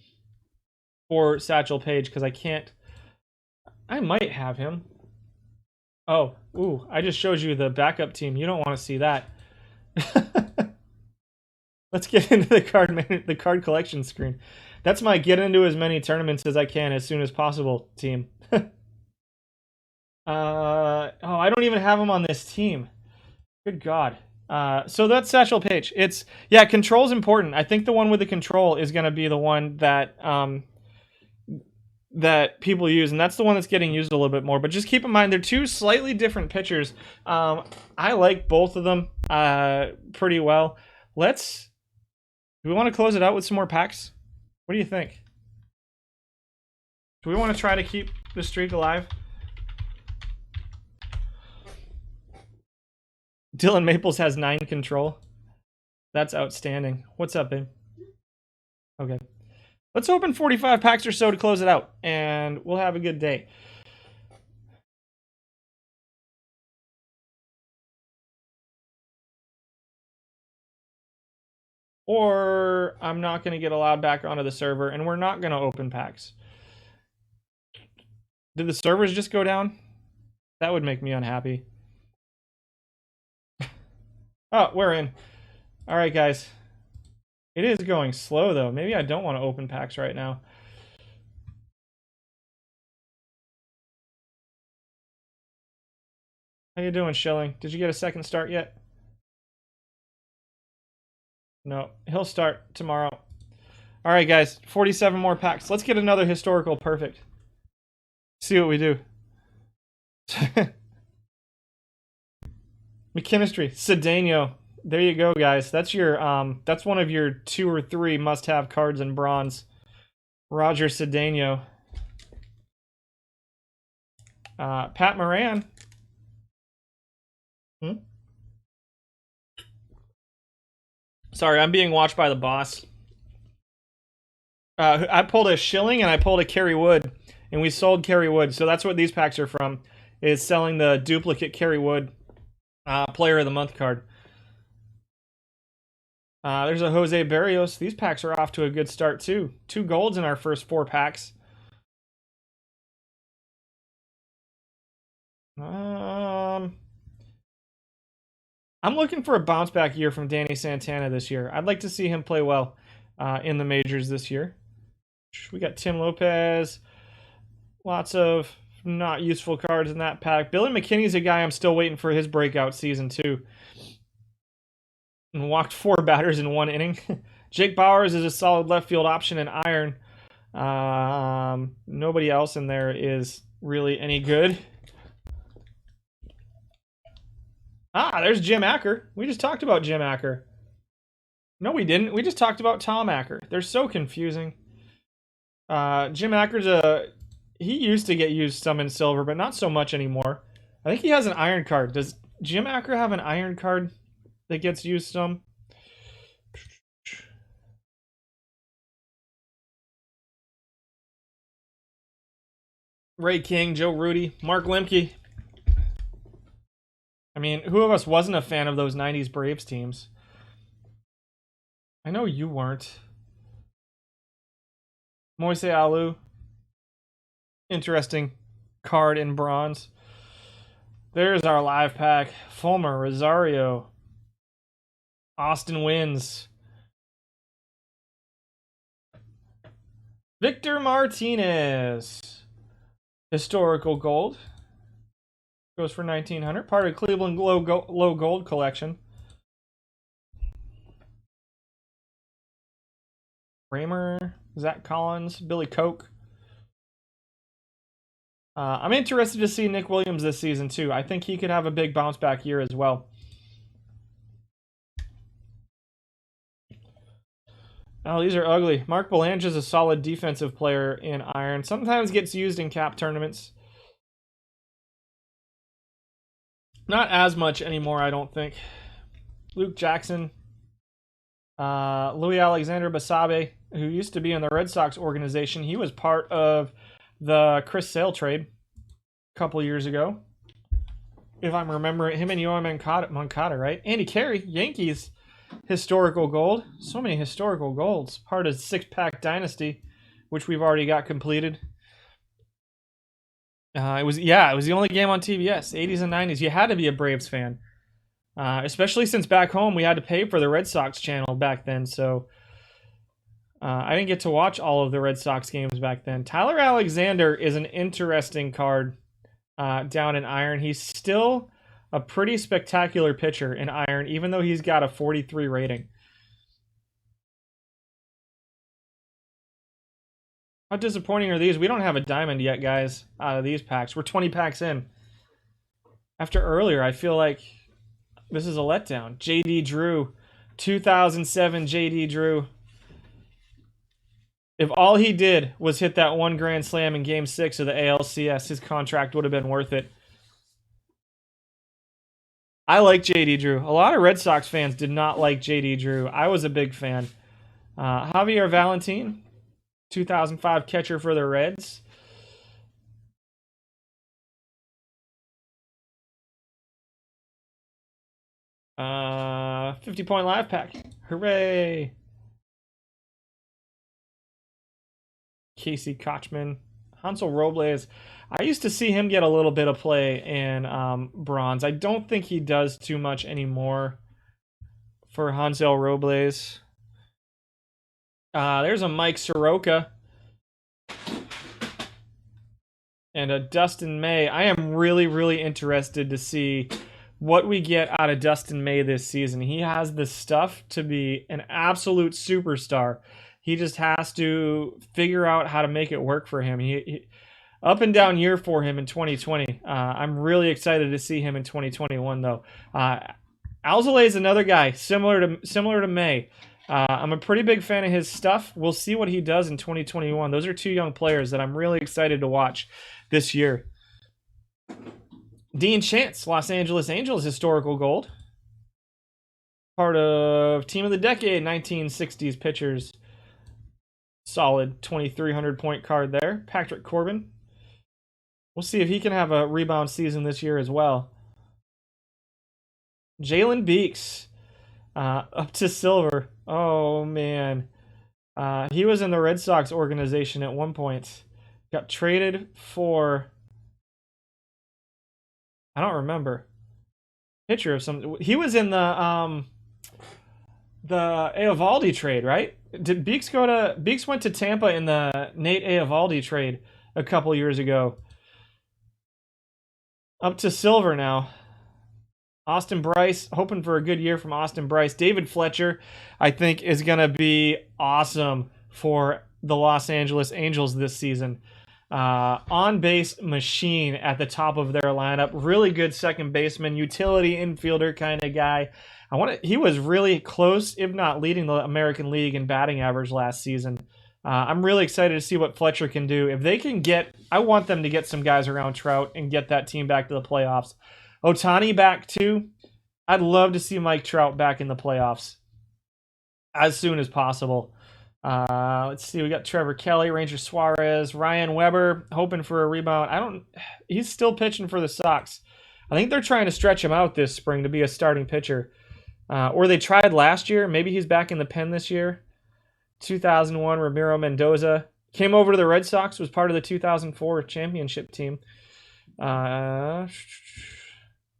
for Satchel Paige because I can't. I might have him. Oh, ooh, I just showed you the backup team. You don't want to see that. Let's get into the card collection screen. That's my get into as many tournaments as I can as soon as possible team. I don't even have him on this team. Good God. So that's Satchel Paige. Control's important. I think the one with the control is going to be the one that that people use, and that's the one that's getting used a little bit more. But just keep in mind, they're two slightly different pitchers. I like both of them pretty well. Do we want to close it out with some more packs? What do you think? Do we want to try to keep the streak alive? Dylan Maples has 9 control. That's outstanding. What's up, babe? Okay. Let's open 45 packs or so to close it out, and we'll have a good day. Or I'm not going to get allowed back onto the server, and we're not going to open packs. Did the servers just go down? That would make me unhappy. Oh, we're in. All right, guys. It is going slow, though. Maybe I don't want to open packs right now. How you doing, Schilling? Did you get a second start yet? No, he'll start tomorrow. All right, guys, 47 more packs. Let's get another historical perfect. See what we do. McKinstry, Cedeno. There you go, guys. That's your that's one of your 2 or 3 must-have cards in bronze. Roger Cedeno. Pat Moran. Sorry, I'm being watched by the boss. I pulled a Schilling and I pulled a Kerry Wood, and we sold Kerry Wood. So that's what these packs are from, is selling the duplicate Kerry Wood Player of the Month card. There's a Jose Barrios. These packs are off to a good start, too. 2 golds in our first 4 packs. I'm looking for a bounce back year from Danny Santana this year. I'd like to see him play well in the majors this year. We got Tim Lopez. Lots of not useful cards in that pack. Billy McKinney's a guy I'm still waiting for his breakout season, too. And walked 4 batters in 1 inning. Jake Bowers is a solid left field option in iron. Nobody else in there is really any good. There's Jim Acker. We just talked about Jim Acker. No, we didn't. We just talked about Tom Acker. They're so confusing. Jim Acker's he used to get used some in silver, but not so much anymore. I think he has an iron card. Does Jim Acker have an iron card that gets used some? Ray King, Joe Rudy, Mark Lemke. I mean, who of us wasn't a fan of those 90s Braves teams? I know you weren't. Moise Alou. Interesting card in bronze. There's our live pack. Fulmer, Rosario, Austin wins. Victor Martinez. Historical gold. Goes for 1900. Part of Cleveland low gold collection. Kramer, Zach Collins, Billy Koch. I'm interested to see Nick Williams this season too. I think he could have a big bounce back year as well. Oh, these are ugly. Mark Belanger is a solid defensive player in Iron. Sometimes gets used in cap tournaments. Not as much anymore, I don't think. Luke Jackson. Louis Alexander Basabe, who used to be in the Red Sox organization. He was part of the Chris Sale trade a couple years ago. If I'm remembering, him and Yoan Moncada, right? Andy Carey, Yankees, historical gold. So many historical golds. Part of six-pack dynasty, which we've already got completed. It was the only game on TBS, 80s and 90s. You had to be a Braves fan. Especially since back home we had to pay for the Red Sox channel back then, so I didn't get to watch all of the Red Sox games back then. Tyler Alexander is an interesting card down in Iron. He's still a pretty spectacular pitcher in Iron, even though he's got a 43 rating. How disappointing are these? We don't have a diamond yet, guys, out of these packs. We're 20 packs in. After earlier, I feel like this is a letdown. J.D. Drew, 2007 J.D. Drew. If all he did was hit that one grand slam in Game 6 of the ALCS, his contract would have been worth it. I like J.D. Drew. A lot of Red Sox fans did not like J.D. Drew. I was a big fan. Javier Valentin, 2005 catcher for the Reds. Uh, 50-point live pack. Hooray! Casey Kochman. Hansel Robles. I used to see him get a little bit of play in bronze. I don't think he does too much anymore for Hansel Robles. There's a Mike Soroka. And a Dustin May. I am really, really interested to see what we get out of Dustin May this season. He has the stuff to be an absolute superstar. He just has to figure out how to make it work for him. He up and down year for him in 2020. I'm really excited to see him in 2021, though. Alzolay is another guy similar to May. I'm a pretty big fan of his stuff. We'll see what he does in 2021. Those are two young players that I'm really excited to watch this year. Dean Chance, Los Angeles Angels historical gold. Part of Team of the Decade, 1960s pitchers. Solid 2,300 point card there. Patrick Corbin. We'll see if he can have a rebound season this year as well. Jalen Beeks, up to silver. Oh, man. He was in the Red Sox organization at one point. Got traded for, I don't remember. Pitcher of some. He was in the Eovaldi trade, right? Did Beeks go to? Beeks went to Tampa in the Nate Eovaldi trade a couple years ago. Up to silver now. Austin Bryce, hoping for a good year from Austin Bryce. David Fletcher, I think, is going to be awesome for the Los Angeles Angels this season. On-base machine at the top of their lineup. Really good second baseman, utility infielder kind of guy. He was really close, if not leading the American League in batting average last season. I'm really excited to see what Fletcher can do. If they can I want them to get some guys around Trout and get that team back to the playoffs. Ohtani back too. I'd love to see Mike Trout back in the playoffs as soon as possible. Let's see. We got Trevor Kelly, Ranger Suarez, Ryan Weber, hoping for a rebound. He's still pitching for the Sox. I think they're trying to stretch him out this spring to be a starting pitcher. Or they tried last year. Maybe he's back in the pen this year. 2001, Ramiro Mendoza. Came over to the Red Sox, was part of the 2004 championship team.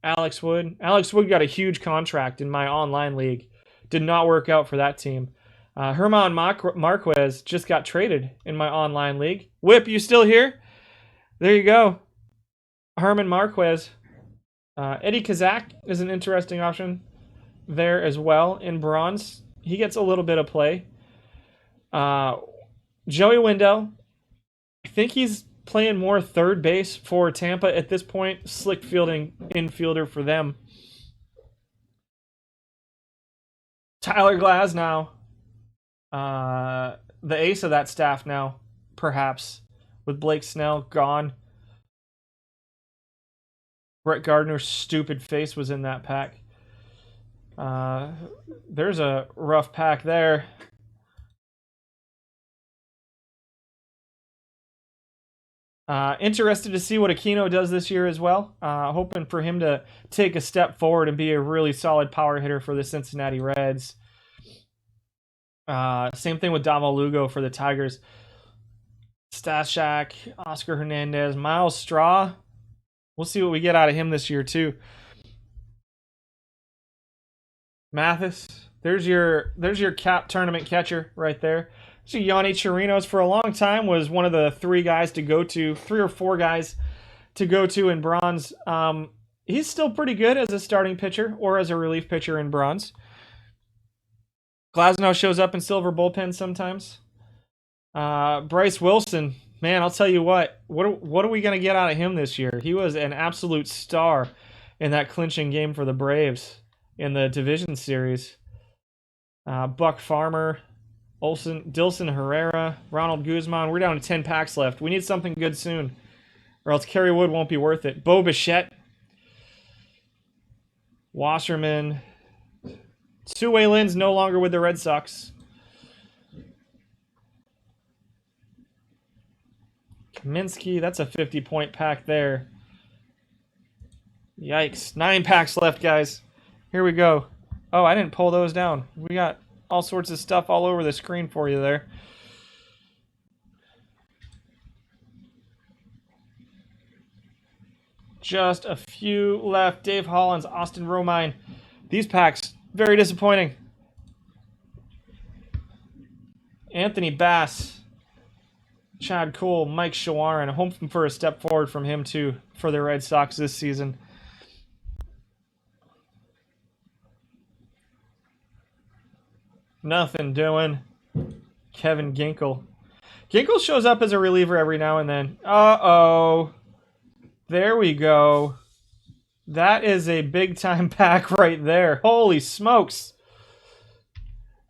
Alex Wood. Alex Wood got a huge contract in my online league. Did not work out for that team. Herman Marquez just got traded in my online league. Whip, you still here? There you go. Herman Marquez. Eddie Kazak is an interesting option there as well in bronze. He gets a little bit of play. Joey Wendell. I think he's playing more third base for Tampa at this point. Slick fielding infielder for them. Tyler Glasnow. The ace of that staff now, perhaps, with Blake Snell gone. Brett Gardner's stupid face was in that pack. There's a rough pack there. Interested to see what Aquino does this year as well. Hoping for him to take a step forward and be a really solid power hitter for the Cincinnati Reds. Same thing with Davo Lugo for the Tigers. Stashak, Oscar Hernandez, Miles Straw. We'll see what we get out of him this year too. Mathis, there's your cap tournament catcher right there. So Yanni Chirinos for a long time was one of the three or four guys to go to in bronze. He's still pretty good as a starting pitcher or as a relief pitcher in bronze. Glasnow shows up in silver bullpen sometimes. Bryce Wilson, man, I'll tell you what are we going to get out of him this year? He was an absolute star in that clinching game for the Braves in the division series. Buck Farmer, Dilson Herrera, Ronald Guzman. We're down to 10 packs left. We need something good soon, or else Kerry Wood won't be worth it. Bo Bichette, Wasserman. Sue-Wei Lin's no longer with the Red Sox. Kaminsky, that's a 50-point pack there. Yikes. 9 packs left, guys. Here we go. Oh, I didn't pull those down. We got all sorts of stuff all over the screen for you there. Just a few left. Dave Hollins, Austin Romine. These packs, very disappointing. Anthony Bass, Chad Cole, Mike Shawarin. Hoping for a step forward from him too for the Red Sox this season. Nothing doing. Kevin Ginkel. Ginkel shows up as a reliever every now and then. Uh-oh. There we go. That is a big-time pack right there. Holy smokes.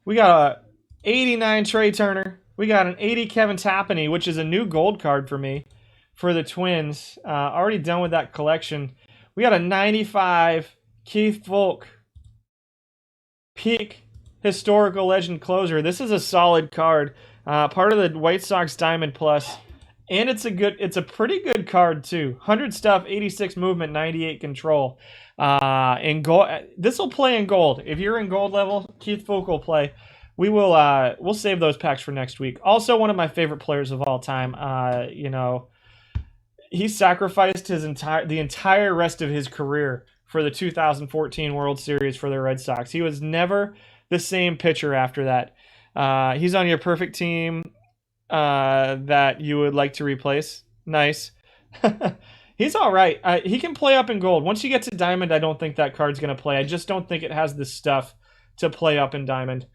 We got a 89 Trey Turner. We got an 80 Kevin Tapani, which is a new gold card for me for the Twins. Already done with that collection. We got a 95 Keith Volk. Peak historical legend closer. This is a solid card. Part of the White Sox Diamond Plus. And it's a pretty good card too. 100 stuff, 86 movement, 98 control. In gold, this will play in gold. If you're in gold level, Keith Volk will play. We'll save those packs for next week. Also, one of my favorite players of all time. He sacrificed the entire rest of his career for the 2014 World Series for the Red Sox. He was never the same pitcher after that. He's on your perfect team that you would like to replace. Nice. He's all right. He can play up in gold. Once you get to diamond, I don't think that card's going to play. I just don't think it has the stuff to play up in diamond.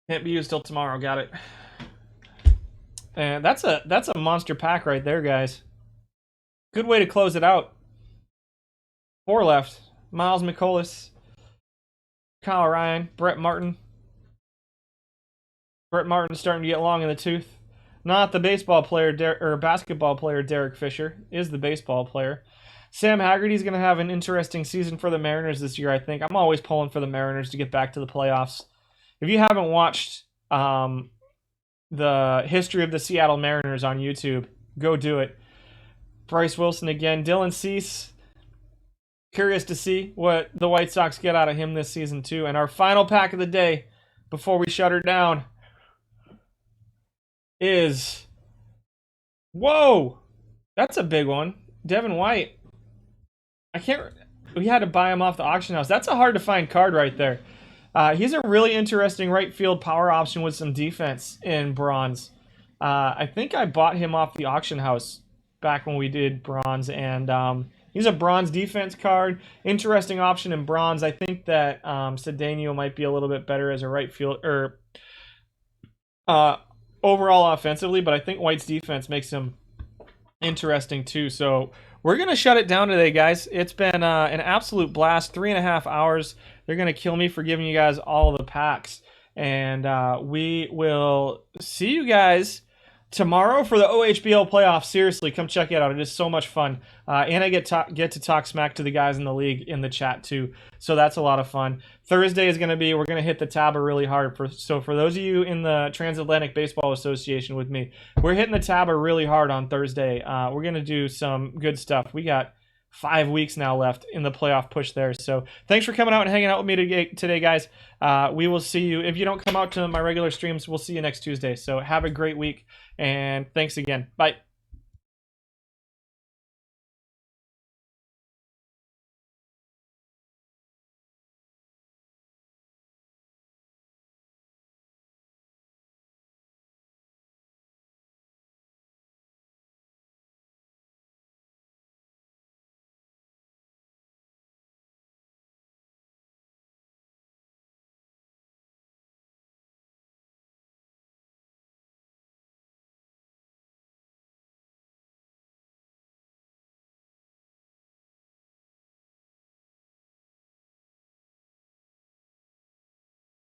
Can't be used till tomorrow. Got it. And that's a monster pack right there, guys. Good way to close it out. 4 left. Miles McCollum, Kyle Ryan, Brett Martin. Brett Martin's starting to get long in the tooth. Not the baseball player or basketball player Derek Fisher is the baseball player. Sam Haggerty's going to have an interesting season for the Mariners this year, I think. I'm always pulling for the Mariners to get back to the playoffs. If you haven't watched the history of the Seattle Mariners on YouTube, go do it. Bryce Wilson again. Dylan Cease. Curious to see what the White Sox get out of him this season too. And our final pack of the day before we shut her down is, whoa, that's a big one. Devin White. we had to buy him off the auction house. That's a hard to find card right there. He's a really interesting right field power option with some defense in bronze. I think I bought him off the auction house back when we did bronze, and he's a bronze defense card. Interesting option in bronze. I think that Cedeno might be a little bit better as a right field or overall offensively, but I think White's defense makes him interesting too. So we're going to shut it down today, guys. It's been an absolute blast. 3.5 hours. They're going to kill me for giving you guys all the packs. And we will see you guys tomorrow for the OHBL playoffs. Seriously, come check it out. It is so much fun. And I get to talk smack to the guys in the league in the chat too. So that's a lot of fun. Thursday is going to be, we're going to hit the TABA really hard. So for those of you in the Transatlantic Baseball Association with me, we're hitting the TABA really hard on Thursday. We're going to do some good stuff. We got 5 weeks now left in the playoff push there. So thanks for coming out and hanging out with me today, guys. We will see you. If you don't come out to my regular streams, we'll see you next Tuesday. So have a great week, and thanks again. Bye.